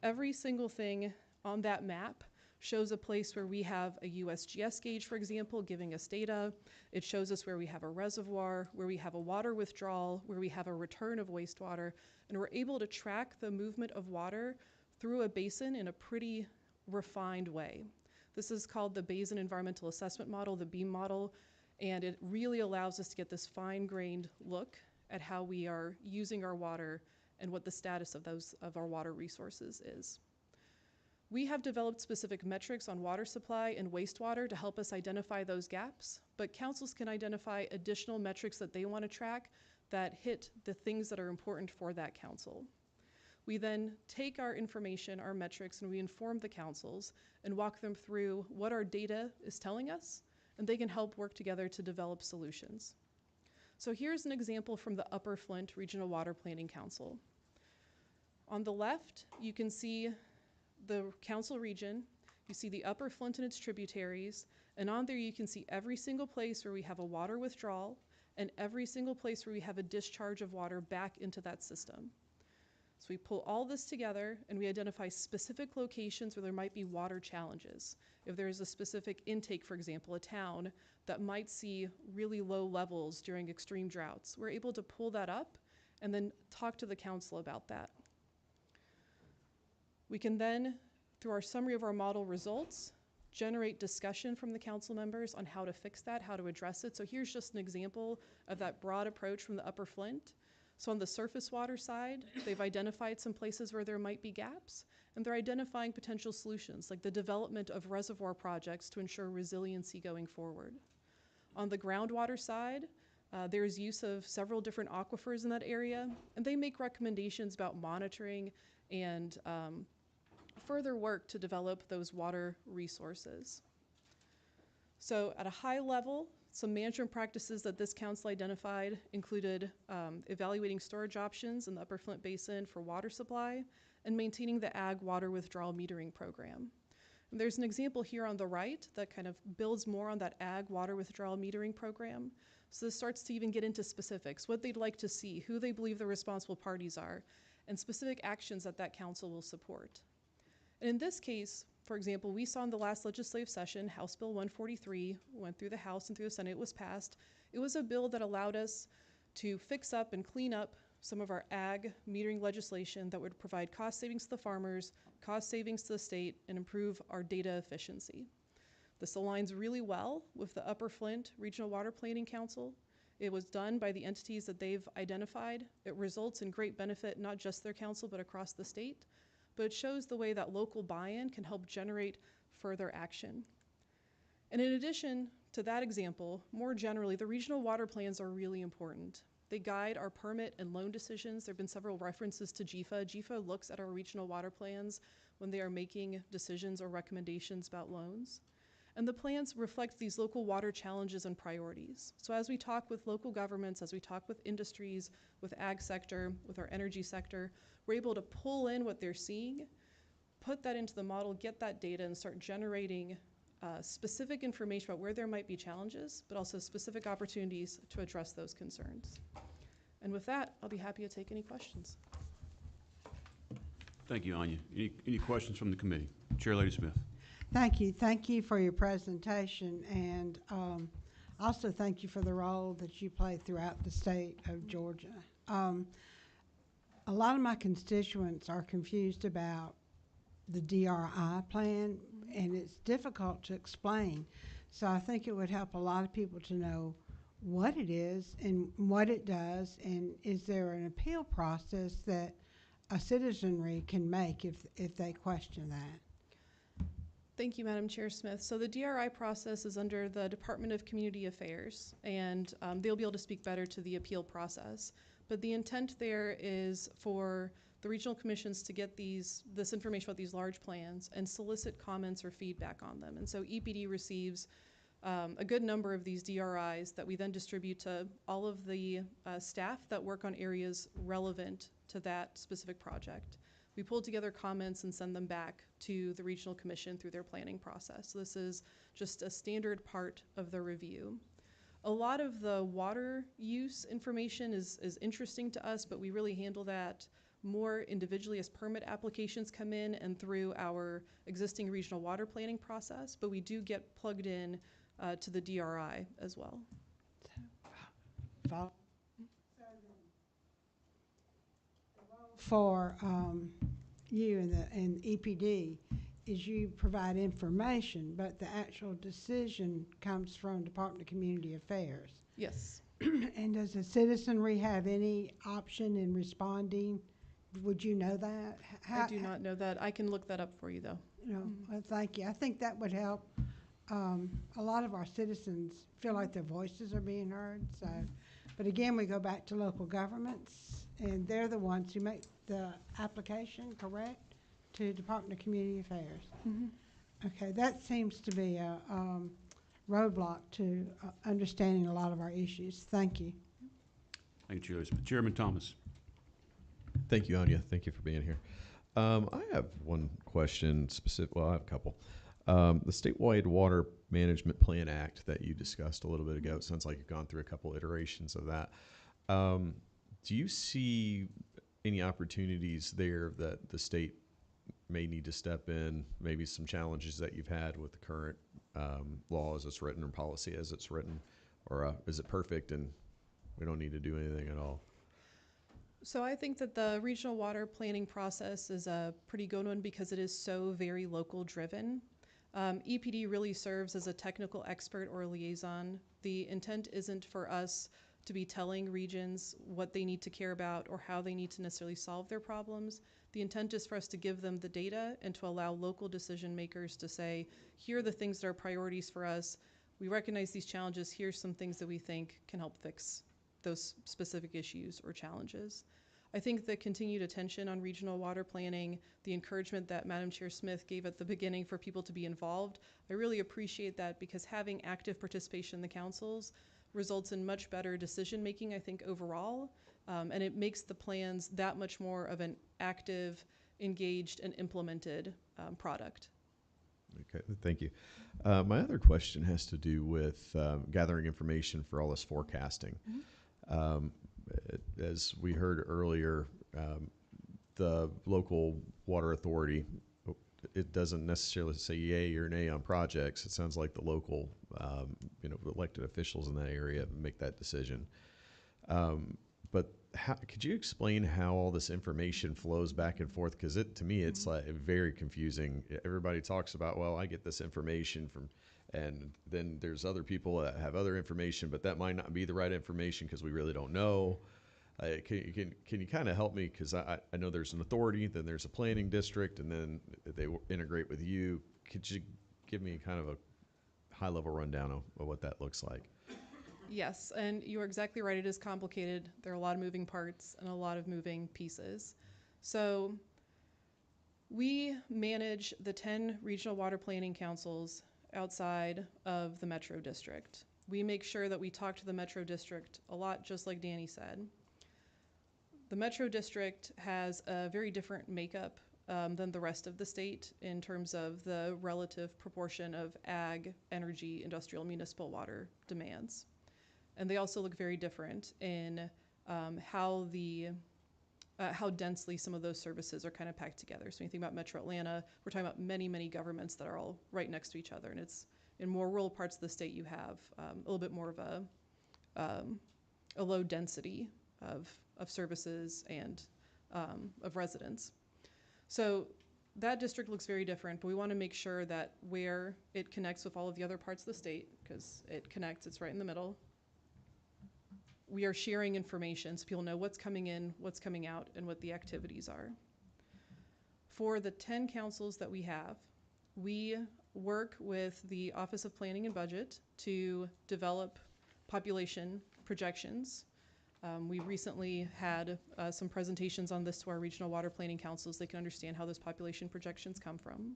Every single thing on that map shows a place where we have a USGS gauge, for example, giving us data. It shows us where we have a reservoir, where we have a water withdrawal, where we have a return of wastewater, and we're able to track the movement of water through a basin in a pretty refined way. This is called the Basin Environmental Assessment Model, the BEAM model, and it really allows us to get this fine-grained look at how we are using our water and what the status of our water resources is. We have developed specific metrics on water supply and wastewater to help us identify those gaps, but councils can identify additional metrics that they want to track that hit the things that are important for that council. We then take our information, our metrics, and we inform the councils and walk them through what our data is telling us, and they can help work together to develop solutions. So here's an example from the Upper Flint Regional Water Planning Council. On the left, you can see the council region. You see the Upper Flint and its tributaries, and on there you can see every single place where we have a water withdrawal and every single place where we have a discharge of water back into that system. So we pull all this together and we identify specific locations where there might be water challenges. If there is a specific intake, for example, a town that might see really low levels during extreme droughts, we're able to pull that up and then talk to the council about that. We can then, through our summary of our model results, generate discussion from the council members on how to fix that, how to address it. So here's just an example of that broad approach from the Upper Flint. So on the surface water side, they've identified some places where there might be gaps, and they're identifying potential solutions, like the development of reservoir projects to ensure resiliency going forward. On the groundwater side, there's use of several different aquifers in that area, and they make recommendations about monitoring and further work to develop those water resources. So at a high level, some management practices that this council identified included evaluating storage options in the Upper Flint Basin for water supply and maintaining the ag water withdrawal metering program. And there's an example here on the right that kind of builds more on that ag water withdrawal metering program. So this starts to even get into specifics, what they'd like to see, who they believe the responsible parties are, and specific actions that that council will support. And in this case, for example, we saw in the last legislative session, House Bill 143 went through the House and through the Senate, it was passed. It was a bill that allowed us to fix up and clean up some of our ag metering legislation that would provide cost savings to the farmers, cost savings to the state, and improve our data efficiency. This aligns really well with the Upper Flint Regional Water Planning Council. It was done by the entities that they've identified. It results in great benefit, not just their council, but across the state. But it shows the way that local buy-in can help generate further action. And in addition to that example, more generally, the regional water plans are really important. They guide our permit and loan decisions. There have been several references to GFA. GFA looks at our regional water plans when they are making decisions or recommendations about loans. And the plans reflect these local water challenges and priorities. So as we talk with local governments, as we talk with industries, with ag sector, with our energy sector, we're able to pull in what they're seeing, put that into the model, get that data, and start generating specific information about where there might be challenges, but also specific opportunities to address those concerns. And with that, I'll be happy to take any questions. Thank you, Anya. Any questions from the committee? Chair Lady Smith. Thank you. Thank you for your presentation, and also thank you for the role that you play throughout the state of Georgia. A lot of my constituents are confused about the DRI plan, and it's difficult to explain. So I think it would help a lot of people to know what it is and what it does, and is there an appeal process that a citizenry can make if they question that? Thank you, Madam Chair Smith. So the DRI process is under the Department of Community Affairs, and they'll be able to speak better to the appeal process. But the intent there is for the regional commissions to get this information about these large plans and solicit comments or feedback on them. And so EPD receives a good number of these DRIs that we then distribute to all of the staff that work on areas relevant to that specific project. We pull together comments and send them back to the regional commission through their planning process. So this is just a standard part of the review. A lot of the water use information is interesting to us, but we really handle that more individually as permit applications come in and through our existing regional water planning process, but we do get plugged in to the DRI as well. For you and EPD is you provide information, but the actual decision comes from Department of Community Affairs. Yes. And does the citizenry have any option in responding? Would you know that? I do not know that. I can look that up for you, though. No, well, thank you. I think that would help. A lot of our citizens feel like their voices are being heard. So, but again, we go back to local governments, and they're the ones who make the application, correct, to Department of Community Affairs. Mm-hmm. Okay, that seems to be a roadblock to understanding a lot of our issues. Thank you. Thank you, Chairman Thomas. Thank you, Anya. Thank you for being here. I have one question specific. Well, I have a couple. The Statewide Water Management Plan Act that you discussed a little bit ago, it sounds like you've gone through a couple iterations of that. Do you see any opportunities there that the state may need to step in, maybe some challenges that you've had with the current law as it's written or policy as it's written, or is it perfect and we don't need to do anything at all? So I think that the regional water planning process is a pretty good one because it is so very local driven. EPD really serves as a technical expert or a liaison. The intent isn't for us to be telling regions what they need to care about or how they need to necessarily solve their problems. The intent is for us to give them the data and to allow local decision makers to say, here are the things that are priorities for us. We recognize these challenges. Here's some things that we think can help fix those specific issues or challenges. I think the continued attention on regional water planning, the encouragement that Madam Chair Smith gave at the beginning for people to be involved, I really appreciate that because having active participation in the councils results in much better decision making, I think, overall, and it makes the plans that much more of an active, engaged, and implemented product. Okay, thank you. My other question has to do with gathering information for all this forecasting. As we heard earlier, the local water authority, it doesn't necessarily say yay or nay on projects. It sounds like the local, elected officials in that area make that decision. But could you explain how all this information flows back and forth? Because to me, it's like very confusing. Everybody talks about, well, I get this information from, and then there's other people that have other information, but that might not be the right information because we really don't know. Can you kind of help me? Because I know there's an authority, then there's a planning district, and then they integrate with you. Could you give me kind of a high-level rundown of what that looks like? Yes, and you are exactly right. It is complicated. There are a lot of moving parts and a lot of moving pieces. So we manage the 10 regional water planning councils outside of the Metro District. We make sure that we talk to the Metro District a lot, just like Danny said. The Metro District has a very different makeup than the rest of the state in terms of the relative proportion of ag, energy, industrial, municipal water demands. And they also look very different in how densely some of those services are kind of packed together. So when you think about Metro Atlanta, we're talking about many, many governments that are all right next to each other. And it's in more rural parts of the state, you have a little bit more of a low density of services and of residents. So that district looks very different, but we want to make sure that where it connects with all of the other parts of the state, because it connects, it's right in the middle, we are sharing information so people know what's coming in, what's coming out, and what the activities are. For the 10 councils that we have, we work with the Office of Planning and Budget to develop population projections. We recently had some presentations on this to our regional water planning councils. They can understand how those population projections come from.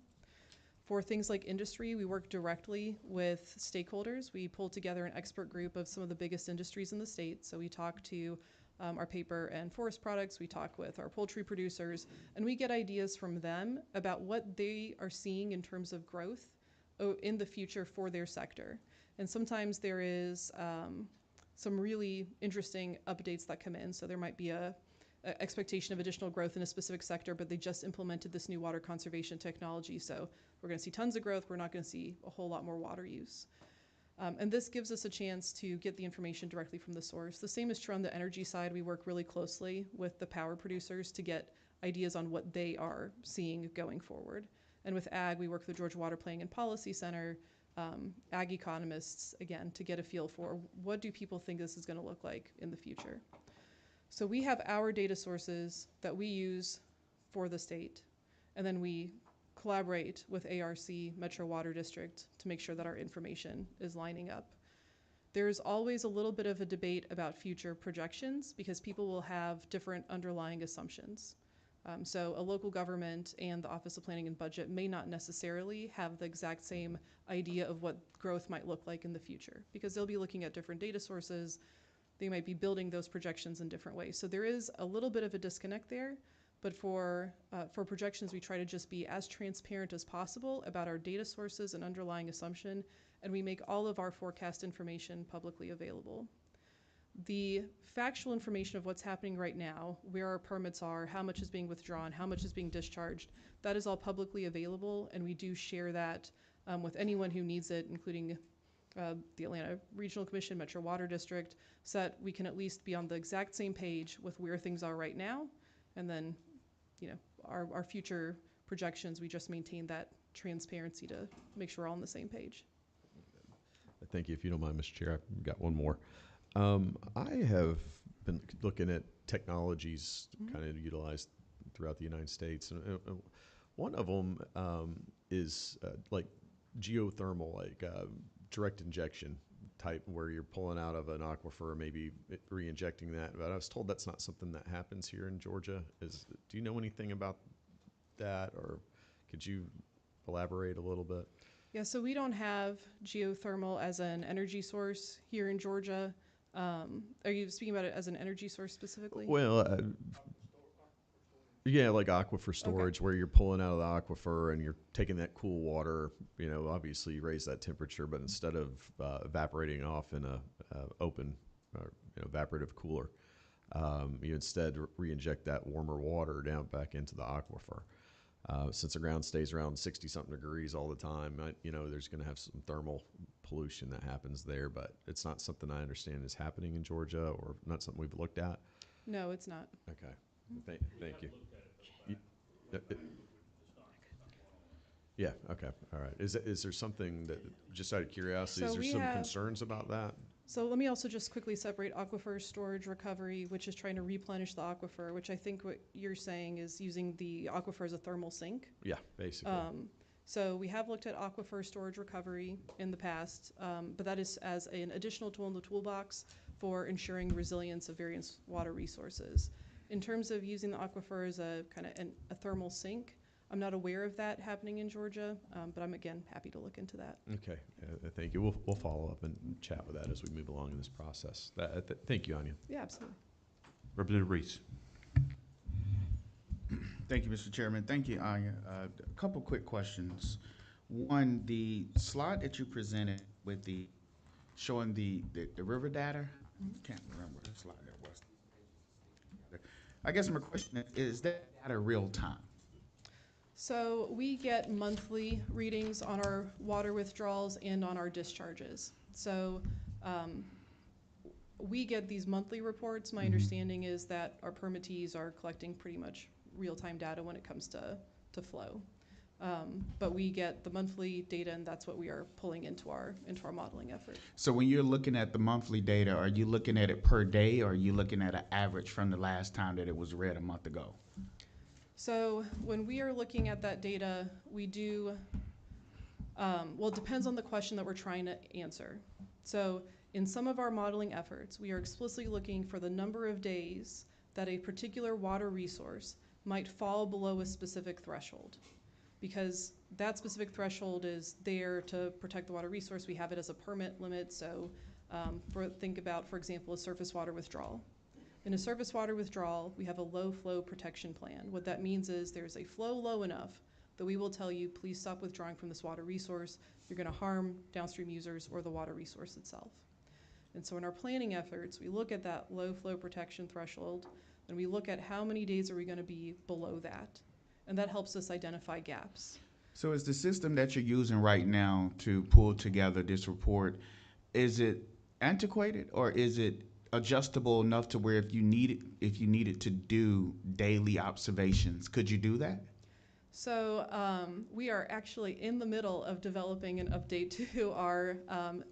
For things like industry, we work directly with stakeholders. We pull together an expert group of some of the biggest industries in the state. So we talk to our paper and forest products, we talk with our poultry producers, and we get ideas from them about what they are seeing in terms of growth in the future for their sector. And sometimes there is some really interesting updates that come in. So there might be a expectation of additional growth in a specific sector, but they just implemented this new water conservation technology. So we're going to see tons of growth. We're not going to see a whole lot more water use. And this gives us a chance to get the information directly from the source. The same is true on the energy side. We work really closely with the power producers to get ideas on what they are seeing going forward. And with ag, we work with the Georgia Water Planning and Policy Center, ag economists, again, to get a feel for what do people think this is going to look like in the future. So we have our data sources that we use for the state, and then we collaborate with ARC, Metro Water District, to make sure that our information is lining up. There's always a little bit of a debate about future projections because people will have different underlying assumptions. So a local government and the Office of Planning and Budget may not necessarily have the exact same idea of what growth might look like in the future because they'll be looking at different data sources. They might be building those projections in different ways. So there is a little bit of a disconnect there, but for projections, we try to just be as transparent as possible about our data sources and underlying assumption, and we make all of our forecast information publicly available. The factual information of what's happening right now, where our permits are, how much is being withdrawn, how much is being discharged, that is all publicly available, and we do share that with anyone who needs it, including the Atlanta Regional Commission, Metro Water District, so that we can at least be on the exact same page with where things are right now. And then, our future projections, we just maintain that transparency to make sure we're all on the same page. Thank you. If you don't mind, Mr. Chair, I've got one more. I have been looking at technologies kind of utilized throughout the United States. And one of them is like geothermal, like direct injection type, where you're pulling out of an aquifer, maybe re-injecting that. But I was told that's not something that happens here in Georgia. Do you know anything about that, or could you elaborate a little bit? Yeah, so we don't have geothermal as an energy source here in Georgia. Are you speaking about it as an energy source specifically? Well, Yeah, like aquifer storage, where you're pulling out of the aquifer and you're taking that cool water. You know, obviously you raise that temperature, but instead of evaporating off in a open, evaporative cooler, you instead re-inject that warmer water down back into the aquifer. Since the ground stays around 60-something degrees all the time, there's going to have some thermal pollution that happens there, but it's not something I understand is happening in Georgia, or not something we've looked at. No, it's not. Okay, thank you. Yeah, okay, all right. Is there something that, just out of curiosity, So is there we some have- concerns about that? So let me also just quickly separate aquifer storage recovery, which is trying to replenish the aquifer, which I think what you're saying is using the aquifer as a thermal sink. Yeah, basically. So we have looked at aquifer storage recovery in the past, but that is as an additional tool in the toolbox for ensuring resilience of various water resources. In terms of using the aquifer as a kind of a thermal sink, I'm not aware of that happening in Georgia, but I'm again happy to look into that. Okay, thank you. We'll follow up and chat with that as we move along in this process. Thank you, Anya. Yeah, absolutely. Representative Reese. Thank you, Mr. Chairman. Thank you, Anya. A couple quick questions. One, the slide that you presented with showing the river data, can't remember what slide that was. I guess my question is that data real time? So we get monthly readings on our water withdrawals and on our discharges. So we get these monthly reports. My understanding is that our permittees are collecting pretty much real-time data when it comes to flow. But we get the monthly data, and that's what we are pulling into our modeling effort. So when you're looking at the monthly data, are you looking at it per day, or are you looking at an average from the last time that it was read a month ago? So when we are looking at that data, we do, well, it depends on the question that we're trying to answer. So in some of our modeling efforts, we are explicitly looking for the number of days that a particular water resource might fall below a specific threshold, because that specific threshold is there to protect the water resource. We have it as a permit limit. So think about, for example, a surface water withdrawal. In a surface water withdrawal, we have a low flow protection plan. What that means is there's a flow low enough that we will tell you, please stop withdrawing from this water resource. You're going to harm downstream users or the water resource itself. And so in our planning efforts, we look at that low flow protection threshold, and we look at how many days are we going to be below that. And that helps us identify gaps. So is the system that you're using right now to pull together this report, is it antiquated, or is it adjustable enough to where if you needed to do daily observations, could you do that? So we are actually in the middle of developing an update to our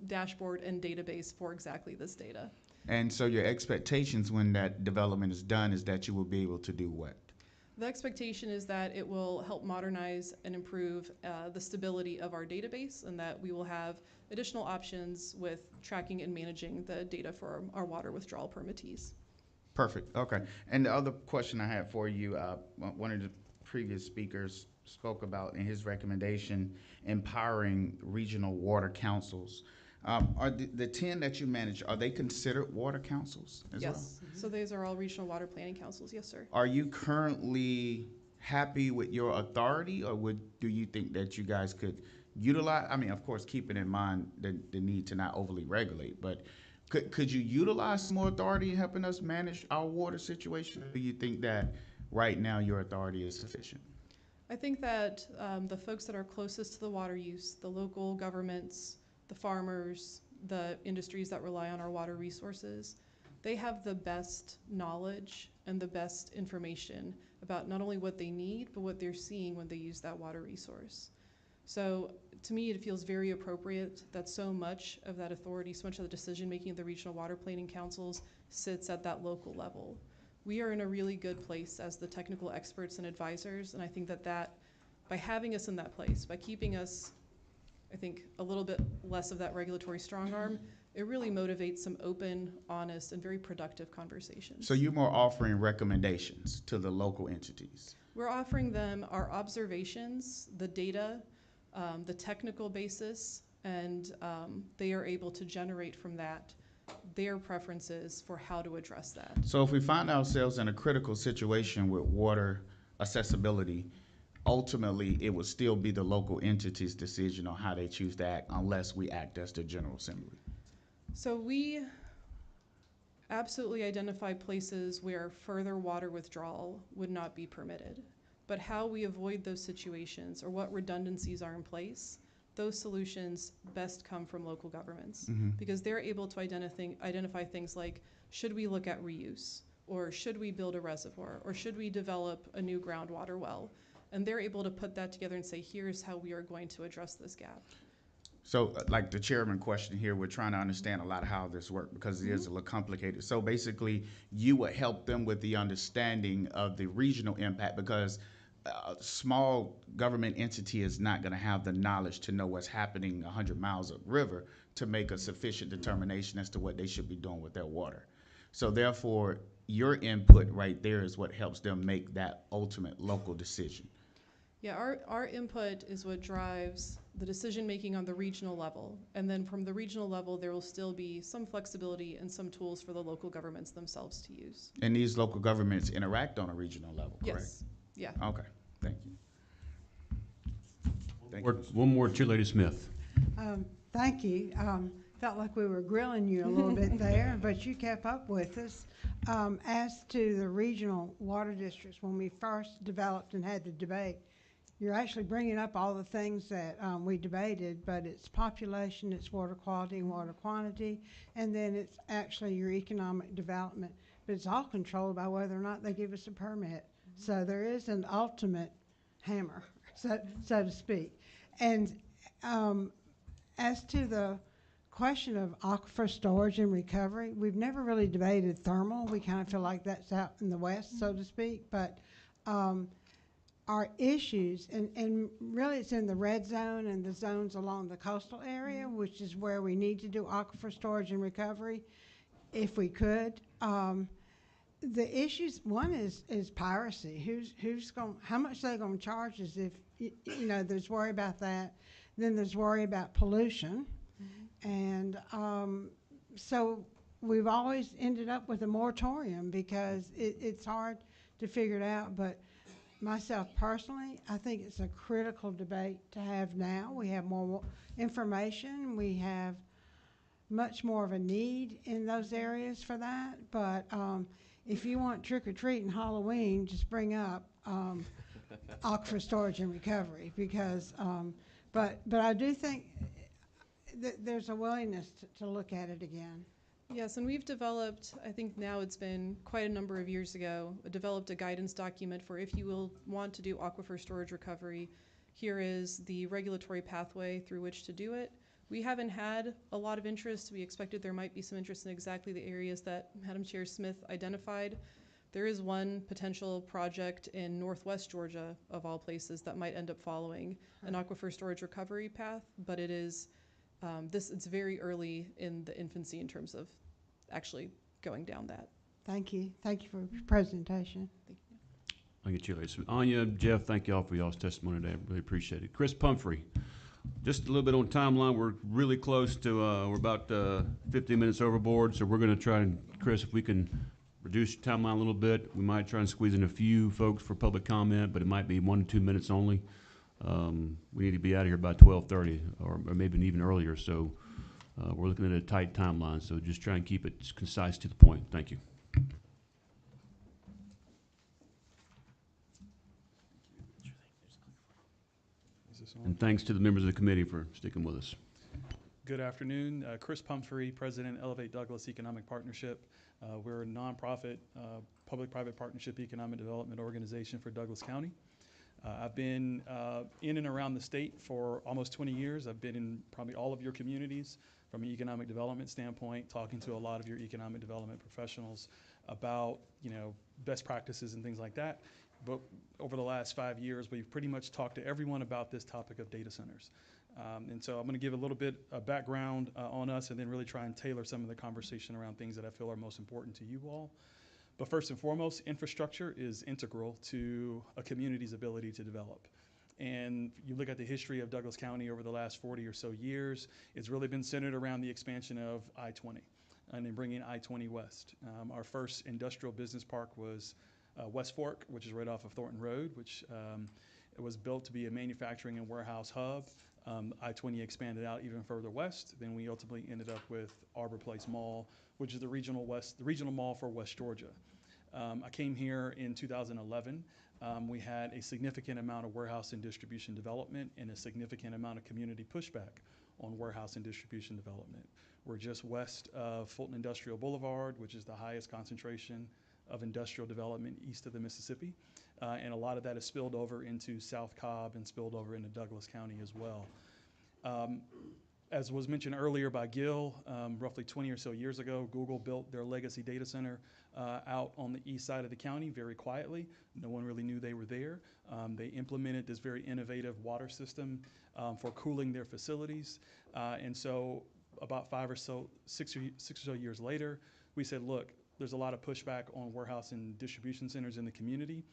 dashboard and database for exactly this data. And so your expectations when that development is done is that you will be able to do what? The expectation is that it will help modernize and improve the stability of our database, and that we will have additional options with tracking and managing the data for our water withdrawal permittees. Perfect. Okay. And the other question I had for you, one of the previous speakers spoke about in his recommendation empowering regional water councils. Are the 10 that you manage, are they considered water councils as well? Yes. So those are all regional water planning councils. Yes, sir. Are you currently happy with your authority, or do you think that you guys could utilize, I mean, of course, keeping in mind the need to not overly regulate, but could you utilize some more authority in helping us manage our water situation? Or do you think that right now your authority is sufficient? I think that the folks that are closest to the water use, the local governments, the farmers, the industries that rely on our water resources, they have the best knowledge and the best information about not only what they need, but what they're seeing when they use that water resource. So to me, it feels very appropriate that so much of that authority, so much of the decision-making of the regional water planning councils sits at that local level. We are in a really good place as the technical experts and advisors, and I think that by having us in that place, by keeping us, I think, a little bit less of that regulatory strong arm, it really motivates some open, honest, and very productive conversations. So you're more offering recommendations to the local entities? We're offering them our observations, the data, the technical basis, and they are able to generate from that their preferences for how to address that. So if we find ourselves in a critical situation with water accessibility, ultimately, it would still be the local entity's decision on how they choose to act unless we act as the General Assembly. So we absolutely identify places where further water withdrawal would not be permitted. But how we avoid those situations or what redundancies are in place, those solutions best come from local governments because they're able to identify things like, should we look at reuse? Or should we build a reservoir? Or should we develop a new groundwater well? And they're able to put that together and say, here's how we are going to address this gap. So like the chairman question here, we're trying to understand a lot of how this works because it is a little complicated. So basically, you would help them with the understanding of the regional impact because a small government entity is not going to have the knowledge to know what's happening 100 miles upriver to make a sufficient determination as to what they should be doing with their water. So therefore, your input right there is what helps them make that ultimate local decision. Yeah, our input is what drives the decision-making on the regional level. And then from the regional level, there will still be some flexibility and some tools for the local governments themselves to use. And these local governments interact on a regional level, correct? Yes, yeah. Okay, thank you. Thank you. One more, Chair Smith. Thank you. Felt like we were grilling you a little bit there, but you kept up with us. As to the regional water districts, when we first developed and had the debate, you're actually bringing up all the things that we debated, but it's population, it's water quality and water quantity, and then it's actually your economic development. But it's all controlled by whether or not they give us a permit. So there is an ultimate hammer, so to speak. And as to the question of aquifer storage and recovery, we've never really debated thermal. We kind of feel like that's out in the west, so to speak, but our issues, and really it's in the red zone and the zones along the coastal area, which is where we need to do aquifer storage and recovery, if we could. The issues, one is piracy. Who's going, how much they're going to charge us if, you know, there's worry about that. Then there's worry about pollution. And so we've always ended up with a moratorium because it's hard to figure it out. But myself personally, I think it's a critical debate to have now. We have more information. We have much more of a need in those areas for that. But if you want trick-or-treat and Halloween, just bring up aquifer storage and recovery because, but I do think that there's a willingness to look at it again. Yes, and we've developed, I think now it's been quite a number of years ago, developed a guidance document for if you will want to do aquifer storage recovery, here is the regulatory pathway through which to do it. We haven't had a lot of interest. We expected there might be some interest in exactly the areas that Madam Chair Smith identified. There is one potential project in northwest Georgia, of all places, that might end up following an aquifer storage recovery path, but it is it's very early in the infancy in terms of actually going down that. Thank you. Thank you for your presentation. Thank you, Chair. So Anya, Jeff, thank you all for y'all's testimony today. I really appreciate it. Chris Pumphrey, just a little bit on timeline. We're really close to, we're about 15 minutes overboard, so we're going to try and, Chris, if we can reduce your timeline a little bit, we might try and squeeze in a few folks for public comment, but it might be 1 to 2 minutes only. We need to be out of here by 12:30 or maybe even earlier, so we're looking at a tight timeline, so just try and keep it concise to the point. Thank you. And thanks to the members of the committee for sticking with us. Good afternoon. Chris Pumphrey, President, Elevate Douglas Economic Partnership. We're a nonprofit, public-private partnership economic development organization for Douglas County. I've been in and around the state for almost 20 years. I've been in probably all of your communities from an economic development standpoint, talking to a lot of your economic development professionals about, you know, best practices and things like that. But over the last 5 years, we've pretty much talked to everyone about this topic of data centers. And so I'm going to give a little bit of background on us and then really try and tailor some of the conversation around things that I feel are most important to you all. But first and foremost, infrastructure is integral to a community's ability to develop. And you look at the history of Douglas County over the last 40 or so years, it's really been centered around the expansion of I-20 and then bringing I-20 west. Our first industrial business park was West Fork, which is right off of Thornton Road, which it was built to be a manufacturing and warehouse hub. I-20 expanded out even further west. Then we ultimately ended up with Arbor Place Mall, which is the regional mall for West Georgia. I came here in 2011. We had a significant amount of warehouse and distribution development and a significant amount of community pushback on warehouse and distribution development. We're just west of Fulton Industrial Boulevard, which is the highest concentration of industrial development east of the Mississippi. And a lot of that is spilled over into South Cobb and spilled over into Douglas County as well. As was mentioned earlier by Gil, roughly 20 or so years ago, Google built their legacy data center out on the east side of the county very quietly. No one really knew they were there. They implemented this very innovative water system for cooling their facilities. And so about 6 or so years later, we said, look, there's a lot of pushback on warehouse and distribution centers in the community.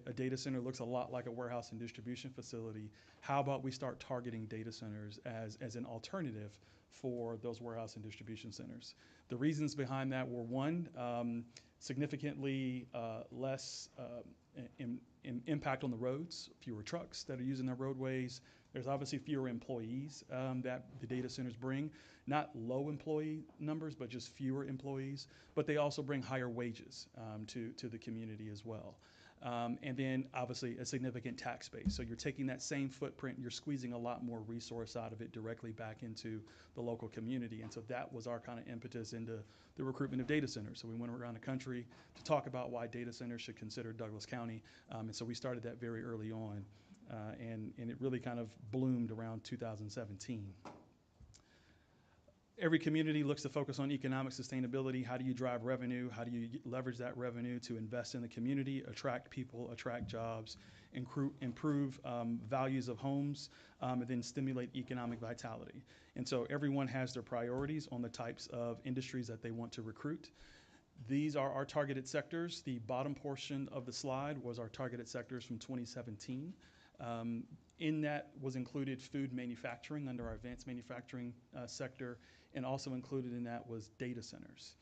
A data center looks a lot like a warehouse and distribution facility. How about we start targeting data centers as an alternative for those warehouse and distribution centers? The reasons behind that were, one, significantly less impact on the roads, fewer trucks that are using their roadways. There's obviously fewer employees that the data centers bring. Not low employee numbers, but just fewer employees. But they also bring higher wages to the community as well. And then obviously a significant tax base. So you're taking that same footprint, you're squeezing a lot more resource out of it directly back into the local community. And so that was our kind of impetus into the recruitment of data centers. So we went around the country to talk about why data centers should consider Douglas County. And so we started that very early on. And it really kind of bloomed around 2017. Every community looks to focus on economic sustainability. How do you drive revenue? How do you leverage that revenue to invest in the community, attract people, attract jobs, improve values of homes, and then stimulate economic vitality? And so everyone has their priorities on the types of industries that they want to recruit. These are our targeted sectors. The bottom portion of the slide was our targeted sectors from 2017. In that was included food manufacturing under our advanced manufacturing sector, and also included in that was data centers.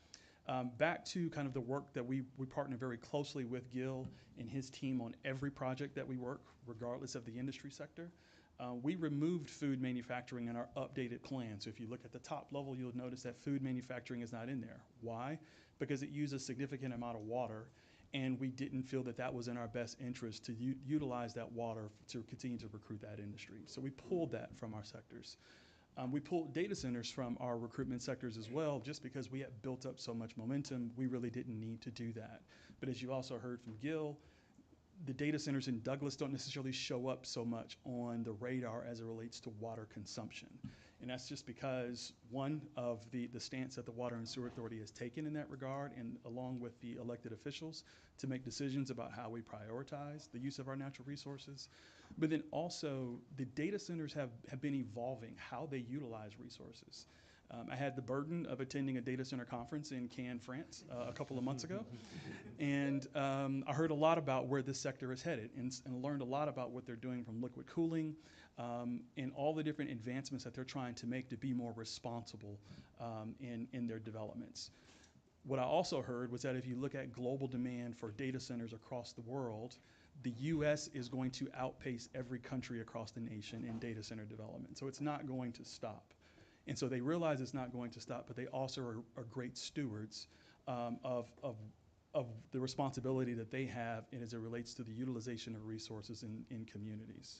Back to kind of the work that we partner very closely with Gil and his team on every project that we work, regardless of the industry sector. We removed food manufacturing in our updated plan. So if you look at the top level, you'll notice that food manufacturing is not in there. Why? Because it uses a significant amount of water, and we didn't feel that that was in our best interest to utilize that water to continue to recruit that industry. So we pulled that from our sectors. We pulled data centers from our recruitment sectors as well, just because we had built up so much momentum, we really didn't need to do that. But as you also heard from Gil, the data centers in Douglas don't necessarily show up so much on the radar as it relates to water consumption. And that's just because, one, of the stance that the Water and Sewer Authority has taken in that regard, and along with the elected officials, to make decisions about how we prioritize the use of our natural resources. But then also, the data centers have been evolving how they utilize resources. I had the burden of attending a data center conference in Cannes, France, a couple of months ago. And I heard a lot about where this sector is headed, and learned a lot about what they're doing from liquid cooling and all the different advancements that they're trying to make to be more responsible in their developments. What I also heard was that if you look at global demand for data centers across the world, the US is going to outpace every country across the nation in data center development. So it's not going to stop. And so they realize it's not going to stop, but they also are great stewards of the responsibility that they have and as it relates to the utilization of resources in communities.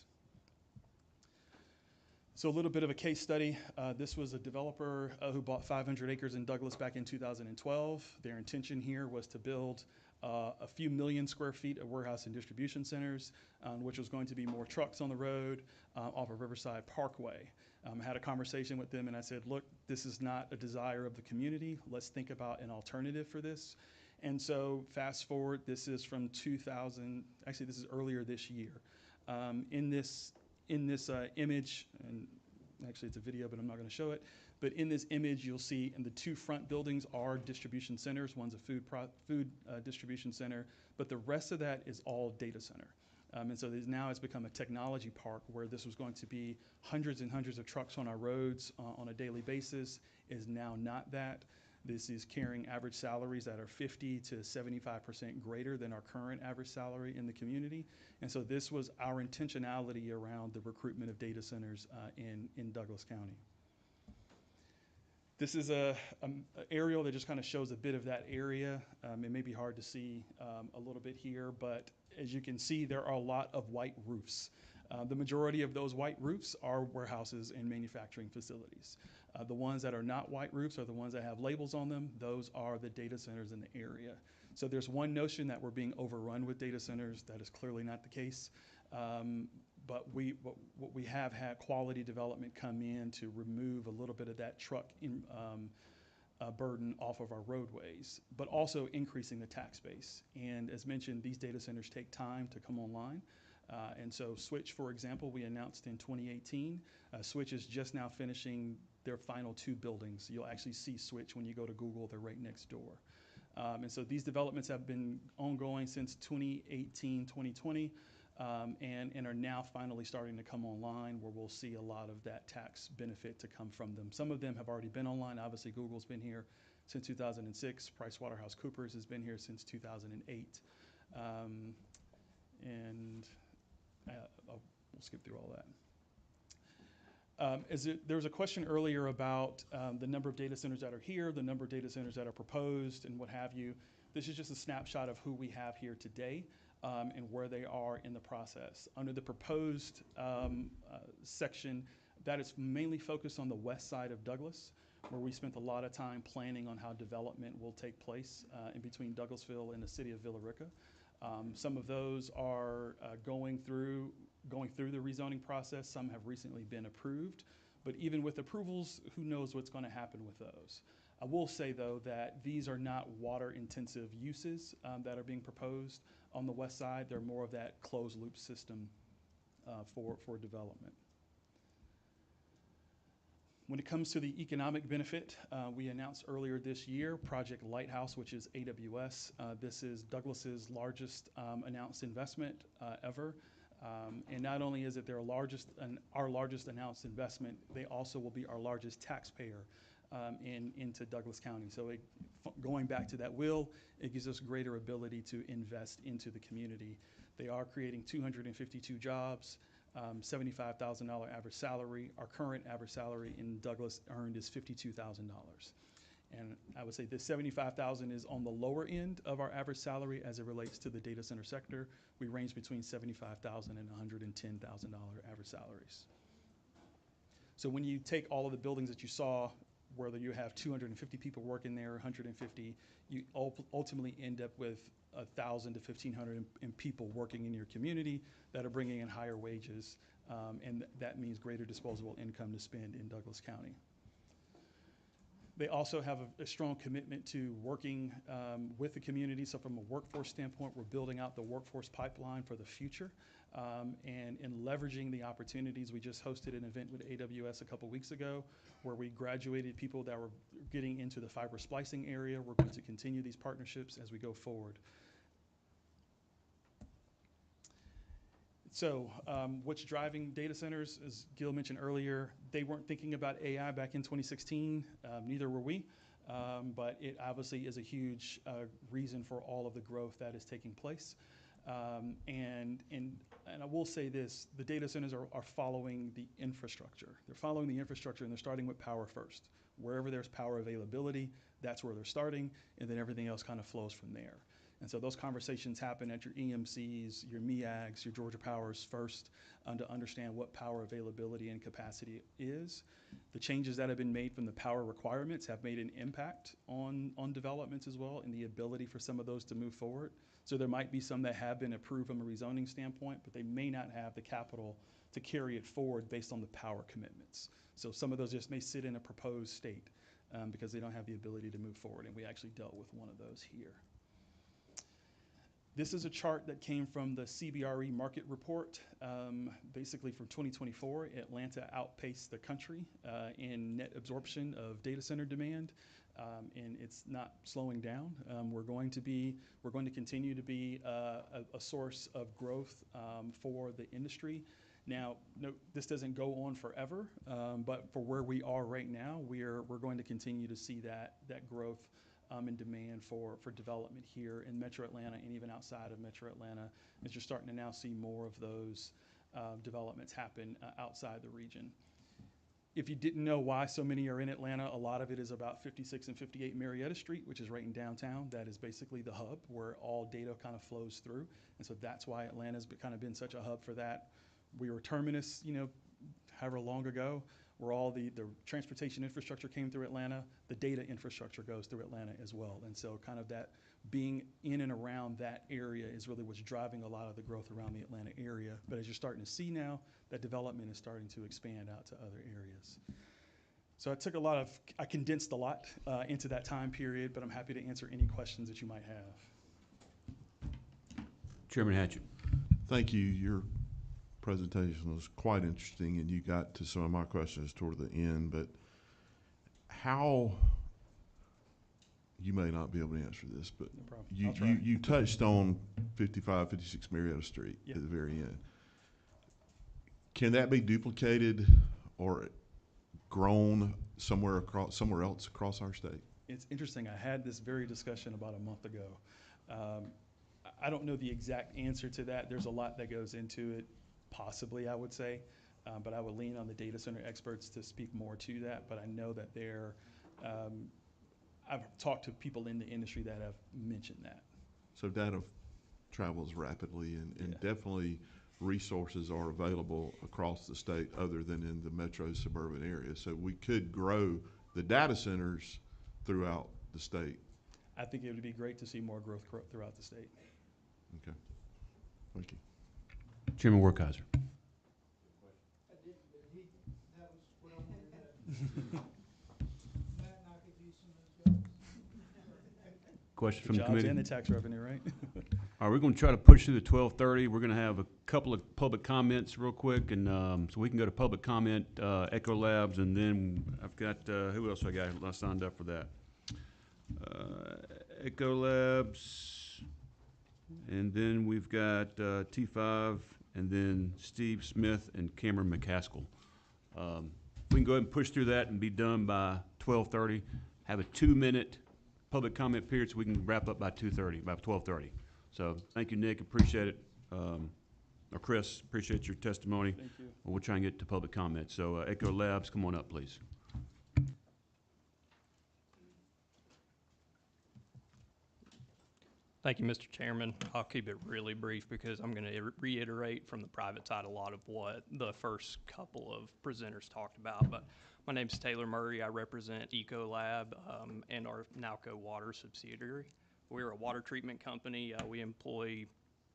So a little bit of a case study. This was a developer who bought 500 acres in Douglas back in 2012. Their intention here was to build a few million square feet of warehouse and distribution centers, which was going to be more trucks on the road off of Riverside Parkway. I had a conversation with them and I said, look, this is not a desire of the community. Let's think about an alternative for this. And so fast forward, this is from 2000, actually this is earlier this year. In this image, and actually it's a video, but I'm not going to show it, but in this image you'll see in the two front buildings are distribution centers. One's a food distribution center, but the rest of that is all data center. And so now it's become a technology park where this was going to be hundreds and hundreds of trucks on our roads on a daily basis, is now not that. This is carrying average salaries that are 50 to 75% greater than our current average salary in the community. And so this was our intentionality around the recruitment of data centers in Douglas County. This is a aerial that just kind of shows a bit of that area. It may be hard to see a little bit here, but as you can see, there are a lot of white roofs. The majority of those white roofs are warehouses and manufacturing facilities. The ones that are not white roofs are the ones that have labels on them. Those are the data centers in the area. So there's one notion that we're being overrun with data centers. That is clearly not the case. But what we have had quality development come in to remove a little bit of that truck burden off of our roadways, but also increasing the tax base. And as mentioned, these data centers take time to come online. And so Switch, for example, we announced in 2018. Switch is just now finishing their final 2 buildings. You'll actually see Switch when you go to Google. They're right next door. And so these developments have been ongoing since 2018, 2020. And are now finally starting to come online, where we'll see a lot of that tax benefit to come from them. Some of them have already been online. Obviously, Google's been here since 2006. PricewaterhouseCoopers has been here since 2008. We'll skip through all that. There was a question earlier about the number of data centers that are here, the number of data centers that are proposed, and what have you. This is just a snapshot of who we have here today. And where they are in the process. Under the proposed section, that is mainly focused on the west side of Douglas, where we spent a lot of time planning on how development will take place in between Douglasville and the city of Villa Rica. Some of those are going through the rezoning process. Some have recently been approved. But even with approvals, who knows what's going to happen with those. I will say, though, that these are not water-intensive uses that are being proposed on the west side. They're more of that closed-loop system for development. When it comes to the economic benefit, we announced earlier this year Project Lighthouse, which is AWS. This is Douglas's largest announced investment ever. And not only is it our largest announced investment, they also will be our largest taxpayer into Douglas County. So going back to that will, it gives us greater ability to invest into the community. They are creating 252 jobs, $75,000 average salary. Our current average salary in Douglas earned is $52,000. And I would say this $75,000 is on the lower end of our average salary as it relates to the data center sector. We range between $75,000 and $110,000 average salaries. So when you take all of the buildings that you saw, whether you have 250 people working there, 150, you ultimately end up with 1,000 to 1,500 people working in your community that are bringing in higher wages, and that means greater disposable income to spend in Douglas County. They also have a strong commitment to working with the community. So from a workforce standpoint, we're building out the workforce pipeline for the future and leveraging the opportunities. We just hosted an event with AWS a couple weeks ago where we graduated people that were getting into the fiber splicing area. We're going to continue these partnerships as we go forward. So what's driving data centers, as Gil mentioned earlier, they weren't thinking about AI back in 2016, neither were we, but it obviously is a huge reason for all of the growth that is taking place. And I will say this, the data centers are following the infrastructure. They're following the infrastructure and they're starting with power first. Wherever there's power availability, that's where they're starting, and then everything else kind of flows from there. And so those conversations happen at your EMCs, your MEAGs, your Georgia Powers first to understand what power availability and capacity is. The changes that have been made from the power requirements have made an impact on developments as well and the ability for some of those to move forward. So there might be some that have been approved from a rezoning standpoint, but they may not have the capital to carry it forward based on the power commitments. So some of those just may sit in a proposed state because they don't have the ability to move forward, and we actually dealt with one of those here. This is a chart that came from the CBRE market report. Basically from 2024, Atlanta outpaced the country in net absorption of data center demand, and it's not slowing down. We're going to continue to be a source of growth for the industry, Now, no, this doesn't go on forever, but for where we are right now, we're going to continue to see that growth and demand for development here in Metro Atlanta and even outside of Metro Atlanta, as you're starting to now see more of those developments happen outside the region. If you didn't know why so many are in Atlanta, a lot of it is about 56 and 58 Marietta Street, which is right in downtown. That is basically the hub where all data kind of flows through. And so that's why Atlanta's kind of been such a hub for that. We were terminus, however long ago, where all the transportation infrastructure came through Atlanta, the data infrastructure goes through Atlanta as well. And so kind of that being in and around that area is really what's driving a lot of the growth around the Atlanta area. But as you're starting to see now, that development is starting to expand out to other areas. So I condensed a lot into that time period, but I'm happy to answer any questions that you might have. Chairman Hatchett. Thank you. Your presentation was quite interesting, and you got to some of my questions toward the end, but how, you may not be able to answer this, but no problem. you touched on 55, 56 Marietta Street Yep. at the very end. Can that be duplicated or grown somewhere else across our state? It's interesting. I had this very discussion about a month ago. I don't know the exact answer to that. There's a lot that goes into it, possibly, I would say. But I would lean on the data center experts to speak more to that. But I know that I've talked to people in the industry that have mentioned that. So data travels rapidly, and Yeah. definitely resources are available across the state other than in the metro suburban area. So we could grow the data centers throughout the state. I think it would be great to see more growth throughout the state. Okay. Thank you. Chairman Werkheiser. Question from the Jobs committee? and the tax revenue, right? All right, we're going to try to push through the 12:30. We're going to have a couple of public comments real quick, and so we can go to public comment, Echo Labs, and then I've got, who else I got I signed up for that? Echo Labs, and then we've got T5, and then Steve Smith and Cameron McCaskill. We can go ahead and push through that and be done by 12:30. Have a 2-minute public comment period so we can wrap up by 12:30. So thank you, Nick. Appreciate it. Or Chris, appreciate your testimony. Thank you. We'll try and get to public comment. So Echo Labs, come on up, please. Thank you, Mr. Chairman. I'll keep it really brief because I'm going to reiterate from the private side a lot of what the first couple of presenters talked about. But my name is Taylor Murray. I represent Ecolab and our Nalco Water subsidiary. We're a water treatment company. We employ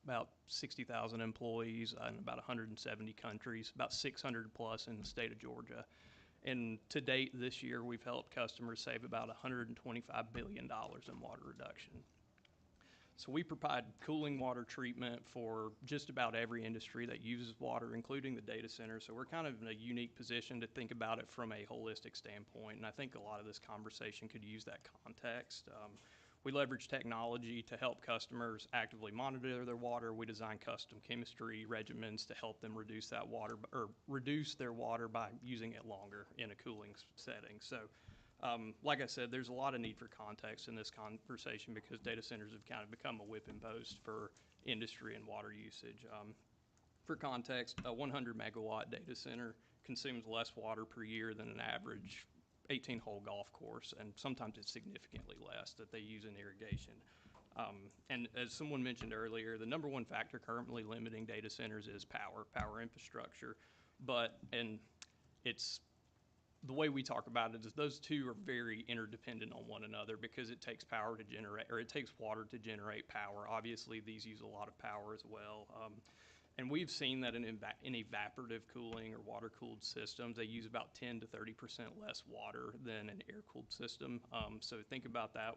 about 60,000 employees in about 170 countries, about 600 plus in the state of Georgia. And to date this year, we've helped customers save about $125 billion in water reduction. So we provide cooling water treatment for just about every industry that uses water, including the data center. So we're kind of in a unique position to think about it from a holistic standpoint. And I think a lot of this conversation could use that context. We leverage technology to help customers actively monitor their water. We design custom chemistry regimens to help them reduce that water, or reduce their water by using it longer in a cooling setting. So like I said, there's a lot of need for context in this conversation because data centers have kind of become a whipping post for industry and water usage. For context, a 100 megawatt data center consumes less water per year than an average 18-hole golf course, and sometimes it's significantly less that they use in irrigation. And as someone mentioned earlier, the number one factor currently limiting data centers is power infrastructure. And it's the way we talk about it is those two are very interdependent on one another because it takes power to generate, or it takes water to generate power. Obviously, these use a lot of power as well. And we've seen that in evaporative cooling or water-cooled systems, they use about 10 to 30% less water than an air-cooled system. So think about that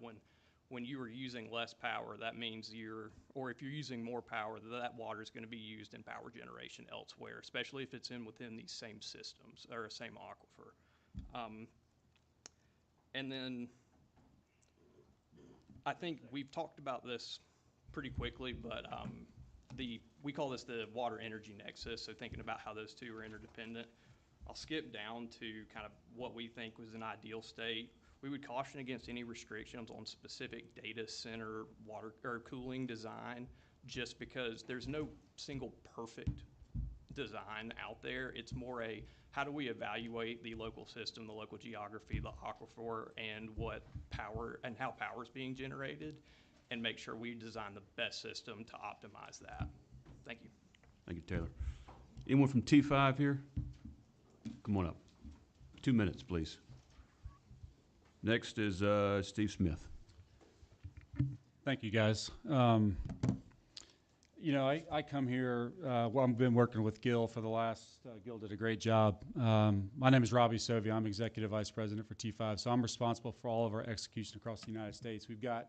when you are using less power, that means or if you're using more power, that water is going to be used in power generation elsewhere, especially if it's within these same systems or a same aquifer. And then I think we've talked about this pretty quickly, but we call this the water energy nexus, so thinking about how those two are interdependent. I'll skip down to kind of what we think was an ideal state. We would caution against any restrictions on specific data center water or cooling design, just because there's no single perfect design out there. It's more a, how do we evaluate the local system, the local geography, the aquifer, and what power and how power is being generated, and make sure we design the best system to optimize that. Thank you. Thank you, Taylor. Anyone from T5 here? Come on up. 2 minutes, please. Next is Steve Smith. Thank you, guys. You know, I come here, well, I've been working with Gil for the last, Gil did a great job. My name is Robbie Sovey. I'm Executive Vice President for T5, so I'm responsible for all of our execution across the United States. We've got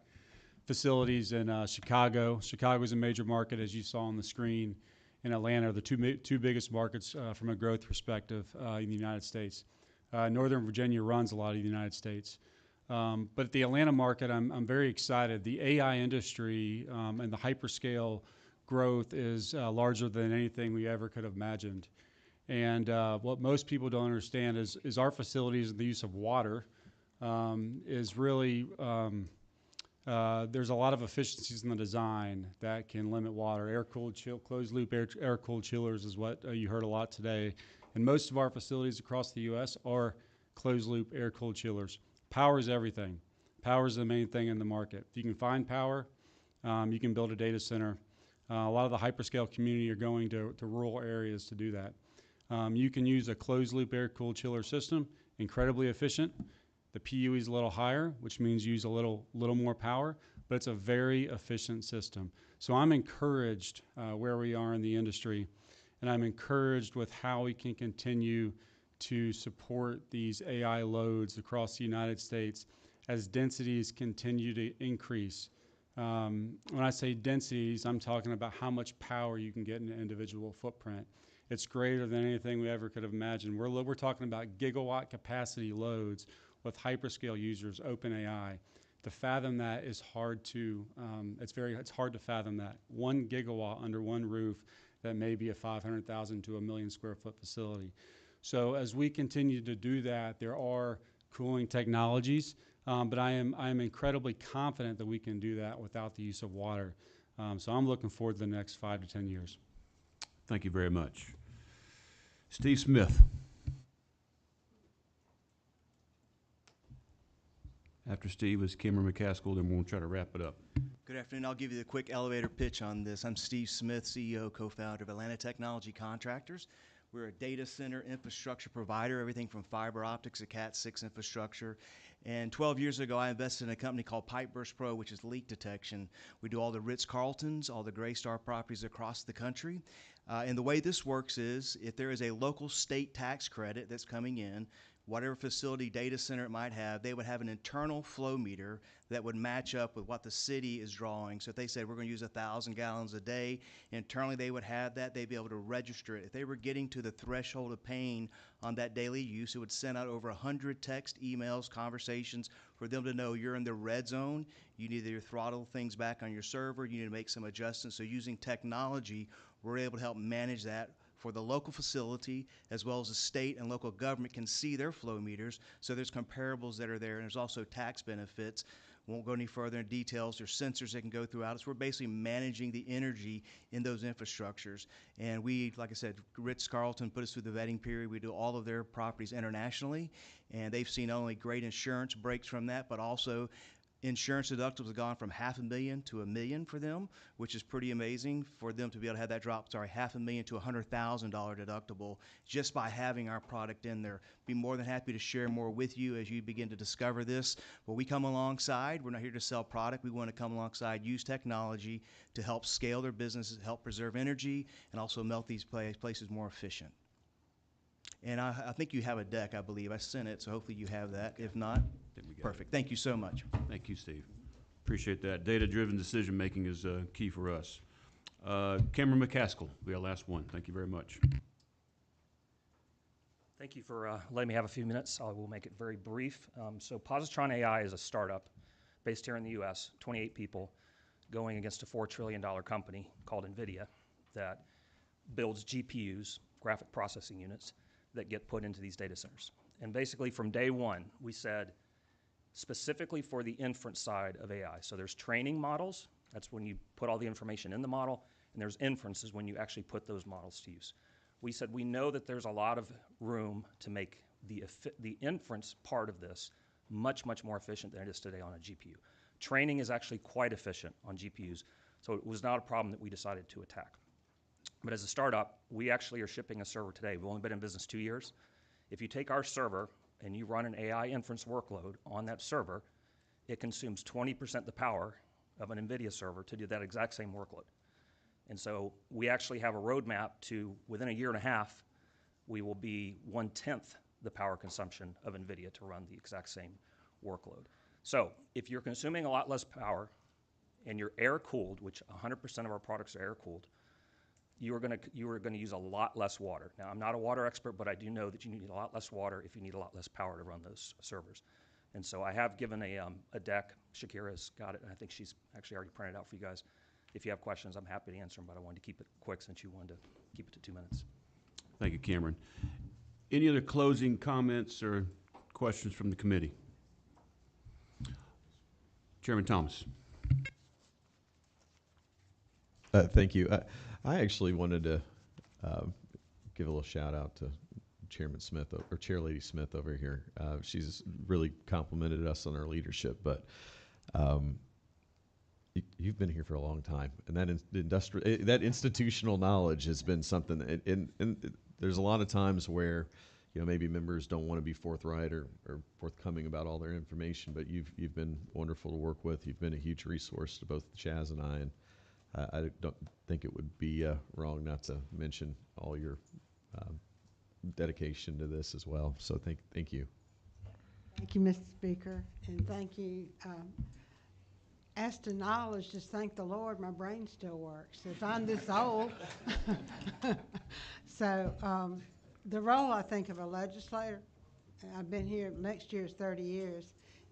facilities in Chicago. Chicago is a major market, as you saw on the screen. And Atlanta are the two biggest markets from a growth perspective in the United States. Northern Virginia runs a lot of the United States. But the Atlanta market, I'm very excited. The AI industry and the hyperscale growth is larger than anything we ever could have imagined. And what most people don't understand is our facilities and the use of water is really, there's a lot of efficiencies in the design that can limit water. Air-cooled, closed-loop air-cooled chillers is what you heard a lot today. And most of our facilities across the U.S. are closed-loop air-cooled chillers. Power is everything. Power is the main thing in the market. If you can find power, you can build a data center. A lot of the hyperscale community are going to rural areas to do that. You can use a closed-loop air-cooled chiller system, incredibly efficient. The PUE is a little higher, which means you use a little more power, but it's a very efficient system. So I'm encouraged where we are in the industry, and I'm encouraged with how we can continue to support these AI loads across the United States as densities continue to increase. When I say densities, I'm talking about how much power you can get in an individual footprint. It's greater than anything we ever could have imagined. We're talking about gigawatt capacity loads with hyperscale users, OpenAI. To fathom that is hard to, it's hard to fathom that. 1 gigawatt under one roof that may be a 500,000 to 1 million square foot facility. So as we continue to do that, there are cooling technologies, but I am incredibly confident that we can do that without the use of water. So I'm looking forward to the next 5 to 10 years. Thank you very much. Steve Smith. After Steve is Cameron McCaskill, then we'll try to wrap it up. Good afternoon. I'll give you the quick elevator pitch on this. I'm Steve Smith, CEO, co-founder of Atlanta Technology Contractors. We're a data center infrastructure provider, everything from fiber optics to Cat6 infrastructure. And 12 years ago, I invested in a company called Pipeburst Pro, which is leak detection. We do all the Ritz-Carltons, all the Greystar properties across the country. And the way this works is if there is a local state tax credit that's coming in, whatever facility data center it might have, they would have an internal flow meter that would match up with what the city is drawing. So if they said we're going to use 1,000 gallons a day, internally they would have that. They'd be able to register it. If they were getting to the threshold of paying on that daily use, it would send out over 100 text, emails, conversations for them to know you're in the red zone. You need to throttle things back on your server. You need to make some adjustments. So using technology, we're able to help manage that for the local facility, as well as the state and local government can see their flow meters. So there's comparables that are there, and there's also tax benefits. Won't go any further in details. There's sensors that can go throughout. So we're basically managing the energy in those infrastructures. And we, like I said, Ritz-Carlton put us through the vetting period. We do all of their properties internationally, and they've seen not only great insurance breaks from that, but also insurance deductibles have gone from $500,000 to $1 million for them, which is pretty amazing for them to be able to have that drop, $500,000 to $100,000 deductible just by having our product in there. Be more than happy to share more with you as you begin to discover this. But we come alongside. We're not here to sell product. We want to come alongside, use technology to help scale their businesses, help preserve energy, and also make these places more efficient. And I think you have a deck, I believe. I sent it, so hopefully you have that. If not, perfect. Thank you so much. Thank you, Steve. Appreciate that. Data-driven decision-making is key for us. Cameron McCaskill will be our last one. Thank you very much. Thank you for letting me have a few minutes. I will make it very brief. So Positron AI is a startup based here in the U.S., 28 people. going against a $4 trillion company called NVIDIA that builds GPUs, graphic processing units, that get put into these data centers. And basically from day one, we said, specifically for the inference side of AI. So there's training models, that's when you put all the information in the model, and there's inferences when you actually put those models to use. We said we know that there's a lot of room to make the inference part of this much, much more efficient than it is today on a GPU. Training is actually quite efficient on GPUs, so it was not a problem that we decided to attack. But as a startup, we actually are shipping a server today. We've only been in business 2 years. If you take our server and you run an AI inference workload on that server, it consumes 20% the power of an NVIDIA server to do that exact same workload. And so we actually have a roadmap to, within a year and a half, we will be 1/10 the power consumption of NVIDIA to run the exact same workload. So if you're consuming a lot less power and you're air-cooled, which 100% of our products are air-cooled, you are going to use a lot less water. Now, I'm not a water expert, but I do know that you need a lot less water if you need a lot less power to run those servers. And so I have given a deck. Shakira's got it, and I think she's actually already printed it out for you guys. If you have questions, I'm happy to answer them, but I wanted to keep it quick since you wanted to keep it to 2 minutes. Thank you, Cameron. Any other closing comments or questions from the committee? Chairman Thomas. Thank you. I actually wanted to give a little shout out to Chairman Smith, or Chair Lady Smith over here. She's really complimented us on our leadership, but you've been here for a long time, and that institutional knowledge has been something. And there's a lot of times where, you know, maybe members don't want to be forthright or forthcoming about all their information, but you've been wonderful to work with. You've been a huge resource to both Chaz and I, and I don't think it would be wrong not to mention all your dedication to this as well. So thank you. Thank you, Mr. Speaker, and thank you. As to knowledge, just thank the Lord my brain still works. If I'm this old. So the role, I think, of a legislator, I've been here, next year is 30 years,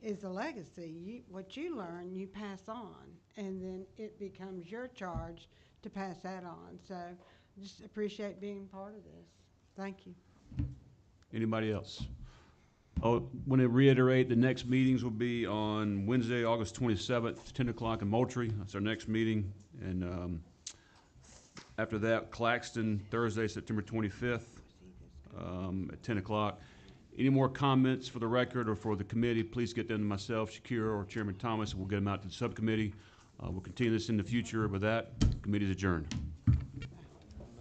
is a legacy. What you learn, you pass on, and then it becomes your charge to pass that on. So just appreciate being part of this. Thank you. Anybody else? I want to reiterate, the next meetings will be on Wednesday, August 27th, 10 o'clock in Moultrie. That's our next meeting. And after that, Claxton, Thursday, September 25th at 10 o'clock. Any more comments for the record or for the committee, please get them to myself, Shakira, or Chairman Thomas, and we'll get them out to the subcommittee. We'll continue this in the future. With that, committee is adjourned.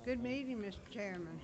Good meeting, Mr. Chairman.